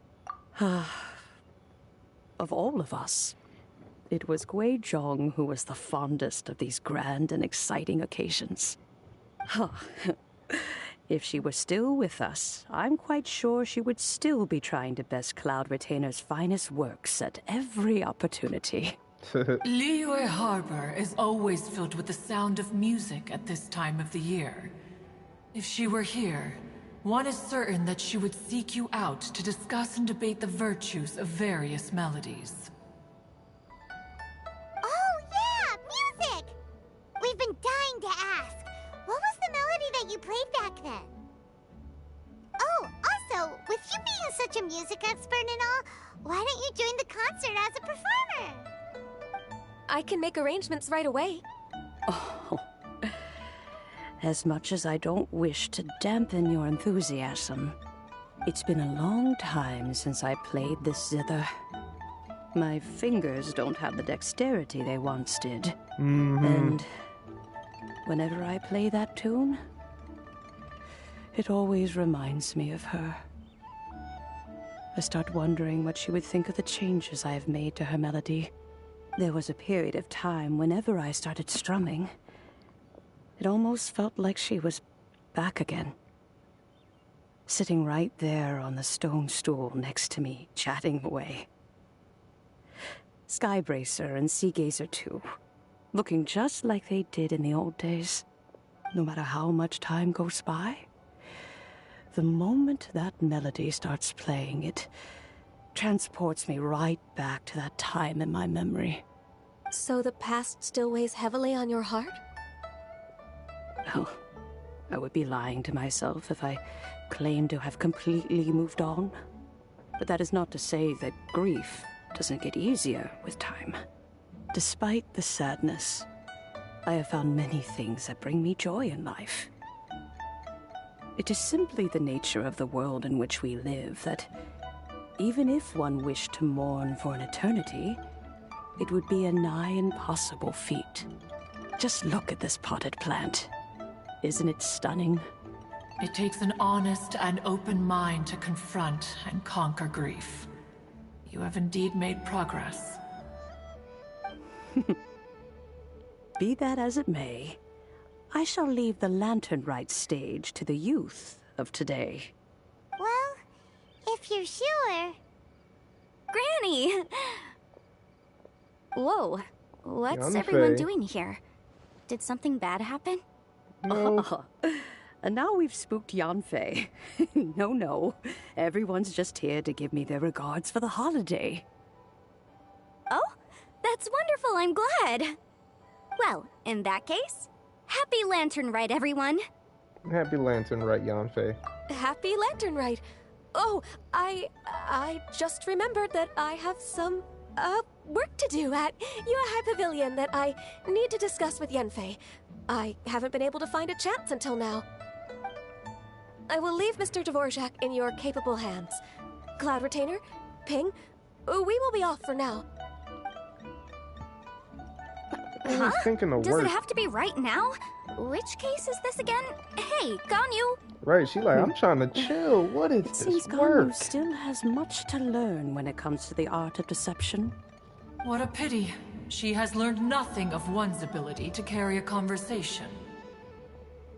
Of all of us, it was Gui Zhang who was the fondest of these grand and exciting occasions. If she were still with us, I'm quite sure she would still be trying to best Cloud Retainer's finest works at every opportunity. Liyue Harbor is always filled with the sound of music at this time of the year. If she were here, one is certain that she would seek you out to discuss and debate the virtues of various melodies. Oh yeah, music! We've been dying to ask. What was the melody that you played back then? Oh, also, with you being such a music expert and all, why don't you join the concert as a performer? I can make arrangements right away. Oh, as much as I don't wish to dampen your enthusiasm, it's been a long time since I played this zither. My fingers don't have the dexterity they once did. And whenever I play that tune, it always reminds me of her. I start wondering what she would think of the changes I have made to her melody. There was a period of time whenever I started strumming, it almost felt like she was back again. Sitting right there on the stone stool next to me, chatting away. Skybracer and Seagazer too, looking just like they did in the old days. No matter how much time goes by, the moment that melody starts playing, it transports me right back to that time in my memory. So the past still weighs heavily on your heart? Well, I would be lying to myself if I claimed to have completely moved on. But that is not to say that grief doesn't get easier with time. Despite the sadness, I have found many things that bring me joy in life. It is simply the nature of the world in which we live that, even if one wished to mourn for an eternity, it would be a nigh impossible feat. Just look at this potted plant. Isn't it stunning? It takes an honest and open mind to confront and conquer grief. You have indeed made progress. Be that as it may, I shall leave the Lantern Rite stage to the youth of today. Well, if you're sure. Granny! Whoa, what's Yanfei. everyone doing here? Did something bad happen? No. And now we've spooked Yanfei. No. Everyone's just here to give me their regards for the holiday. Oh, that's wonderful, I'm glad. Well, in that case, happy Lantern Rite, everyone. Happy Lantern Rite, Yanfei. Happy Lantern Rite. Oh, I just remembered that I have some, work to do at Yuehai Pavilion that I need to discuss with Yanfei. I haven't been able to find a chance until now. I will leave Mr. Dvorak in your capable hands. Cloud Retainer, Ping, we will be off for now. I was thinking of Does work. it have to be right now? Which case is this again? Hey, Ganyu! Right, she like, I'm trying to chill. What is It this seems work? Ganyu still has much to learn when it comes to the art of deception. What a pity. She has learned nothing of one's ability to carry a conversation.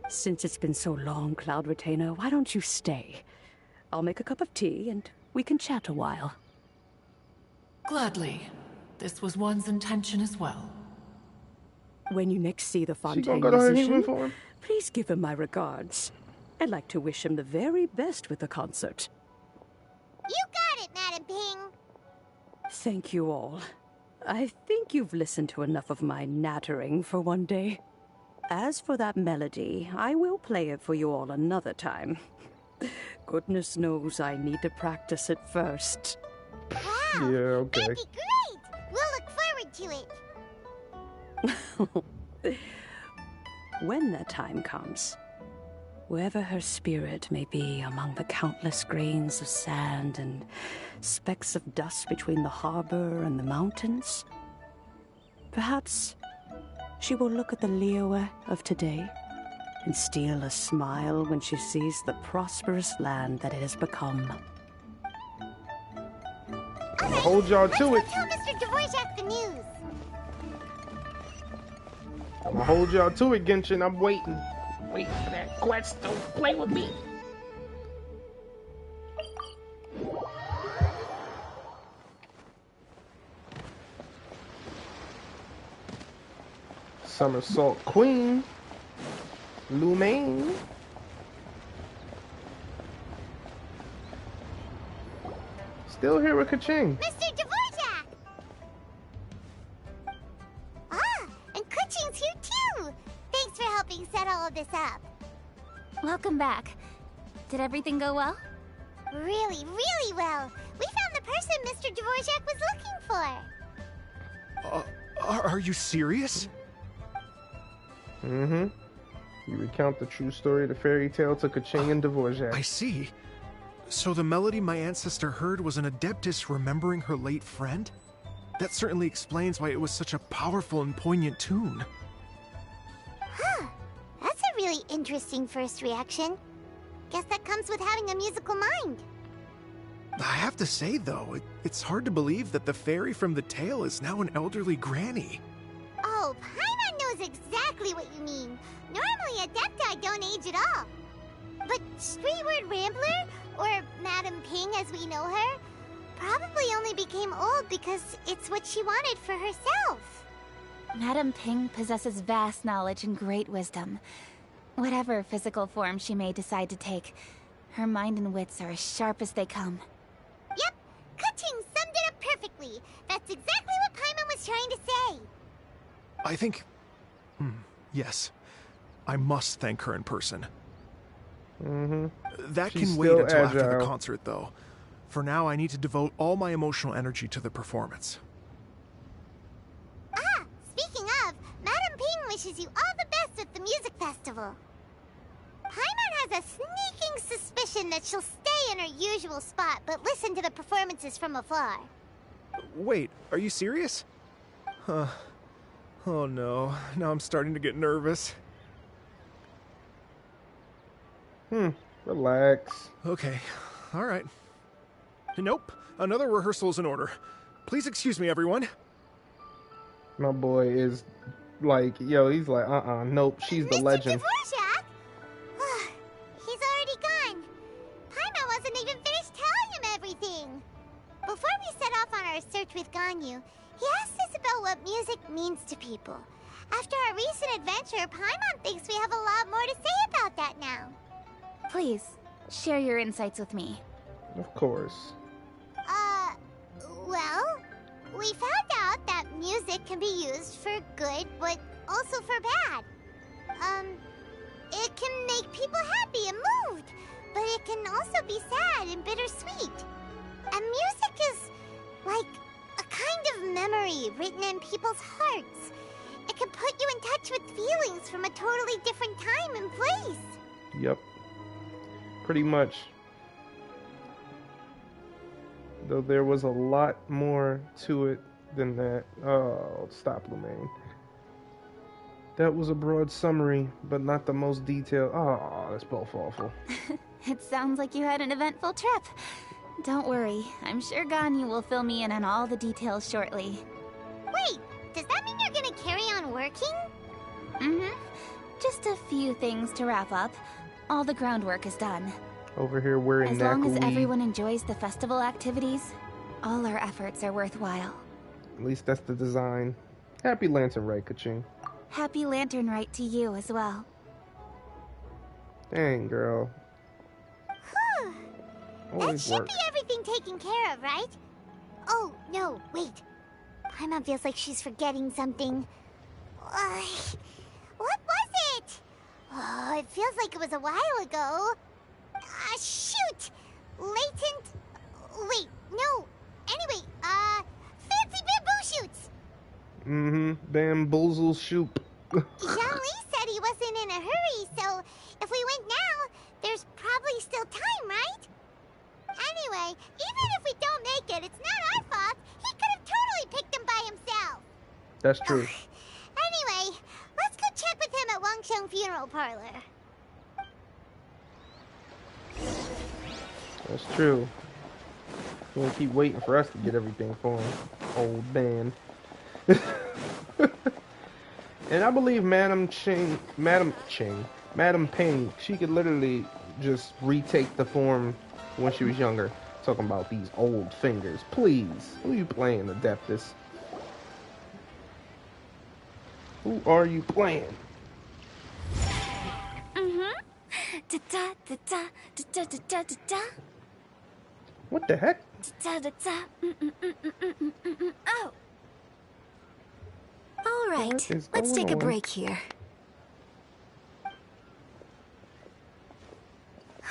Since it's been so long, Cloud Retainer, why don't you stay? I'll make a cup of tea and we can chat a while. Gladly. This was one's intention as well. When you next see the Fontaine go to her musician, even for him? please give him my regards. I'd like to wish him the very best with the concert. You got it, Madam Ping. Thank you all. I think you've listened to enough of my nattering for one day. As for that melody, I will play it for you all another time. Goodness knows I need to practice it first. Wow! Yeah, okay. That'd be great! We'll look forward to it. When that time comes, wherever her spirit may be among the countless grains of sand and specks of dust between the harbor and the mountains, perhaps she will look at the Liyue of today and steal a smile when she sees the prosperous land that it has become. I'ma hold y'all to it. Let's go tell Mr. Dvorak the news. I'ma hold y'all to it, Genshin. I'm waiting. Waiting for that quest. Don't play with me. Somersault Queen. Lumaine. Still here with Kaching. Mr. Dvorak! Ah, and Kuching's here too! Thanks for helping set all of this up. Welcome back. Did everything go well? Really, really well. We found the person Mr. Dvorak was looking for. Are you serious? Mm-hmm. You recount the true story of the fairy tale to Kaching and Dvorak. I see. So the melody my ancestor heard was an adeptus remembering her late friend? That certainly explains why it was such a powerful and poignant tune. Huh. That's a really interesting first reaction. Guess that comes with having a musical mind. I have to say, though, it's hard to believe that the fairy from the tale is now an elderly granny. Oh, Paimon knows exactly what you mean. Normally, Adepti don't age at all. But Streetward Rambler, or Madame Ping as we know her, probably only became old because it's what she wanted for herself. Madame Ping possesses vast knowledge and great wisdom. Whatever physical form she may decide to take, her mind and wits are as sharp as they come. Yep, Kuching summed it up perfectly. That's exactly what Paimon was trying to say. I think... yes. I must thank her in person. Mm-hmm. That She's can wait still until after the agile. concert, though. For now, I need to devote all my emotional energy to the performance. Ah, speaking of, Madame Ping wishes you all the best at the music festival. Paimon has a sneaking suspicion that she'll stay in her usual spot, but listen to the performances from afar. Wait, are you serious? Huh. Oh no, now I'm starting to get nervous. Relax. Okay, alright. Nope, another rehearsal's in order. Please excuse me, everyone. My boy is like, yo, he's like, nope, she's the legend. Dvorak? He's already gone. Paimon wasn't even finished telling him everything. Before we set off on our search with Ganyu, he asked us about what music means to people. After our recent adventure, Paimon thinks we have a lot more to say about that now. Please, share your insights with me. Of course. Well, we found out that music can be used for good, but also for bad. It can make people happy and moved, but it can also be sad and bittersweet. And music is like a kind of memory written in people's hearts. It can put you in touch with feelings from a totally different time and place. Yep. Pretty much. Though there was a lot more to it than that. Oh, stop, Lumaine. That was a broad summary, but not the most detailed. Oh, that's both awful. It sounds like you had an eventful trip. Don't worry, I'm sure Ganyu will fill me in on all the details shortly. Wait, does that mean you're gonna carry on working? Mm-hmm. Just a few things to wrap up. All the groundwork is done. Over here wearing As long as knackle everyone enjoys the festival activities, all our efforts are worthwhile. At least that's the design. Happy Lantern Rite, Kaching. Happy Lantern Rite to you as well. Dang, girl. That Always should work. be everything taken care of, right? Oh, no, wait. Paimon feels like she's forgetting something. What was it? Oh, it feels like it was a while ago. Shoot! Latent... Wait, no. Anyway, fancy bamboo shoots! Bamboozle shoot. Zhongli said he wasn't in a hurry, so if we went now, there's probably still time, right? Anyway, even if we don't make it, it's not our fault. He could have totally picked them by himself. That's true. Anyway, let's go check with him at Wangsheng Funeral Parlor. That's true. He'll keep waiting for us to get everything for him. Old man. And I believe Madam Ping, she could literally just retake the form when she was younger. Talking about these old fingers. Please, who are you playing, Adeptus? Who are you playing? What the heck? Oh. All right, let's take a break here.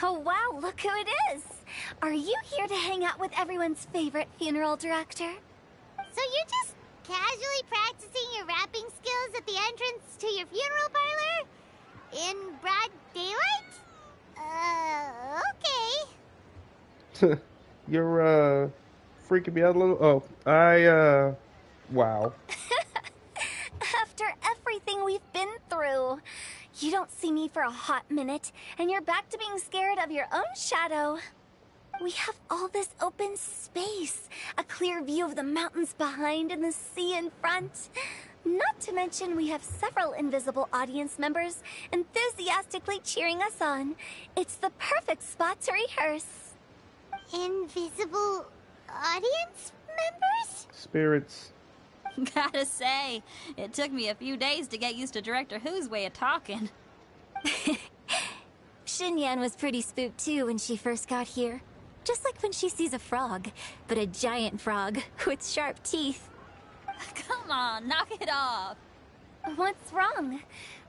Oh wow, look who it is! Are you here to hang out with everyone's favorite funeral director? So you're just casually practicing your rapping skills at the entrance to your funeral parlor? In broad daylight? Okay. You're, freaking me out a little? Oh, wow. After everything we've been through, you don't see me for a hot minute, and you're back to being scared of your own shadow. We have all this open space, a clear view of the mountains behind and the sea in front. Not to mention we have several invisible audience members enthusiastically cheering us on. It's the perfect spot to rehearse. Invisible audience members? Spirits. Gotta say, it took me a few days to get used to Director Who's way of talking. Xinyan was pretty spooked too when she first got here. Just like when she sees a frog, but a giant frog with sharp teeth. Come on, knock it off. What's wrong?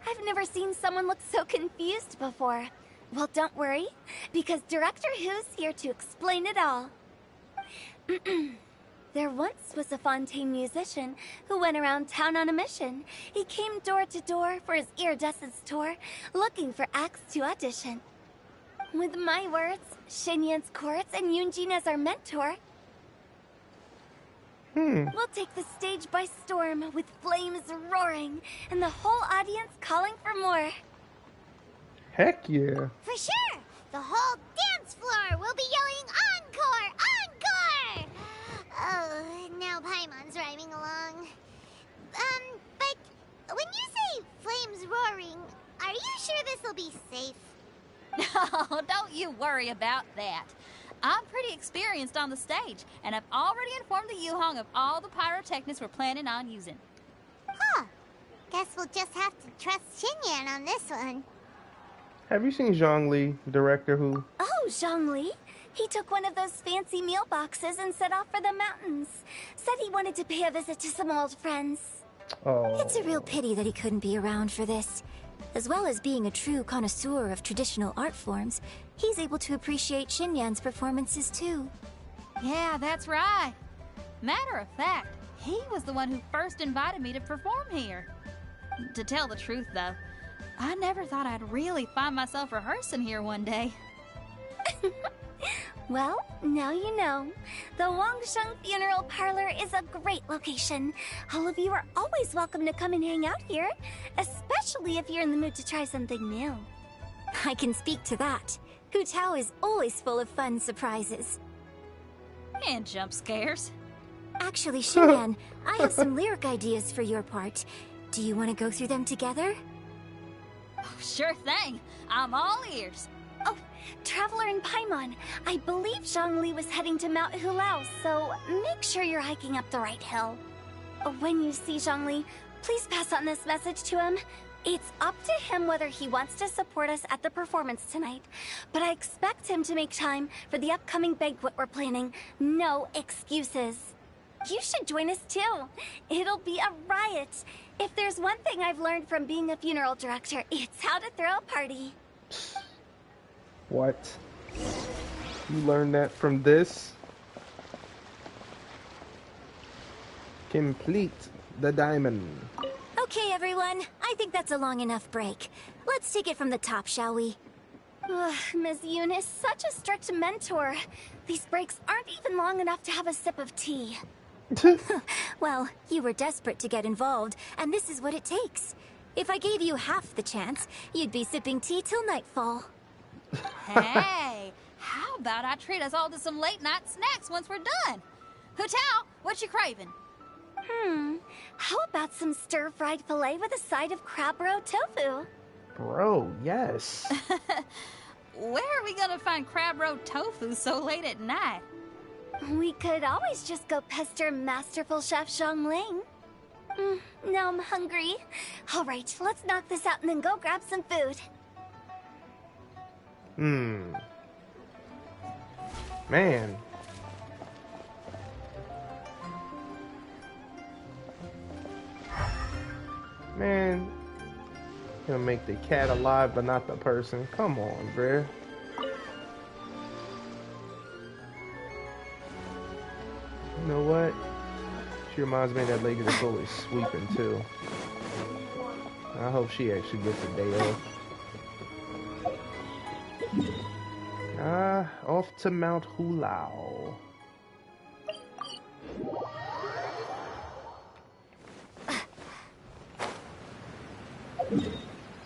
I've never seen someone look so confused before. Well, don't worry, because Director Who's here to explain it all. There once was a Fontaine musician who went around town on a mission. He came door to door for his iridescence tour, looking for acts to audition. With my words, Xinyan's chords, and Yunjin as our mentor, we'll take the stage by storm with flames roaring and the whole audience calling for more. Heck yeah. For sure! The whole dance floor will be yelling encore! Encore! Oh, now Paimon's rhyming along. But when you say flames roaring, are you sure this'll be safe? No, don't you worry about that. I'm pretty experienced on the stage, and I've already informed the Yuhong of all the pyrotechnics we're planning on using. Huh. Guess we'll just have to trust Xinyan on this one. Have you seen Zhongli, Director Who? Oh, Zhongli. He took one of those fancy meal boxes and set off for the mountains. Said he wanted to pay a visit to some old friends. Oh. It's a real pity that he couldn't be around for this. As well as being a true connoisseur of traditional art forms, he's able to appreciate Xinyan's performances too. Yeah, that's right. Matter of fact, he was the one who first invited me to perform here. To tell the truth, though, I never thought I'd really find myself rehearsing here one day. Well, now you know. The Wangsheng Funeral Parlor is a great location. All of you are always welcome to come and hang out here, especially if you're in the mood to try something new. I can speak to that. Hu Tao is always full of fun surprises. And jump scares. Actually, Xinyan, I have some lyric ideas for your part. Do you want to go through them together? Oh, sure thing. I'm all ears. Oh, Traveler and Paimon, I believe Zhongli was heading to Mount Hulao, so make sure you're hiking up the right hill. When you see Zhongli, please pass on this message to him. It's up to him whether he wants to support us at the performance tonight, but I expect him to make time for the upcoming banquet we're planning. No excuses. You should join us too. It'll be a riot. If there's one thing I've learned from being a funeral director, it's how to throw a party. What? You learned that from this? Complete the diamond. Okay, everyone. I think that's a long enough break. Let's take it from the top, shall we? Ugh, Ms. Eunice, such a strict mentor. These breaks aren't even long enough to have a sip of tea. Well, you were desperate to get involved, and this is what it takes. If I gave you half the chance, you'd be sipping tea till nightfall. Hey, how about I treat us all to some late-night snacks once we're done? Hutao, what you craving? How about some stir-fried filet with a side of crab roe tofu? Bro, yes. Where are we gonna find crab roe tofu so late at night? We could always just go pester Masterful Chef Zhongling. Now I'm hungry. All right, let's knock this out and then go grab some food. Man. Man. Gonna make the cat alive, but not the person. Come on, bruh. You know what? She reminds me of that lady that's always sweeping, too. I hope she actually gets a day off. Off to Mount Hulao.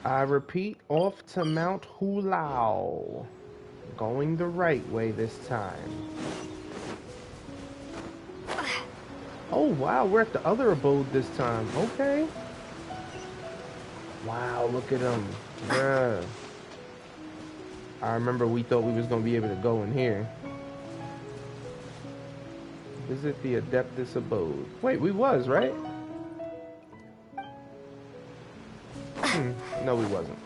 I repeat, off to Mount Hulao. Going the right way this time. Oh wow, we're at the other abode this time. Okay. Wow, look at him. Bruh. I remember we thought we was gonna be able to go in here. Visit the Adeptus abode. Wait, we was, right? No, we wasn't.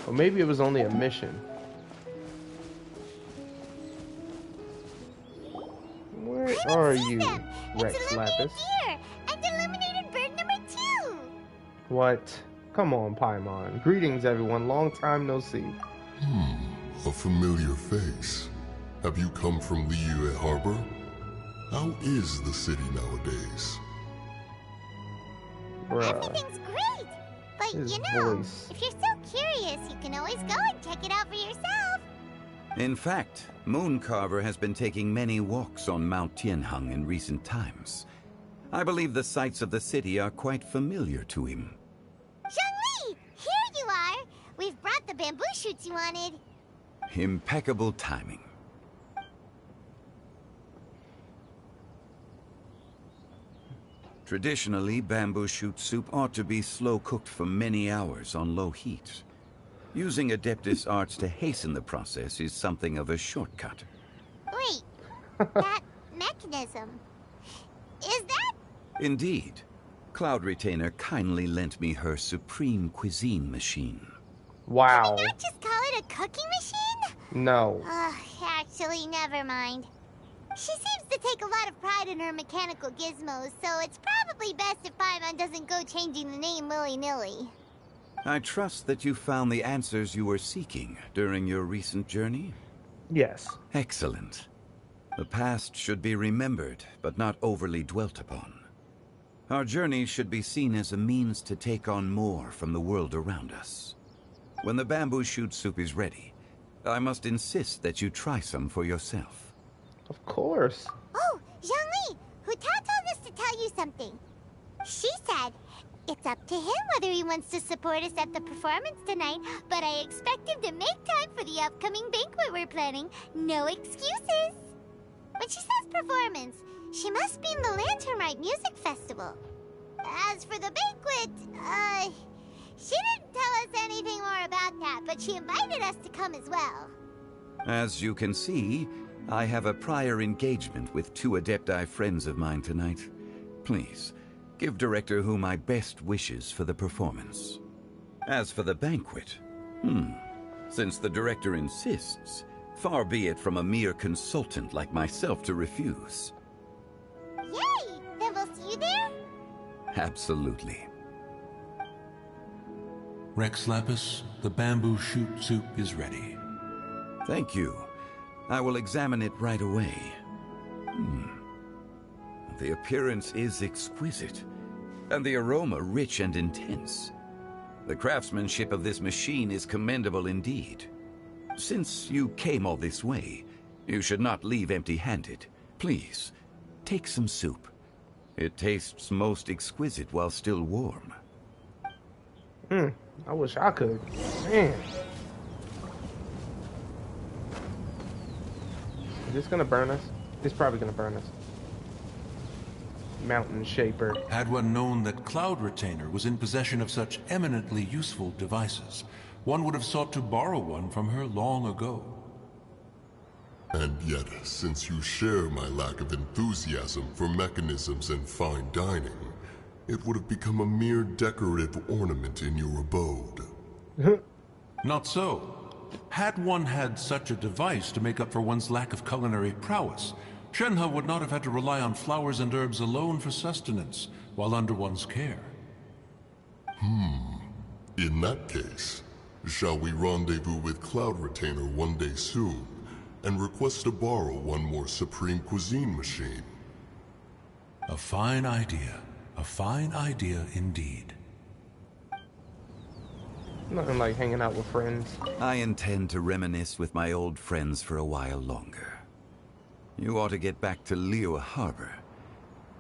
Or maybe it was only a mission. Where are you, Rex Lapis? Deer and eliminated bird number 2. What? Come on, Paimon. Greetings, everyone. Long time no see. A familiar face. Have you come from Liyue Harbor? How is the city nowadays? Bruh. Everything's great. But His you know, voice. if you're so curious, you can always go and check it out for yourself. In fact, Mooncarver has been taking many walks on Mount Tianheng in recent times. I believe the sights of the city are quite familiar to him. Zhongli, here you are. We've brought the bamboo shoots you wanted. Impeccable timing. Traditionally, bamboo shoot soup ought to be slow-cooked for many hours on low heat. Using Adeptus arts to hasten the process is something of a shortcut. Wait, that mechanism. Is that? Indeed. Cloud Retainer kindly lent me her supreme cuisine machine. Wow. Can we not just call it a cooking machine? No. Actually, never mind. She seems to take a lot of pride in her mechanical gizmos, so it's probably best if Paimon doesn't go changing the name willy-nilly. I trust that you found the answers you were seeking during your recent journey? Yes. Excellent. The past should be remembered, but not overly dwelt upon. Our journey should be seen as a means to take on more from the world around us. When the bamboo shoot soup is ready, I must insist that you try some for yourself. Of course. Oh, Zhongli, Huta told us to tell you something. She said, it's up to him whether he wants to support us at the performance tonight, but I expect him to make time for the upcoming banquet we're planning. No excuses. When she says performance, she must mean the Lantern Rite Music Festival. As for the banquet, she didn't tell us anything more about that, but she invited us to come as well. As you can see, I have a prior engagement with 2 Adepti friends of mine tonight. Please, give Director Hu my best wishes for the performance. As for the banquet, since the Director insists, far be it from a mere consultant like myself to refuse. Absolutely. Rex Lapis, the bamboo shoot soup is ready. Thank you. I will examine it right away. The appearance is exquisite, and the aroma rich and intense. The craftsmanship of this machine is commendable indeed. Since you came all this way, you should not leave empty-handed. Please, take some soup. It tastes most exquisite while still warm. I wish I could. Man. Is this gonna burn us? It's probably gonna burn us. Mountain Shaper. Had one known that Cloud Retainer was in possession of such eminently useful devices, one would have sought to borrow one from her long ago. And yet, since you share my lack of enthusiasm for mechanisms and fine dining, it would have become a mere decorative ornament in your abode. Not so. Had one had such a device to make up for one's lack of culinary prowess, Shenhe would not have had to rely on flowers and herbs alone for sustenance, while under one's care. In that case, shall we rendezvous with Cloud Retainer one day soon, and request to borrow one more Supreme Cuisine machine? A fine idea. A fine idea indeed. Nothing like hanging out with friends. I intend to reminisce with my old friends for a while longer. You ought to get back to Liyue Harbor.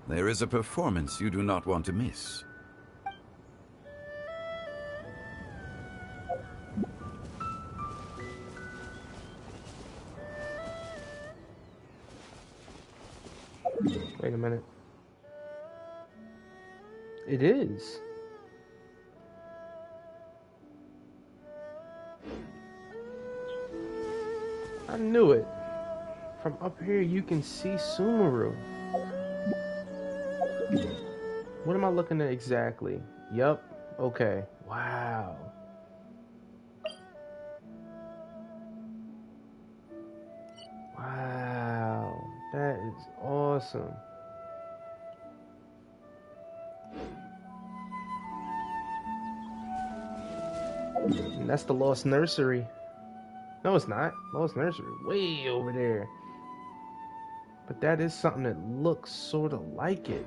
There is a performance you do not want to miss. Wait a minute. It is. I knew it. From up here you can see Sumeru. What am I looking at exactly? Yup. Okay. Wow. Wow. That is awesome. And that's the Lost Nursery. No, it's not. Lost Nursery, way over there. But that is something that looks sort of like it.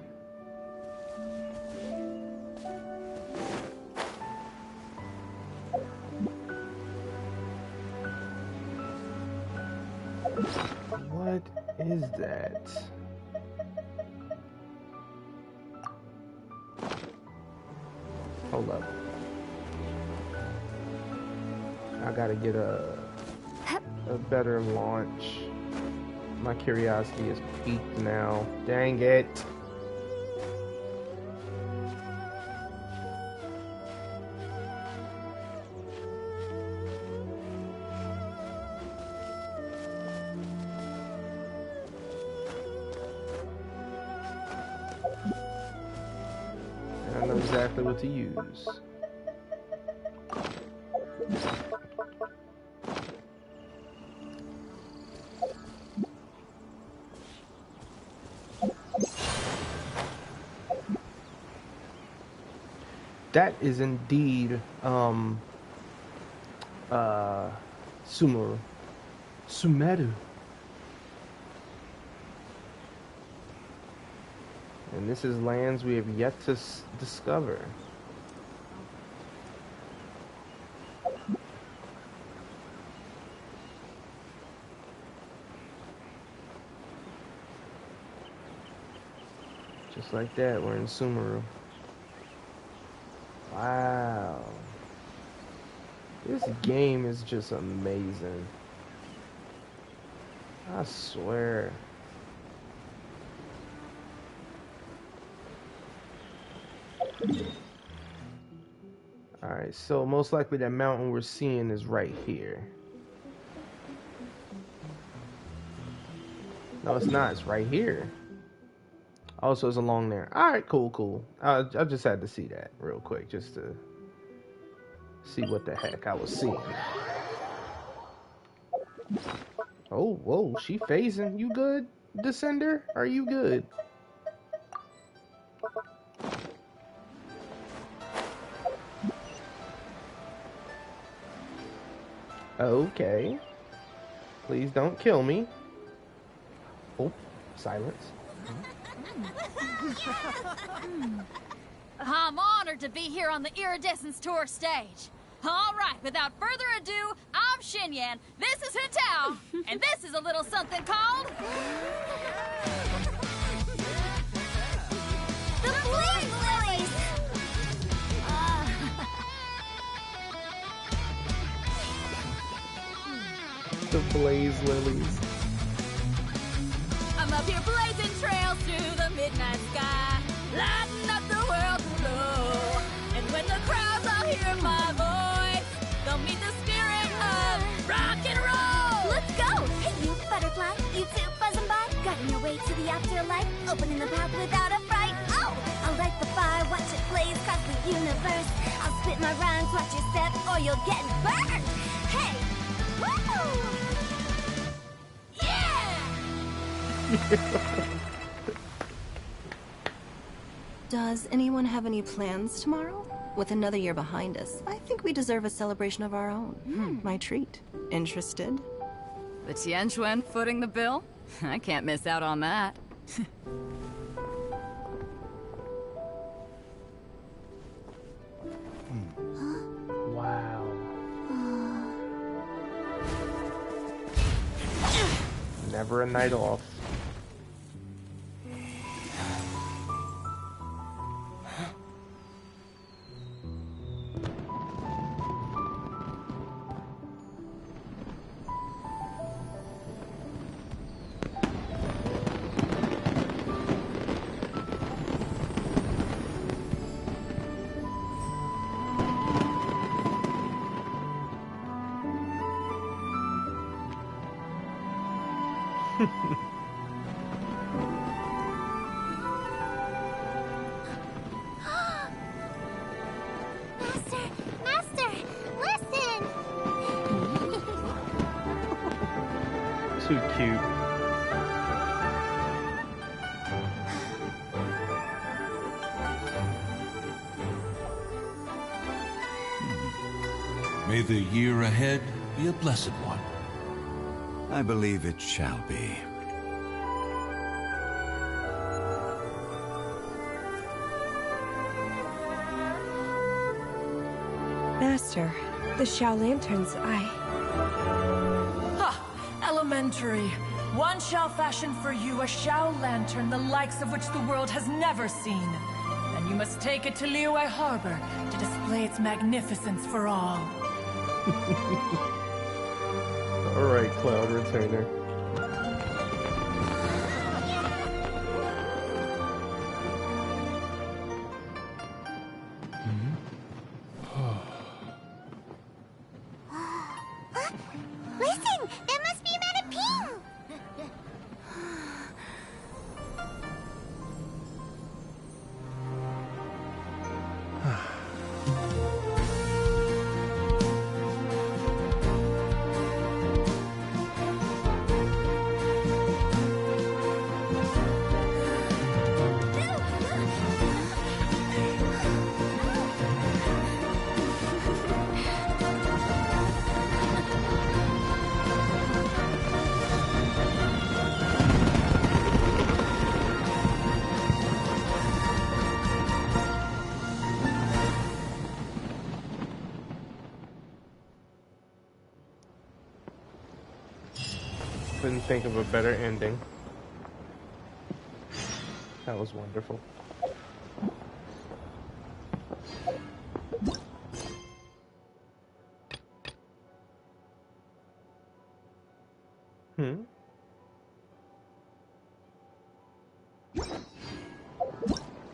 What is that? Hold up. I gotta get a better launch. My curiosity is piqued now. Dang it. I know exactly what to use. That is indeed Sumeru. And this is lands we have yet to discover. Just like that, we're in Sumeru. Wow. This game is just amazing. I swear. Alright, so most likely that mountain we're seeing is right here. No, it's not. It's right here. Also, it's along there. Alright, cool. I just had to see that real quick, just to see what the heck I was seeing. Oh, whoa, she phasing. You good, Descender? Are you good? Okay. Please don't kill me. Oh, silence. I'm honored to be here on the Iridescence Tour stage. All right, without further ado, I'm Xinyan, this is Hintao, and this is a little something called... The Blaze Lilies! The Blaze Lilies. I'm up here blazing trails through the midnight sky, lighting up the world below. And when the crowds all hear my voice, they'll meet the spirit of rock and roll. Let's go! Hey, you butterfly, you too buzzing by, guiding your way to the afterlife, opening the path without a fright. Oh, I'll light the fire, watch it blaze across the universe. I'll spit my rhymes, watch your step, or you'll get burned. Hey, woo! Does anyone have any plans tomorrow? With another year behind us, I think we deserve a celebration of our own. My treat. Interested? The Tianquan footing the bill? I can't miss out on that. Wow. Never a night off. Master, listen! Too cute. May the year ahead be a blessed one. I believe it shall be. Master, the Xiao Lanterns, Ha! Elementary. One shall fashion for you a Xiao Lantern the likes of which the world has never seen. And you must take it to Liyue Harbor to display its magnificence for all. Alright, Cloud Retainer. Listen! That must be Madame Ping! Couldn't think of a better ending. That was wonderful.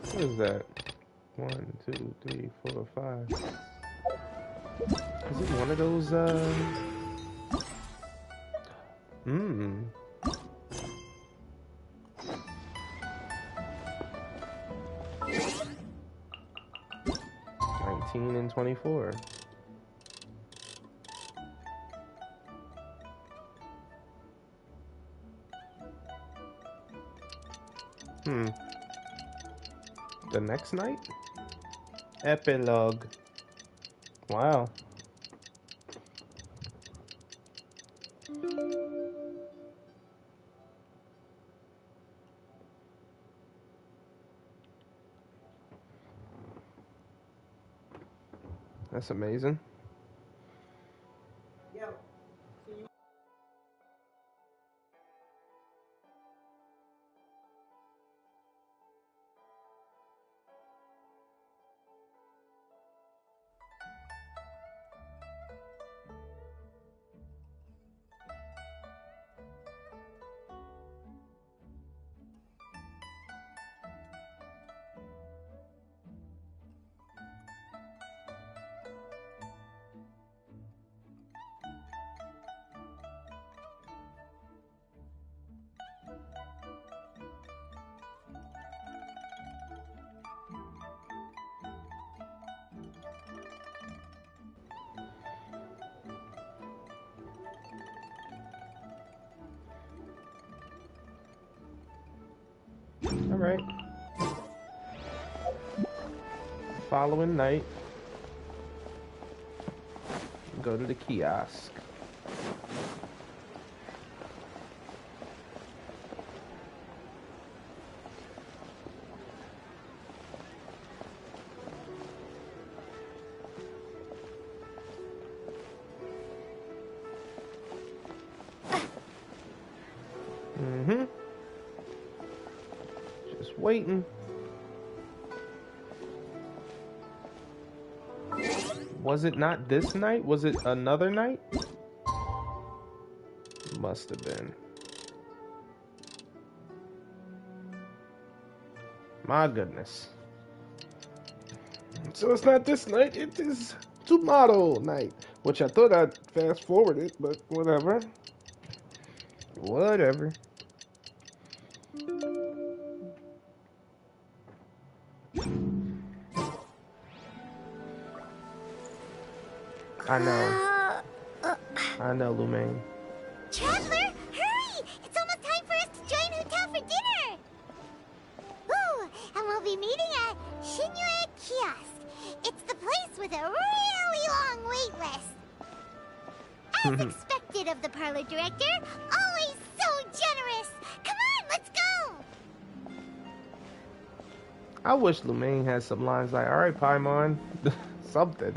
What is that? 1, 2, 3, 4, 5. Is it one of those, $19 and $24. The next night? Epilogue. Wow. That's amazing. All right. Following night, go to the kiosk. Just waiting. Was it not this night? Was it another night? Must have been. My goodness. So it's not this night, it is tomorrow night. Which I thought I'd fast forward it, but whatever. Whatever. I know, Lumaine. Traveler, hurry! It's almost time for us to join Hotel for dinner! Ooh, and we'll be meeting at Shinyue Kiosk. It's the place with a really long wait list. As expected of the parlor director, always so generous! Come on, let's go! I wish Lumaine had some lines like, alright, Paimon. Something.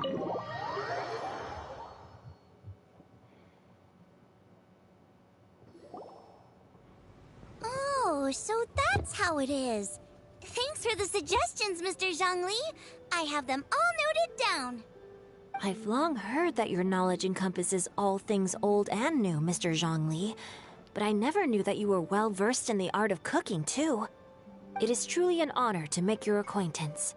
Oh, so that's how it is. Thanks for the suggestions, Mr. Zhongli. I have them all noted down. I've long heard that your knowledge encompasses all things old and new, Mr. Zhongli. But I never knew that you were well versed in the art of cooking, too. It is truly an honor to make your acquaintance.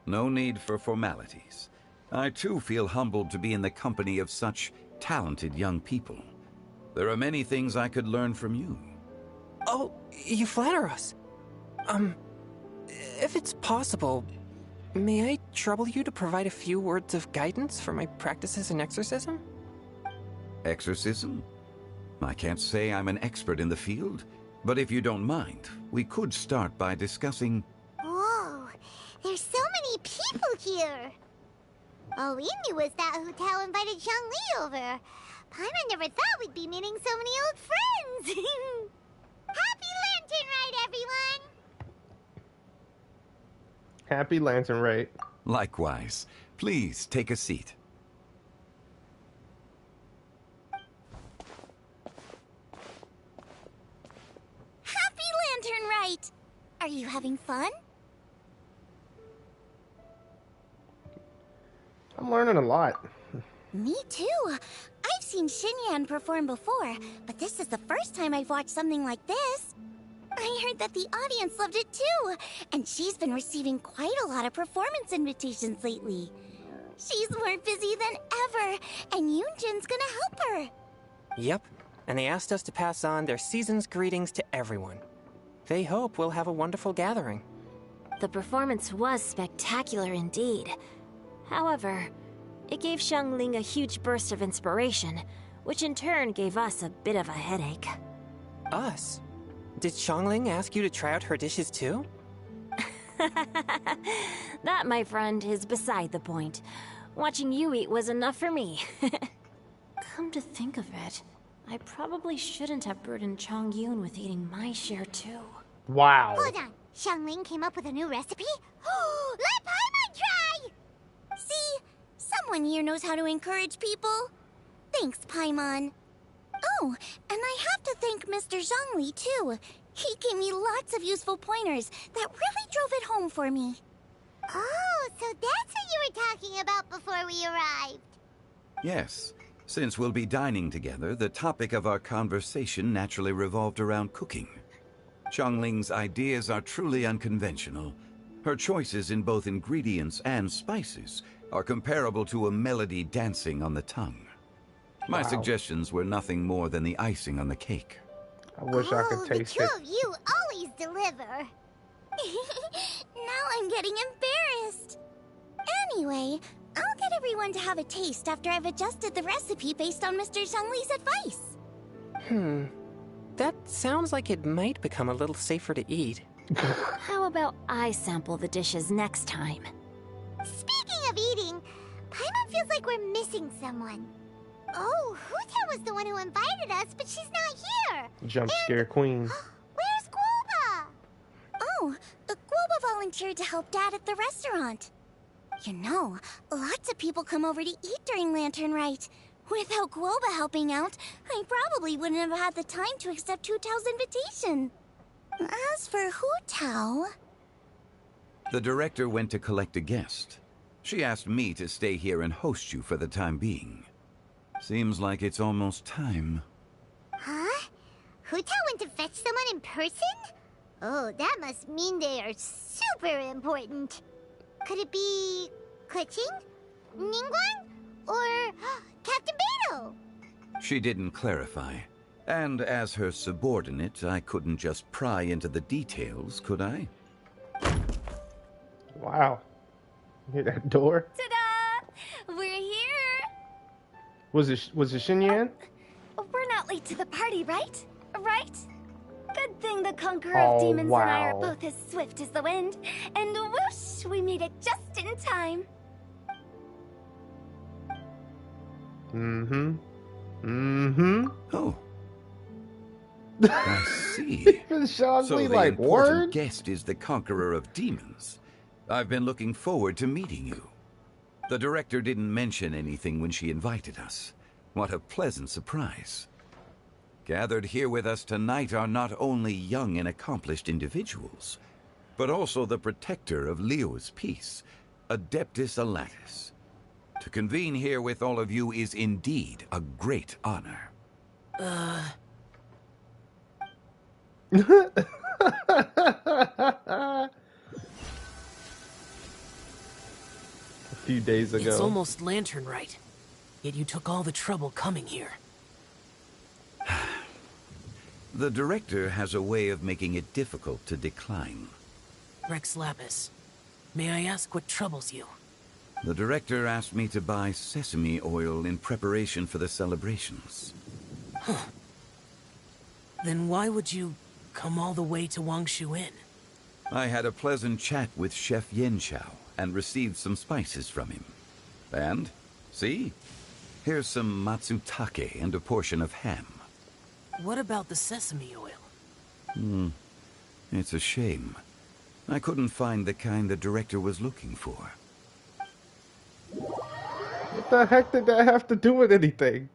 No need for formalities. I too feel humbled to be in the company of such talented young people. There are many things I could learn from you. Oh, you flatter us. If it's possible, may I trouble you to provide a few words of guidance for my practices in exorcism? Exorcism? I can't say I'm an expert in the field, but if you don't mind, we could start by discussing... Whoa, there's so many people here! All we knew was that Hotel invited Zhongli over. Paimon never thought we'd be meeting so many old friends! Happy Lantern Ride, everyone! Happy Lantern Ride. Likewise. Please take a seat. Happy Lantern Rite! Are you having fun? I'm learning a lot. Me too. I've seen Xinyan perform before, but this is the first time I've watched something like this. I heard that the audience loved it too, and she's been receiving quite a lot of performance invitations lately. She's more busy than ever, and Yoonjin's gonna help her. Yep, and they asked us to pass on their season's greetings to everyone. They hope we'll have a wonderful gathering. The performance was spectacular indeed. However, it gave Xiangling a huge burst of inspiration, which in turn gave us a bit of a headache. Us? Did Xiangling ask you to try out her dishes too? That, my friend, is beside the point. Watching you eat was enough for me. Come to think of it, I probably shouldn't have burdened Chongyun with eating my share too. Wow. Hold on. Xiangling came up with a new recipe? Let Paimon try! See? Someone here knows how to encourage people. Thanks, Paimon. Oh, and I have to thank Mr. Zhongli too. He gave me lots of useful pointers that really drove it home for me. Oh, so that's what you were talking about before we arrived. Yes. Since we'll be dining together, the topic of our conversation naturally revolved around cooking. Xiangling's ideas are truly unconventional. Her choices in both ingredients and spices are comparable to a melody dancing on the tongue. My suggestions were nothing more than the icing on the cake. I wish I could taste the it. two of you always deliver. Now I'm getting embarrassed. Anyway, I'll get everyone to have a taste after I've adjusted the recipe based on Mr. Zhongli's advice. That sounds like it might become a little safer to eat. How about I sample the dishes next time? Speaking of eating, Paimon feels like we're missing someone. Oh, Huta was the one who invited us, but she's not here. Jump scare queen. Where's Guoba? Oh, Guoba volunteered to help Dad at the restaurant. You know, lots of people come over to eat during Lantern Rite. Without Guoba helping out, I probably wouldn't have had the time to accept Hu Tao's invitation. As for Hu Tao... The director went to collect a guest. She asked me to stay here and host you for the time being. Seems like it's almost time. Huh? Hu Tao went to fetch someone in person? Oh, that must mean they are super important. Could it be Kuching? Ningguang? Or Captain Beto? She didn't clarify. And as her subordinate, I couldn't just pry into the details, could I? Wow. You hear that door? Ta-da! We're here! Was it Xinyan? We're not late to the party, right? Right? Good thing the Conqueror of Demons and I are both as swift as the wind. And whoosh, we made it just in time. Mm-hmm. Mm-hmm. Oh. I see. So the like, important word? guest is the Conqueror of Demons. I've been looking forward to meeting you. The director didn't mention anything when she invited us. What a pleasant surprise. Gathered here with us tonight are not only young and accomplished individuals, but also the protector of Leo's peace, Adeptus Alatus. To convene here with all of you is indeed a great honor. A few days ago. It's almost Lantern Rite, yet you took all the trouble coming here. The director has a way of making it difficult to decline. Rex Lapis, may I ask what troubles you? The director asked me to buy sesame oil in preparation for the celebrations. Huh. Then why would you come all the way to Wangshu Inn? I had a pleasant chat with Chef Yenchao and received some spices from him. And, see? Here's some matsutake and a portion of ham. What about the sesame oil? It's a shame. I couldn't find the kind the director was looking for. What the heck did that have to do with anything?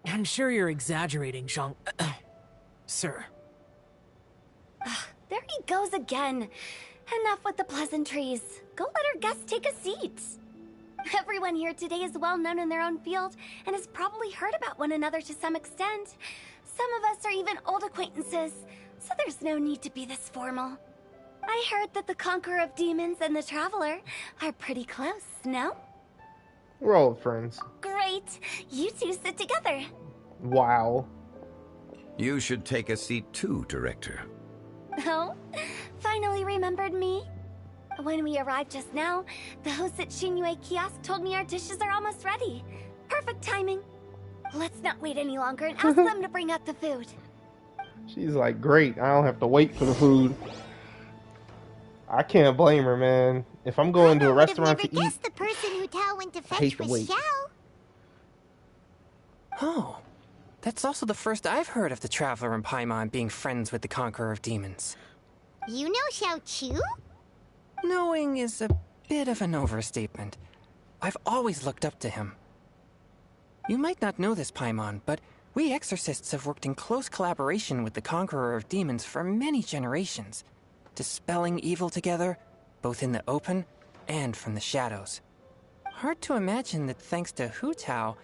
I'm sure you're exaggerating, Zhang... Sir. There he goes again. Enough with the pleasantries. Go let our guests take a seat. Everyone here today is well known in their own field and has probably heard about one another to some extent. Some of us are even old acquaintances, so there's no need to be this formal. I heard that the Conqueror of Demons and the Traveler are pretty close, no? We're old friends. Great. You two sit together. Wow. You should take a seat too, Director. Oh? Finally remembered me? When we arrived just now, the host at Xinyue Kiosk told me our dishes are almost ready. Perfect timing. Let's not wait any longer and ask them to bring out the food. She's like, great, I don't have to wait for the food. I can't blame her, man. If I'm going to a restaurant to eat, the person who Tao went to I hate fetch to was wait. Xiao. Oh, that's also the first I've heard of the Traveler and Paimon being friends with the Conqueror of Demons. You know Xiao Chu? Knowing is a bit of an overstatement. I've always looked up to him. You might not know this, Paimon, but we exorcists have worked in close collaboration with the Conqueror of Demons for many generations, dispelling evil together, both in the open and from the shadows. Hard to imagine that thanks to Hu Tao,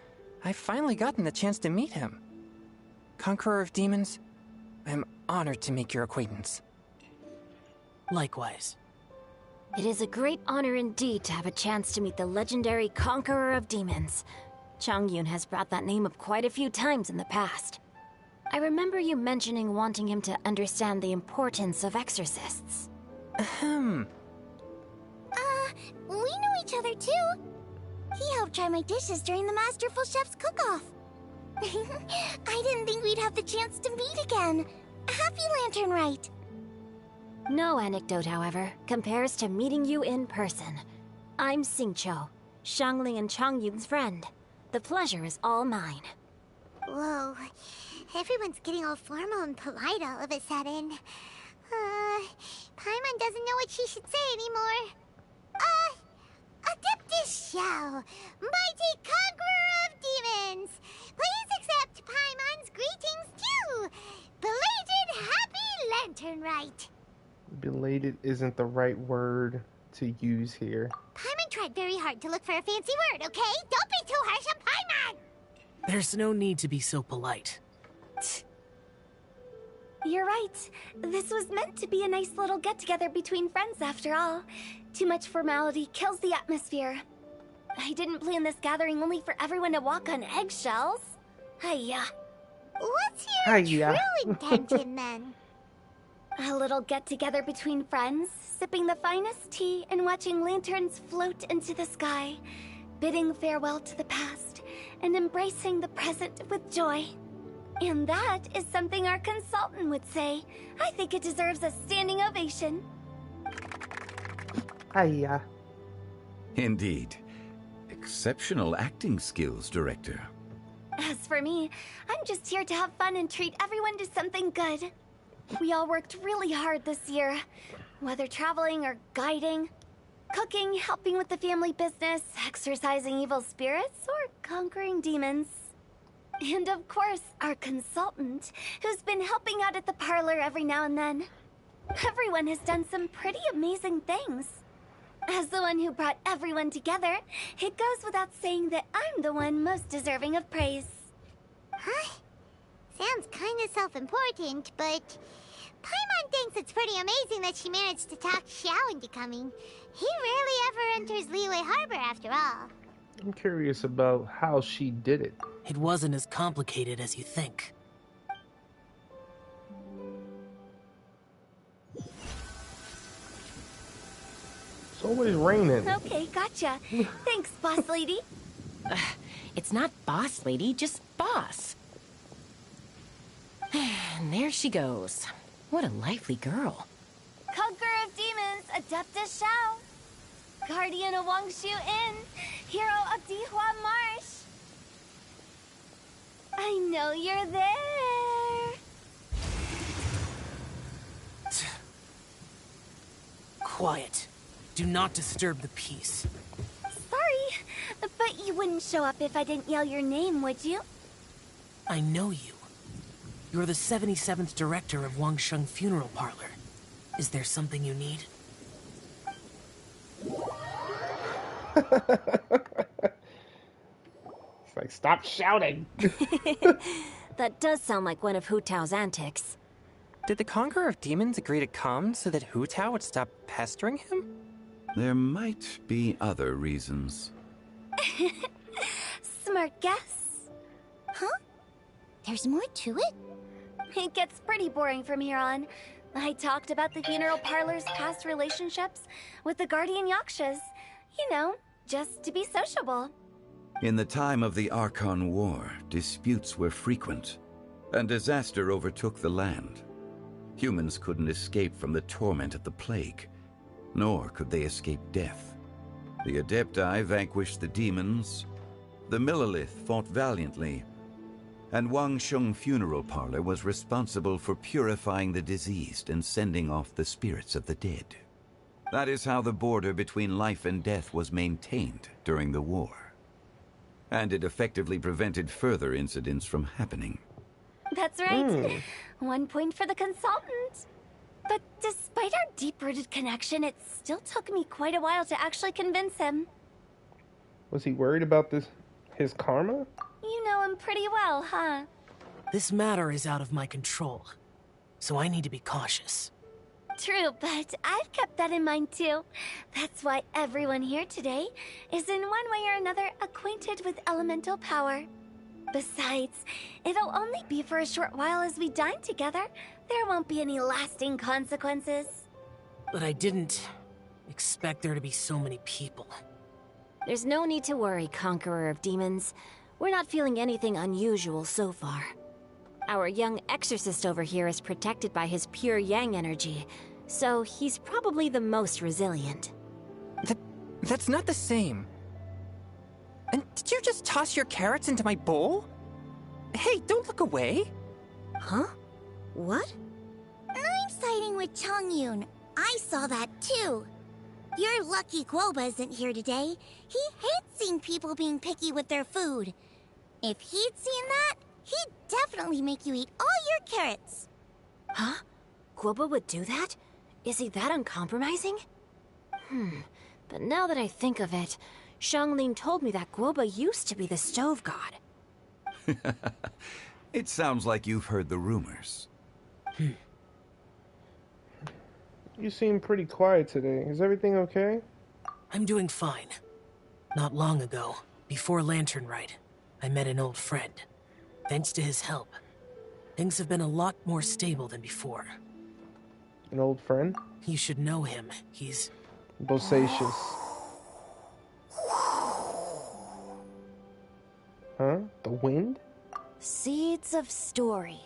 I've finally gotten the chance to meet him. Conqueror of Demons, I'm honored to make your acquaintance. Likewise. It is a great honor indeed to have a chance to meet the legendary Conqueror of Demons. Changyun has brought that name up quite a few times in the past. I remember you mentioning wanting him to understand the importance of exorcists. Ahem. We know each other too. He helped try my dishes during the Masterful Chef's cook-off. I didn't think we'd have the chance to meet again. Happy Lantern Rite. No anecdote, however, compares to meeting you in person. I'm Xingqiu, Shangling and Changyun's friend. The pleasure is all mine. Whoa. Everyone's getting all formal and polite all of a sudden. Paimon doesn't know what she should say anymore. Adeptus Xiao, mighty conqueror of demons, please accept Paimon's greetings too. Belated Happy Lantern Rite. Belated isn't the right word to use here. Paimon tried very hard to look for a fancy word, okay? Don't be too harsh on Paimon! There's no need to be so polite. You're right. This was meant to be a nice little get-together between friends after all. Too much formality kills the atmosphere. I didn't plan this gathering only for everyone to walk on eggshells. Hiya. What's your true intention then? A little get-together between friends, sipping the finest tea and watching lanterns float into the sky, bidding farewell to the past and embracing the present with joy. And that is something our consultant would say. I think it deserves a standing ovation. Hiya. Indeed. Exceptional acting skills, Director. As for me, I'm just here to have fun and treat everyone to something good. We all worked really hard this year, whether traveling or guiding, cooking, helping with the family business, exorcising evil spirits, or conquering demons. And of course, our consultant, who's been helping out at the parlor every now and then. Everyone has done some pretty amazing things. As the one who brought everyone together, it goes without saying that I'm the one most deserving of praise. Huh? Sounds kinda self-important, but Paimon thinks it's pretty amazing that she managed to talk Xiao into coming. He rarely ever enters Liyue Harbor after all. I'm curious about how she did it. It wasn't as complicated as you think. It's always raining. Okay, gotcha. Thanks, boss lady. It's not boss lady, just boss. And there she goes. What a lively girl. Conqueror of Demons, Adeptus Xiao. Guardian of Wangshu Inn, hero of Dihua Marsh. I know you're there. Quiet. Do not disturb the peace. Sorry, but you wouldn't show up if I didn't yell your name, would you? I know you. You're the 77th director of Wangsheng Funeral Parlor. Is there something you need? It's like, stop shouting. That does sound like one of Hu Tao's antics. Did the Conqueror of Demons agree to come so that Hu Tao would stop pestering him? There might be other reasons. Smart guess. Huh? There's more to it? It gets pretty boring from here on. I talked about the funeral parlor's past relationships with the guardian yakshas. You know, just to be sociable. In the time of the Archon War, disputes were frequent, and disaster overtook the land. Humans couldn't escape from the torment of the plague, nor could they escape death. The Adepti vanquished the demons, the Millelith fought valiantly, and Wang Sheng Funeral Parlor was responsible for purifying the diseased and sending off the spirits of the dead. That is how the border between life and death was maintained during the war. And it effectively prevented further incidents from happening. That's right. 1 point for the consultant. But despite our deep-rooted connection, it still took me quite a while to actually convince him. Was he worried about his karma? You know him pretty well, huh? This matter is out of my control, so I need to be cautious. True, but I've kept that in mind too. That's why everyone here today is in one way or another acquainted with elemental power. Besides, it'll only be for a short while as we dine together. There won't be any lasting consequences. But I didn't expect there to be so many people. There's no need to worry, Conqueror of Demons. We're not feeling anything unusual so far. Our young exorcist over here is protected by his pure yang energy, so he's probably the most resilient. That's not the same. And did you just toss your carrots into my bowl? Hey, don't look away. Huh? What? I'm siding with Chongyun. I saw that too. You're lucky Guoba isn't here today. He hates seeing people being picky with their food. If he'd seen that, he'd definitely make you eat all your carrots. Huh? Guoba would do that? Is he that uncompromising? But now that I think of it, Xianglin told me that Guoba used to be the stove god. It sounds like you've heard the rumors. You seem pretty quiet today. Is everything okay? I'm doing fine. Not long ago, before Lantern Rite, I met an old friend. Thanks to his help, things have been a lot more stable than before. An old friend? You should know him. He's... bosacious. Huh? The wind? Seeds of story,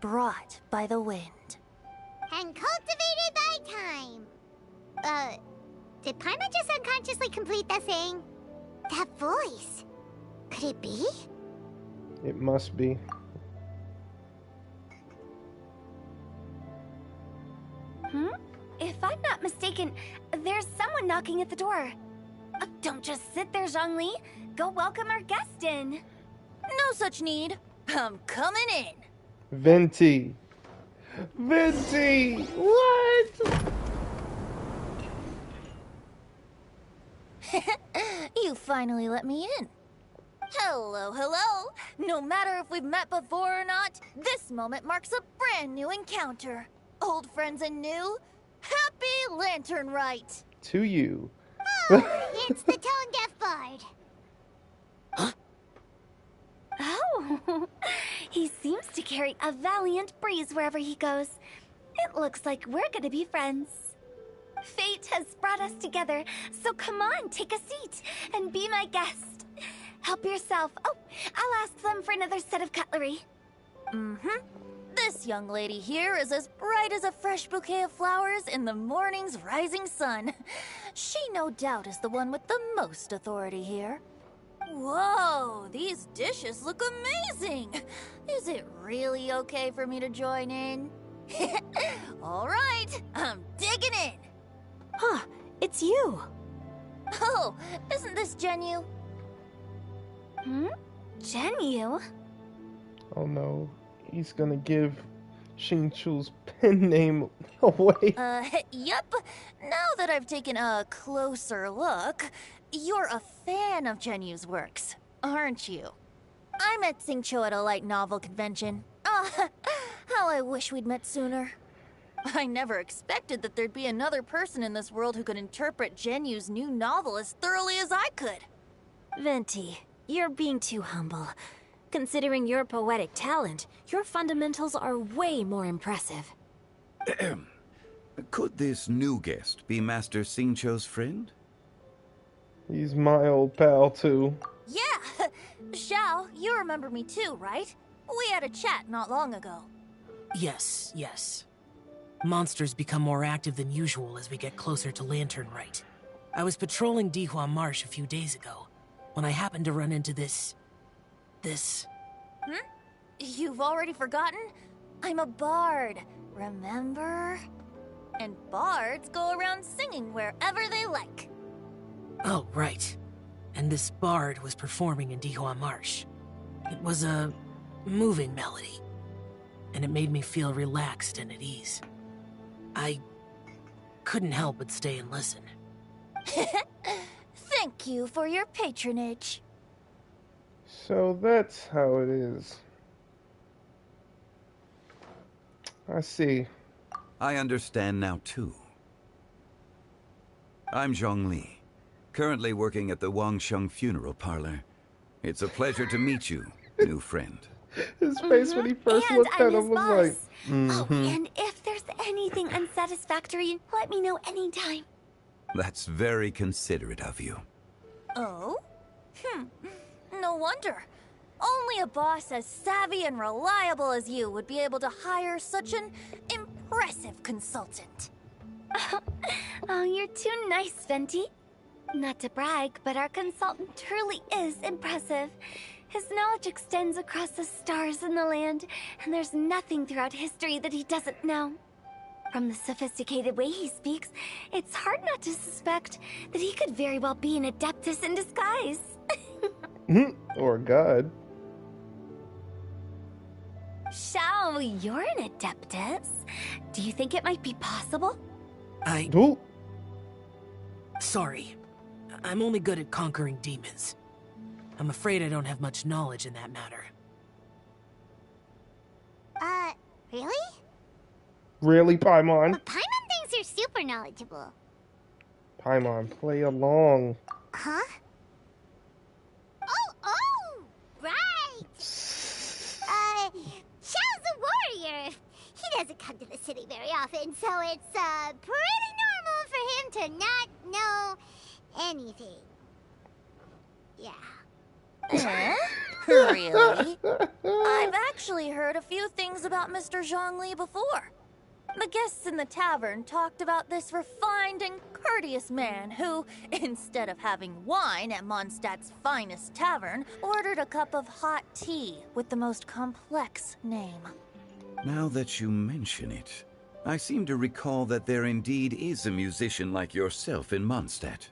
brought by the wind. And cultivated by time. Did Paimon just unconsciously complete the thing? That voice. Could it be? It must be. If I'm not mistaken, there's someone knocking at the door. Don't just sit there, Zhongli. Go welcome our guest in. No such need. I'm coming in. Venti. Venti! What? You finally let me in. Hello, hello. No matter if we've met before or not, this moment marks a brand new encounter. Old friends and new. Happy Lantern Rite. To you. Oh, it's the tone deaf bard. Oh, he seems to carry a valiant breeze wherever he goes. It looks like we're gonna be friends. Fate has brought us together, so come on, take a seat and be my guest. Help yourself. Oh, I'll ask them for another set of cutlery. This young lady here is as bright as a fresh bouquet of flowers in the morning's rising sun. She no doubt is the one with the most authority here. Whoa, these dishes look amazing. Is it really okay for me to join in? All right, I'm digging in. Huh, it's you. Oh, isn't this Zhenyu? Zhenyu? Oh no. He's gonna give Xingqiu's pen name away. Yep. Now that I've taken a closer look, you're a fan of Zhenyu's works, aren't you? I met Xingqiu at a light novel convention. How I wish we'd met sooner. I never expected that there'd be another person in this world who could interpret Zhenyu's new novel as thoroughly as I could. Venti, you're being too humble. Considering your poetic talent, your fundamentals are way more impressive. Could this new guest be Master Xingqiu's friend? He's my old pal, too. Yeah! Xiao, you remember me too, right? We had a chat not long ago. Yes, yes. Monsters become more active than usual as we get closer to Lantern Rite. I was patrolling Dihua Marsh a few days ago, when I happened to run into this... You've already forgotten? I'm a bard, remember? And bards go around singing wherever they like. Oh, right. And this bard was performing in Dihua Marsh. It was a moving melody, and it made me feel relaxed and at ease. I couldn't help but stay and listen. Thank you for your patronage. So that's how it is. I see. I understand now, too. I'm Zhongli, currently working at the Wangsheng Funeral Parlor. It's a pleasure to meet you, new friend. His face when he first And looked I'm at him his was boss. like, Oh, and if there's anything unsatisfactory, let me know anytime. That's very considerate of you. Oh? No wonder. Only a boss as savvy and reliable as you would be able to hire such an impressive consultant. Oh, you're too nice, Venti. Not to brag, but our consultant truly is impressive. His knowledge extends across the stars and the land, and there's nothing throughout history that he doesn't know. From the sophisticated way he speaks, it's hard not to suspect that he could very well be an adeptus in disguise. or God. Shao, you're an adeptus. Do you think it might be possible? Sorry. I'm only good at conquering demons. I'm afraid I don't have much knowledge in that matter. Really? Really, Paimon? But Paimon thinks you're super knowledgeable. Paimon, play along. Huh? Oh, right! Xiao's a warrior. He doesn't come to the city very often, so it's, pretty normal for him to not know anything. Yeah. Really? I've actually heard a few things about Mr. Zhongli before. The guests in the tavern talked about this refined and courteous man who, instead of having wine at Mondstadt's finest tavern, ordered a cup of hot tea with the most complex name. Now that you mention it, I seem to recall that there indeed is a musician like yourself in Mondstadt.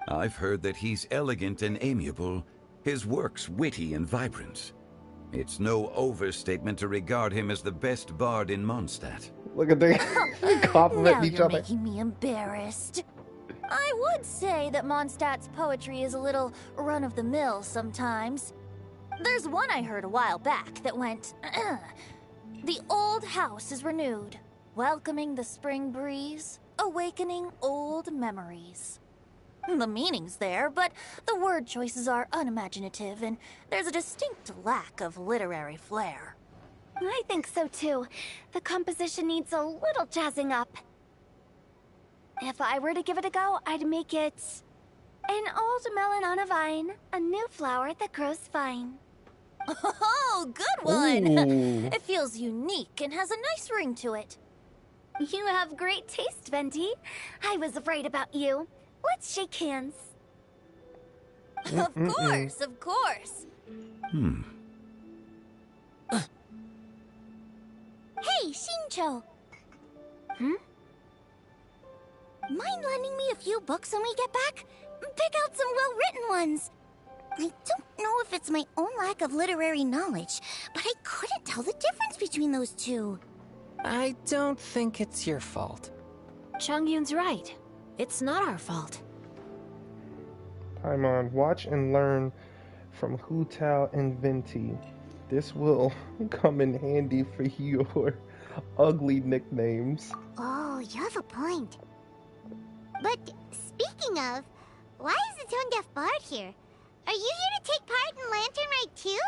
I've heard that he's elegant and amiable, his works witty and vibrant. It's no overstatement to regard him as the best bard in Mondstadt. Look at they compliment Now each you're other. making me embarrassed. I would say that Mondstadt's poetry is a little run-of-the-mill sometimes. There's one I heard a while back that went, The old house is renewed, welcoming the spring breeze, awakening old memories. The meaning's there, but the word choices are unimaginative, and there's a distinct lack of literary flair. I think so too. The composition needs a little jazzing up. If I were to give it a go, I'd make it an old melon on a vine, a new flower that grows fine. Oh, good one! Ooh. It feels unique and has a nice ring to it. You have great taste, Venti. I was afraid about you. Let's shake hands. Of course, of course. Hey, Shincho. Mind lending me a few books when we get back? Pick out some well-written ones. I don't know if it's my own lack of literary knowledge, but I couldn't tell the difference between those two. I don't think it's your fault. Chongyun's right. It's not our fault. Paimon, watch and learn from Hu Tao and Venti. This will come in handy for your ugly nicknames. Oh, you have a point. But speaking of, why is the tone-deaf bard here? Are you here to take part in Lantern Rite too?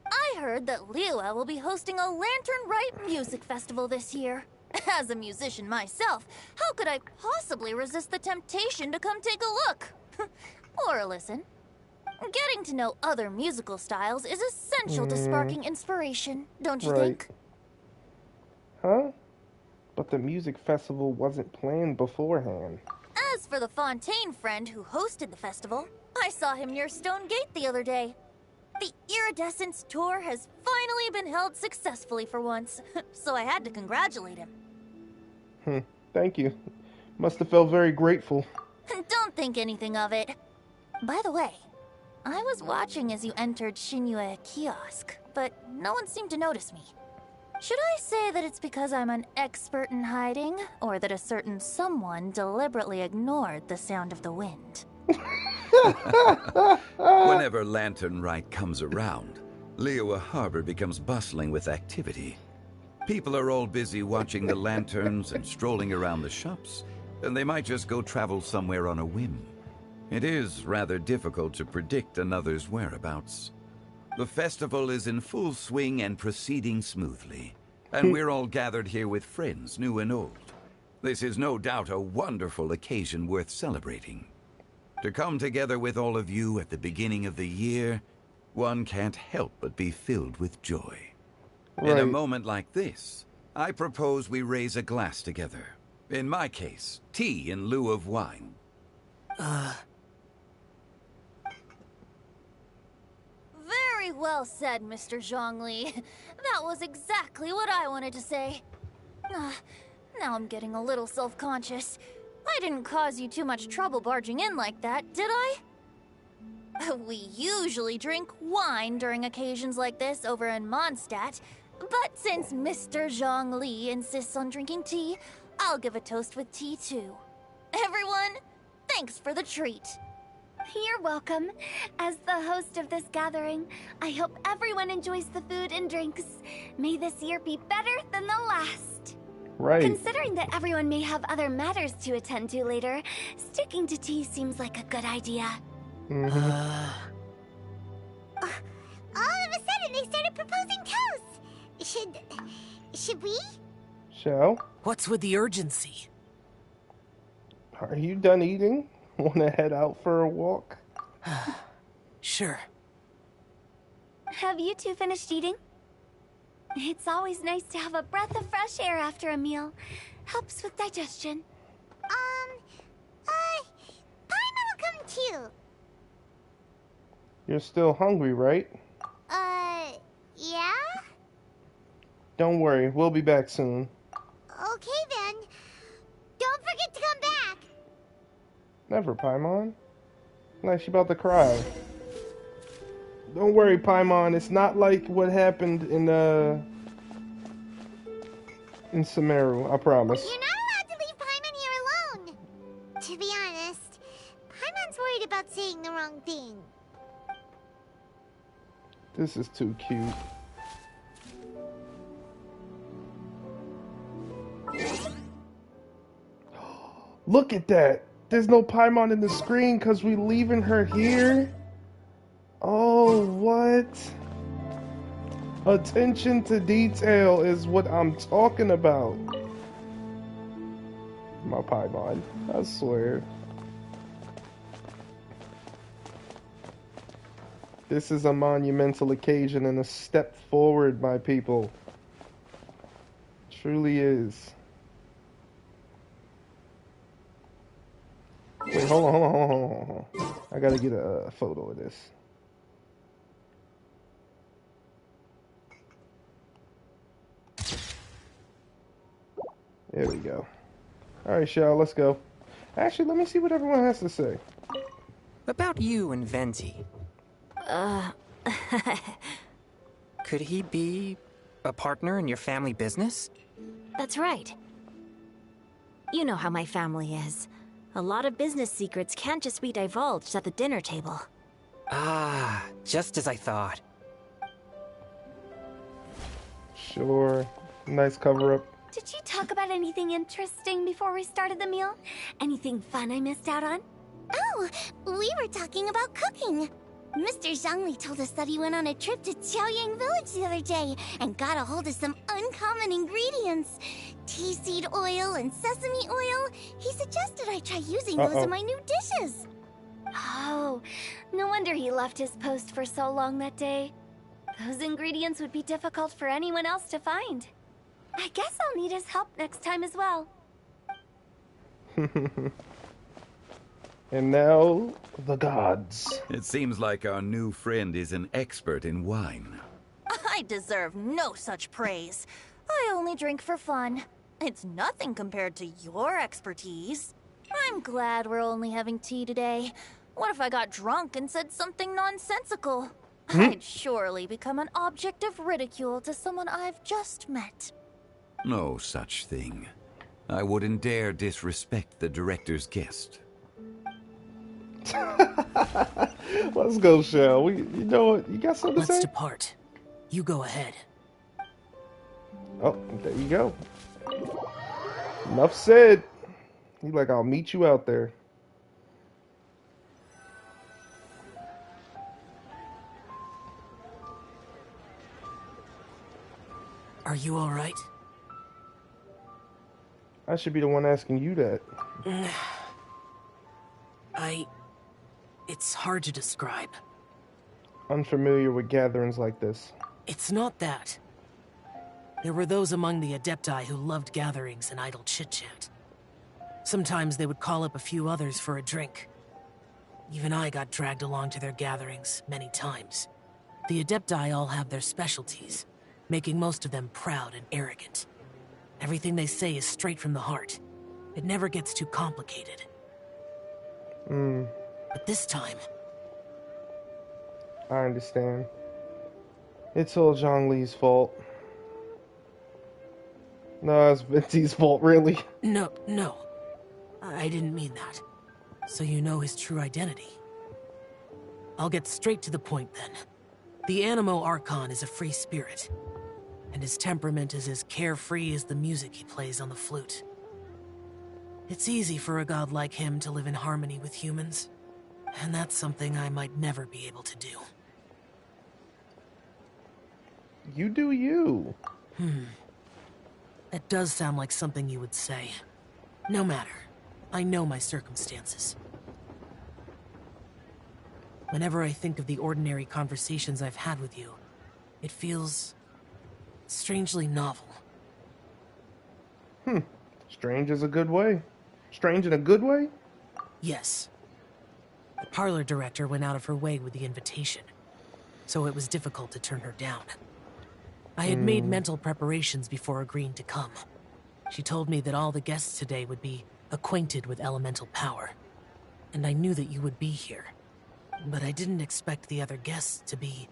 I heard that Liyue will be hosting a Lantern Rite music festival this year. As a musician myself, how could I possibly resist the temptation to come take a look? Or listen. Getting to know other musical styles is essential to sparking inspiration, don't you think? Huh? But the music festival wasn't planned beforehand. As for the Fontaine friend who hosted the festival, I saw him near Stone Gate the other day. The iridescence tour has finally been held successfully for once, so I had to congratulate him. Thank you. Must have felt very grateful. Don't think anything of it. By the way, I was watching as you entered Shinyue Kiosk, but no one seemed to notice me. Should I say that it's because I'm an expert in hiding, or that a certain someone deliberately ignored the sound of the wind? Whenever Lantern Rite comes around, Liyue Harbor becomes bustling with activity. People are all busy watching the lanterns and strolling around the shops, and they might just go travel somewhere on a whim. It is rather difficult to predict another's whereabouts. The festival is in full swing and proceeding smoothly, and we're all gathered here with friends, new and old. This is no doubt a wonderful occasion worth celebrating. To come together with all of you at the beginning of the year, one can't help but be filled with joy. In a moment like this, I propose we raise a glass together. In my case, tea in lieu of wine. Very well said, Mr. Zhongli. That was exactly what I wanted to say. Now I'm getting a little self-conscious. I didn't cause you too much trouble barging in like that, did I? We usually drink wine during occasions like this over in Mondstadt, but since Mr. Zhongli insists on drinking tea, I'll give a toast with tea too. Everyone, thanks for the treat. You're welcome. As the host of this gathering, I hope everyone enjoys the food and drinks. May this year be better than the last. Right. Considering that everyone may have other matters to attend to later, sticking to tea seems like a good idea. All of a sudden, they started proposing toasts. Should we? Shall? What's with the urgency? Are you done eating? Want to head out for a walk? Sure. Have you two finished eating? It's always nice to have a breath of fresh air after a meal. Helps with digestion. Paimon will come too. You're still hungry, right? Yeah? Don't worry, we'll be back soon. Okay then. Don't forget to come back. Never, Paimon. Like she's about to cry. Don't worry, Paimon. It's not like what happened in Sumeru, I promise. You're not allowed to leave Paimon here alone. To be honest, Paimon's worried about saying the wrong thing. This is too cute. Look at that! There's no Paimon in the screen because we leaving her here? Oh, what? Attention to detail is what I'm talking about. My Paimon, I swear. This is a monumental occasion and a step forward, my people. Truly is. Wait, hold on. I gotta get a photo of this. There we go. Alright, Shao, let's go. Actually, let me see what everyone has to say. About you and Venti. Could he be a partner in your family business? That's right. You know how my family is. A lot of business secrets can't just be divulged at the dinner table. Ah, just as I thought. Sure. Nice cover-up. Did you talk about anything interesting before we started the meal? Anything fun I missed out on? Oh, we were talking about cooking. Mr. Zhongli told us that he went on a trip to Qiaoyang Village the other day and got a hold of some uncommon ingredients. Tea seed oil and sesame oil. He suggested I try using those in my new dishes. Oh, no wonder he left his post for so long that day. Those ingredients would be difficult for anyone else to find. I guess I'll need his help next time as well. And now, the gods. It seems like our new friend is an expert in wine. I deserve no such praise. I only drink for fun. It's nothing compared to your expertise. I'm glad we're only having tea today. What if I got drunk and said something nonsensical? I'd surely become an object of ridicule to someone I've just met. No such thing. I wouldn't dare disrespect the director's guest. Let's go, Shell. You know what? You got something to say? Let's depart. You go ahead. Oh, there you go. Enough said. He's like, I'll meet you out there. Are you all right? I should be the one asking you that. It's hard to describe. Unfamiliar with gatherings like this. It's not that. There were those among the Adepti who loved gatherings and idle chit-chat. Sometimes they would call up a few others for a drink. Even I got dragged along to their gatherings many times. The Adepti all have their specialties, making most of them proud and arrogant. Everything they say is straight from the heart. It never gets too complicated. But this time... I understand. It's all Zhongli's fault. No, it's Venti's fault, really. No. I didn't mean that. So you know his true identity. I'll get straight to the point then. The Animo Archon is a free spirit, and his temperament is as carefree as the music he plays on the flute. It's easy for a god like him to live in harmony with humans, and that's something I might never be able to do. You do you. That does sound like something you would say. No matter. I know my circumstances. Whenever I think of the ordinary conversations I've had with you, it feels... strangely novel. Strange is a good way. Strange in a good way? Yes. The parlor director went out of her way with the invitation, so it was difficult to turn her down. I had made mental preparations before agreeing to come. She told me that all the guests today would be acquainted with elemental power, and I knew that you would be here. But I didn't expect the other guests to be...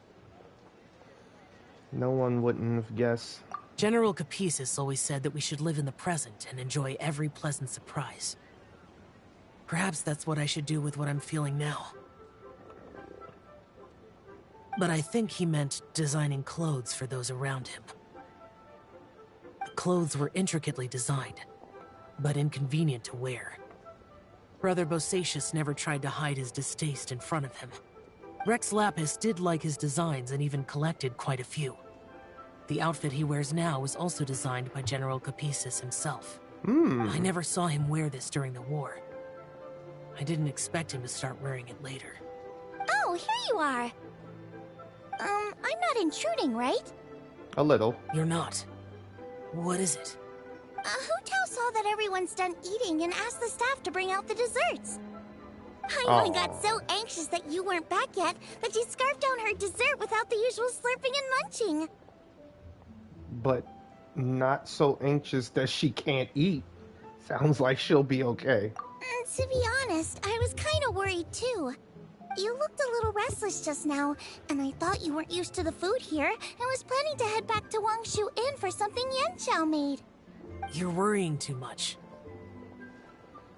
No one wouldn't have guessed. General Capisis always said that we should live in the present and enjoy every pleasant surprise. Perhaps that's what I should do with what I'm feeling now. But I think he meant designing clothes for those around him. The clothes were intricately designed, but inconvenient to wear. Brother Bosacius never tried to hide his distaste in front of him. Rex Lapis did like his designs and even collected quite a few. The outfit he wears now was also designed by General Capisis himself. I never saw him wear this during the war. I didn't expect him to start wearing it later. Oh, here you are. I'm not intruding, right? A little. You're not. What is it? Hu Tao saw that everyone's done eating and asked the staff to bring out the desserts. I even got so anxious that you weren't back yet that she scarfed down her dessert without the usual slurping and munching. But not so anxious that she can't eat. Sounds like she'll be okay. To be honest, I was kind of worried too. You looked a little restless just now, and I thought you weren't used to the food here and was planning to head back to Wangshu Inn for something Yan Chao made. You're worrying too much.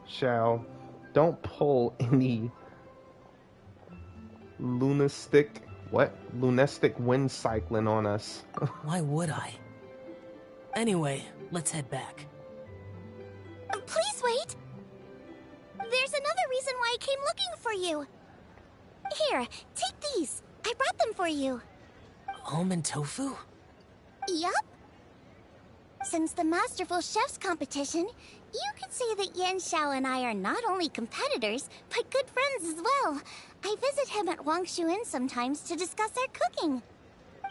Shao, don't pull any lunatic wind cycling on us. Why would I? Anyway, let's head back. Please wait! There's another reason why I came looking for you. Here, take these. I brought them for you. Almond tofu? Yup. Since the Masterful Chef's competition, you could say that Yan Xiao and I are not only competitors, but good friends as well. I visit him at Wangshu Inn sometimes to discuss our cooking.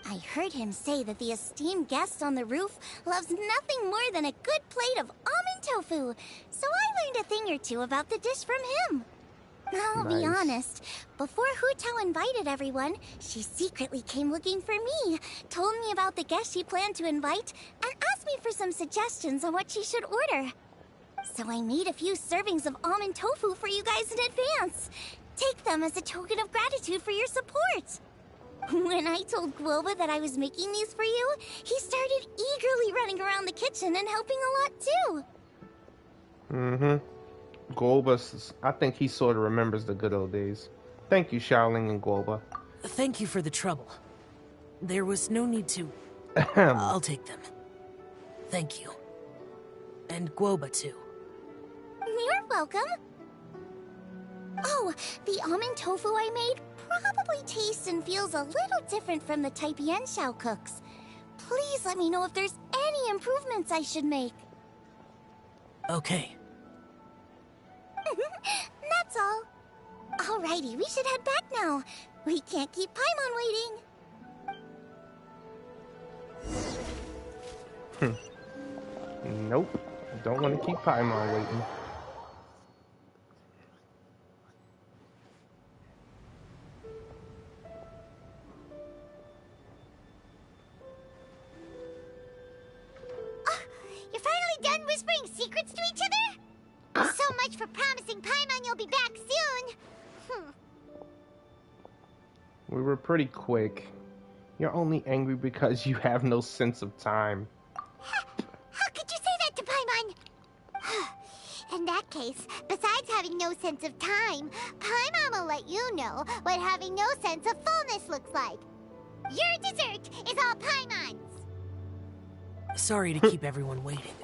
I heard him say that the esteemed guest on the roof loves nothing more than a good plate of almond tofu, so I learned a thing or two about the dish from him. I'll be Nice. honest. Before Hu Tao invited everyone, she secretly came looking for me, told me about the guests she planned to invite, and asked me for some suggestions on what she should order. So I made a few servings of almond tofu for you guys in advance. Take them as a token of gratitude for your support. When I told Guoba that I was making these for you, he started eagerly running around the kitchen and helping a lot too. Golba, I think he sort of remembers the good old days. Thank you, Xiaoling and Golba. Thank you for the trouble. There was no need to... Ahem. I'll take them. Thank you. And Guoba, too. You're welcome. Oh, the almond tofu I made probably tastes and feels a little different from the type Yanxiao cooks. Please let me know if there's any improvements I should make. Okay. That's all. Alrighty, we should head back now. We can't keep Paimon waiting. Nope. Don't want to keep Paimon waiting. You're finally done whispering secrets to each other? So much for promising Paimon you'll be back soon. We were pretty quick. You're only angry because you have no sense of time. How could you say that to Paimon? In that case, besides having no sense of time, Paimon will let you know what having no sense of fullness looks like. Your dessert is all Paimon's. Sorry to keep everyone waiting.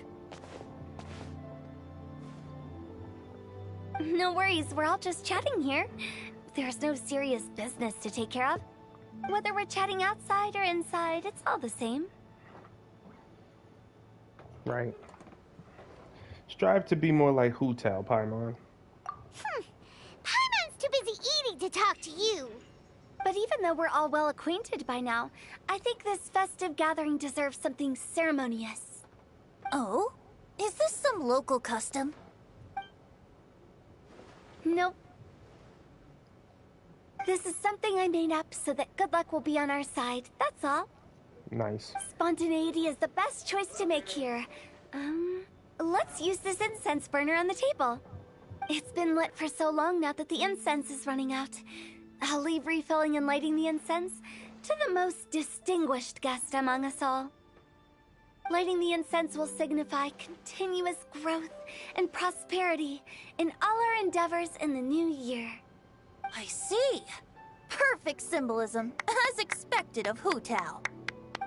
No worries, we're all just chatting here. There's no serious business to take care of. Whether we're chatting outside or inside, it's all the same. Right. Strive to be more like Hu Tao, Paimon. Paimon's too busy eating to talk to you. But even though we're all well acquainted by now, I think this festive gathering deserves something ceremonious. Oh? Is this some local custom? Nope. This is something I made up so that good luck will be on our side, that's all. Nice. Spontaneity is the best choice to make here. Let's use this incense burner on the table. It's been lit for so long now that the incense is running out. I'll leave refilling and lighting the incense to the most distinguished guest among us all. Lighting the incense will signify continuous growth and prosperity in all our endeavors in the new year. I see. Perfect symbolism, as expected of Hu Tao.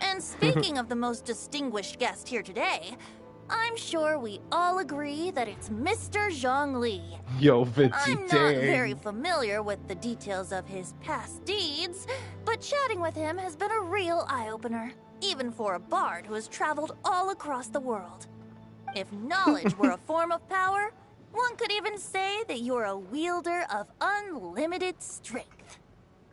And speaking of the most distinguished guest here today, I'm sure we all agree that it's Mr. Zhongli. Yo, Vinci, I'm not very familiar with the details of his past deeds, but chatting with him has been a real eye-opener, even for a bard who has traveled all across the world. If knowledge were a form of power, one could even say that you're a wielder of unlimited strength.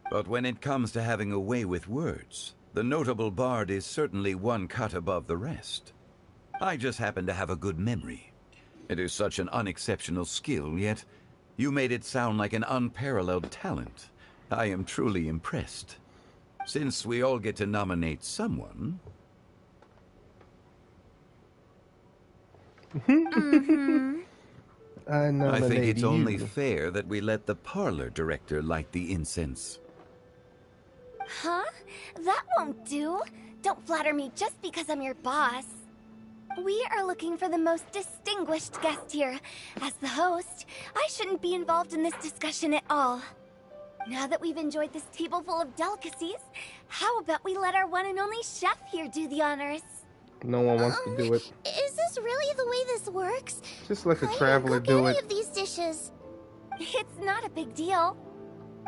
But when it comes to having a way with words, the notable bard is certainly one cut above the rest. I just happen to have a good memory. It is such an unexceptional skill, yet you made it sound like an unparalleled talent. I am truly impressed. Since we all get to nominate someone... I think it's only fair that we let the parlor director light the incense. Huh? That won't do. Don't flatter me just because I'm your boss. We are looking for the most distinguished guest here. As the host, I shouldn't be involved in this discussion at all. Now that we've enjoyed this table full of delicacies, how about we let our one and only chef here do the honors? No one wants to do it. Is this really the way this works? Just let the traveler do Any it. of these dishes. It's not a big deal.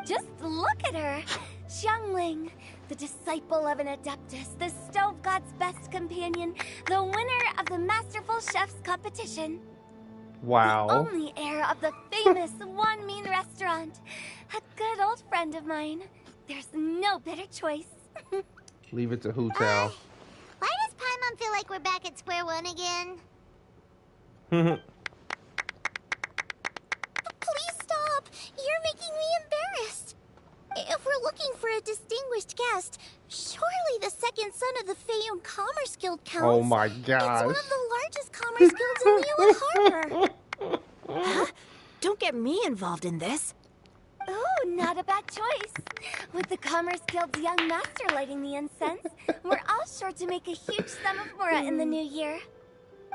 Just look at her. Xiangling, the disciple of an adeptus, the stove god's best companion, the winner of the Masterful Chef's competition. Wow. The only heir of the famous One Mean restaurant. A good old friend of mine. There's no better choice. Leave it to Hu Tao. Why does Paimon feel like we're back at square one again? Please stop! You're distinguished guest. Surely the second son of the Fayun Commerce Guild counts. Oh my It's gosh. one of the largest commerce guilds in Liyue Harbor. Huh? Don't get me involved in this. Oh, not a bad choice. With the Commerce Guild's young master lighting the incense, we're all sure to make a huge sum of mora in the new year.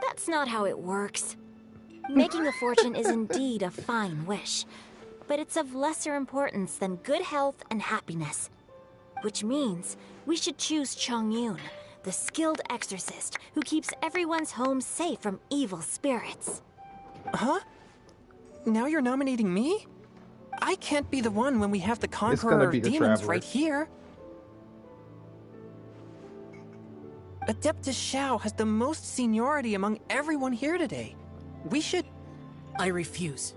That's not how it works. Making a fortune is indeed a fine wish, but it's of lesser importance than good health and happiness. Which means we should choose Chongyun, the skilled exorcist who keeps everyone's home safe from evil spirits. Huh? Now you're nominating me? I can't be the one when we have the conqueror of demons right here. Adeptus Xiao has the most seniority among everyone here today. We should... I refuse.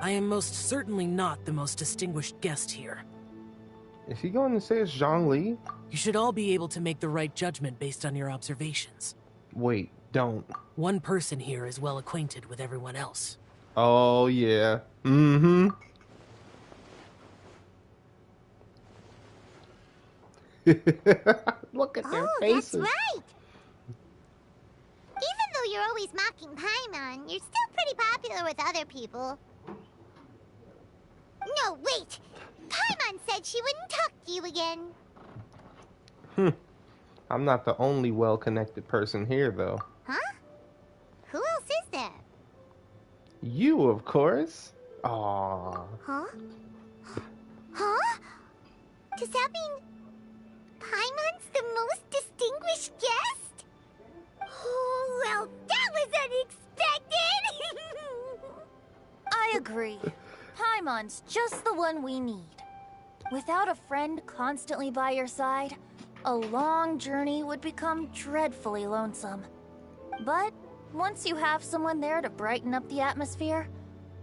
I am most certainly not the most distinguished guest here. Is he going to say it's Zhongli? You should all be able to make the right judgment based on your observations. Wait, don't. One person here is well acquainted with everyone else. Oh, yeah. Mm-hmm. Look at their faces. That's right. Even though you're always mocking Paimon, you're still pretty popular with other people. No, wait! Paimon said she wouldn't talk to you again. I'm not the only well-connected person here, though. Huh? Who else is there? You, of course. Aww. Huh? Huh? Does that mean Paimon's the most distinguished guest? Oh, well, that was unexpected! I agree. Paimon's just the one we need. Without a friend constantly by your side, a long journey would become dreadfully lonesome. But once you have someone there to brighten up the atmosphere,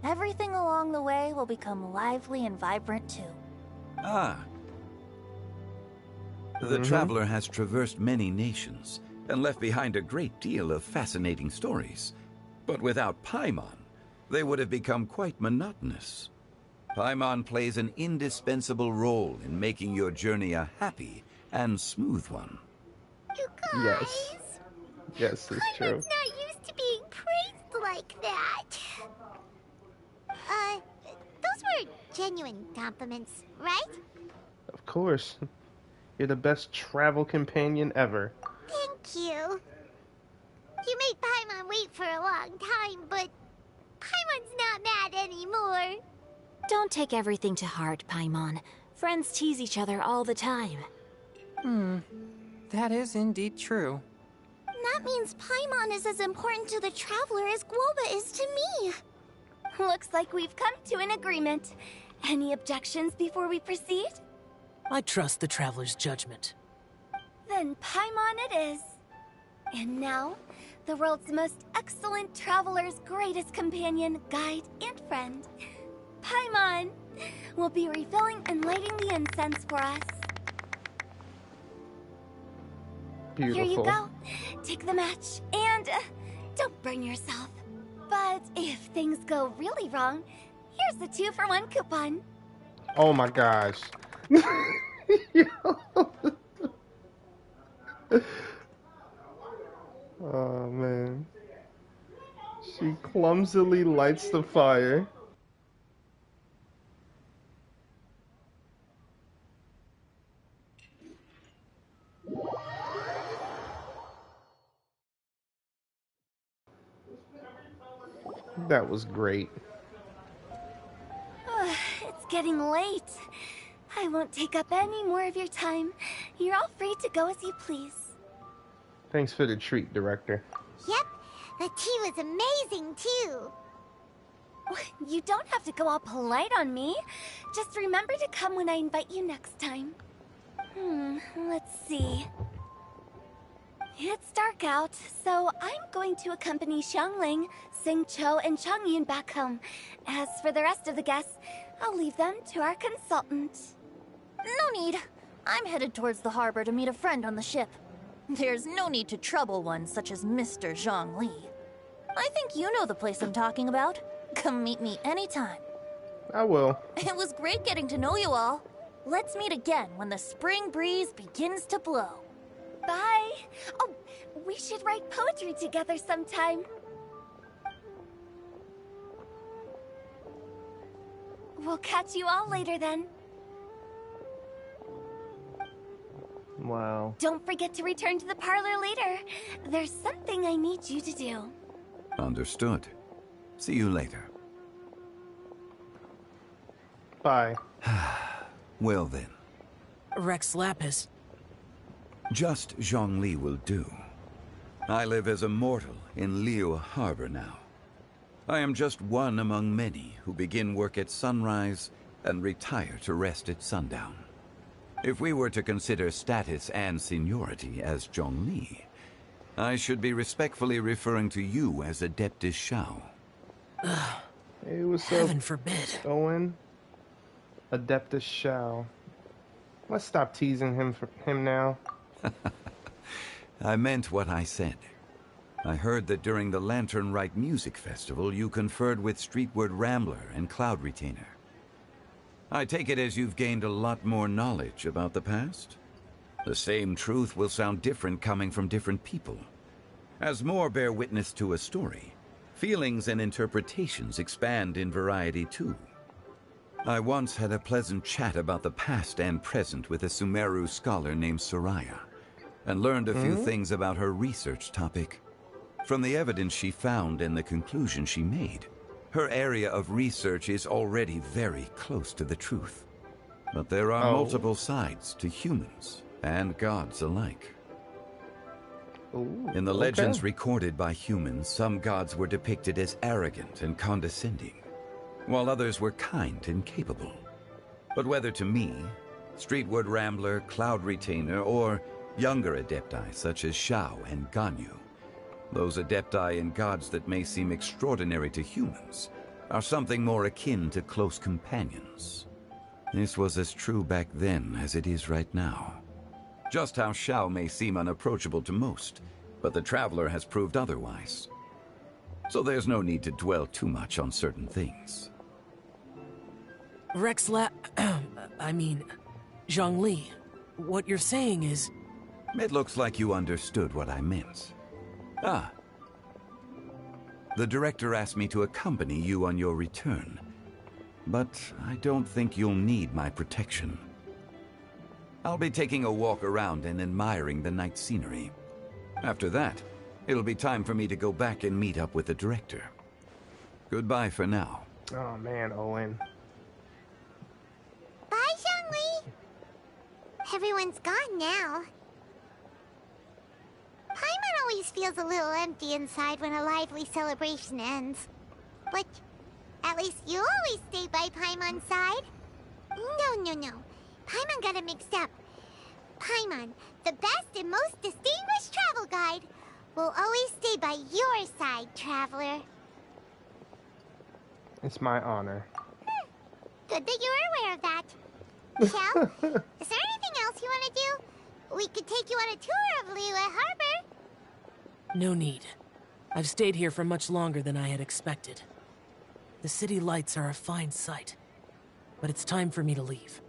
everything along the way will become lively and vibrant too. Ah. The traveler has traversed many nations and left behind a great deal of fascinating stories. But without Paimon, they would have become quite monotonous. Paimon plays an indispensable role in making your journey a happy and smooth one. You guys! Yes. Yes, it's true. Paimon's not used to being praised like that. Those were genuine compliments, right? Of course. You're the best travel companion ever. Thank you. You made Paimon wait for a long time, but Paimon's not mad anymore. Don't take everything to heart, Paimon. Friends tease each other all the time. That is indeed true. That means Paimon is as important to the traveler as Guoba is to me. Looks like we've come to an agreement. Any objections before we proceed? I trust the traveler's judgment. Then Paimon it is. And now, the world's most excellent traveler's greatest companion, guide, and friend, Paimon, will be refilling and lighting the incense for us. Beautiful. Here you go. Take the match, and don't burn yourself. But if things go really wrong, here's the 2-for-1 coupon. Oh my gosh. Oh man. She clumsily lights the fire. That was great. It's getting late. I won't take up any more of your time. You're all free to go as you please. Thanks for the treat, Director. Yep, the tea was amazing too. You don't have to go all polite on me. Just remember to come when I invite you next time. Let's see. It's dark out, so I'm going to accompany Xiangling, Xingqiu, and Chongyun back home. As for the rest of the guests, I'll leave them to our consultant. No need. I'm headed towards the harbor to meet a friend on the ship. There's no need to trouble one such as Mr. Zhongli. I think you know the place I'm talking about. Come meet me anytime. I will. It was great getting to know you all. Let's meet again when the spring breeze begins to blow. Bye. Oh, we should write poetry together sometime. We'll catch you all later then. Wow. Don't forget to return to the parlor later. There's something I need you to do. Understood. See you later. Bye. Well then. Rex Lapis. Just Zhongli will do. I live as a mortal in Liyue Harbor now. I am just one among many who begin work at sunrise and retire to rest at sundown. If we were to consider status and seniority as Zhongli, I should be respectfully referring to you as Adeptus Shao. Hey, what's Heaven up, forbid. Owen? Adeptus Shao. Let's stop teasing him now. I meant what I said. I heard that during the Lantern Rite Music Festival, you conferred with Streetward Rambler and Cloud Retainer. I take it as you've gained a lot more knowledge about the past? The same truth will sound different coming from different people. As more bear witness to a story, feelings and interpretations expand in variety too. I once had a pleasant chat about the past and present with a Sumeru scholar named Soraya, and learned a few things about her research topic. From the evidence she found and the conclusion she made, her area of research is already very close to the truth. But there are multiple sides to humans and gods alike. In the legends recorded by humans, some gods were depicted as arrogant and condescending, while others were kind and capable. But whether to me, Streetward Rambler, Cloud Retainer, or younger adepti such as Shao and Ganyu, those adepti and gods that may seem extraordinary to humans are something more akin to close companions. This was as true back then as it is right now. Just how Shao may seem unapproachable to most, but the Traveler has proved otherwise. So there's no need to dwell too much on certain things. Zhongli, what you're saying is... It looks like you understood what I meant. Ah. The director asked me to accompany you on your return, but I don't think you'll need my protection. I'll be taking a walk around and admiring the night scenery. After that, it'll be time for me to go back and meet up with the director. Goodbye for now. Oh man, Owen. Bye, Zhongli. Everyone's gone now. Paimon always feels a little empty inside when a lively celebration ends. But at least you always stay by Paimon's side. No. Paimon got it mixed up. Paimon, the best and most distinguished travel guide, will always stay by your side, Traveler. It's my honor. Good that you're aware of that. Shell, is there anything else you want to do? We could take you on a tour of Liyue Harbor. No need. I've stayed here for much longer than I had expected. The city lights are a fine sight, but it's time for me to leave.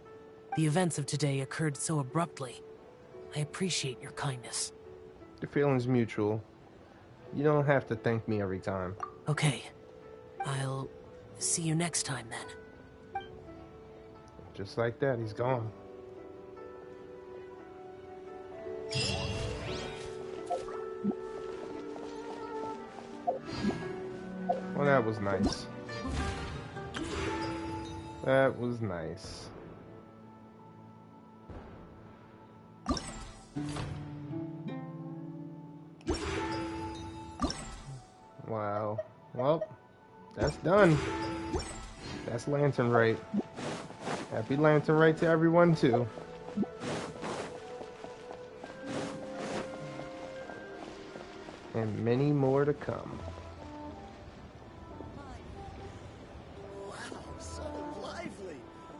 The events of today occurred so abruptly. I appreciate your kindness. The feeling's mutual. You don't have to thank me every time. Okay. I'll see you next time then. Just like that, he's gone. Well, that was nice. That was nice. Wow. Well, that's done. That's Lantern Rite. Happy Lantern Rite to everyone, too. And many more to come. Wow, so lively.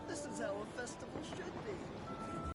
This is how a festival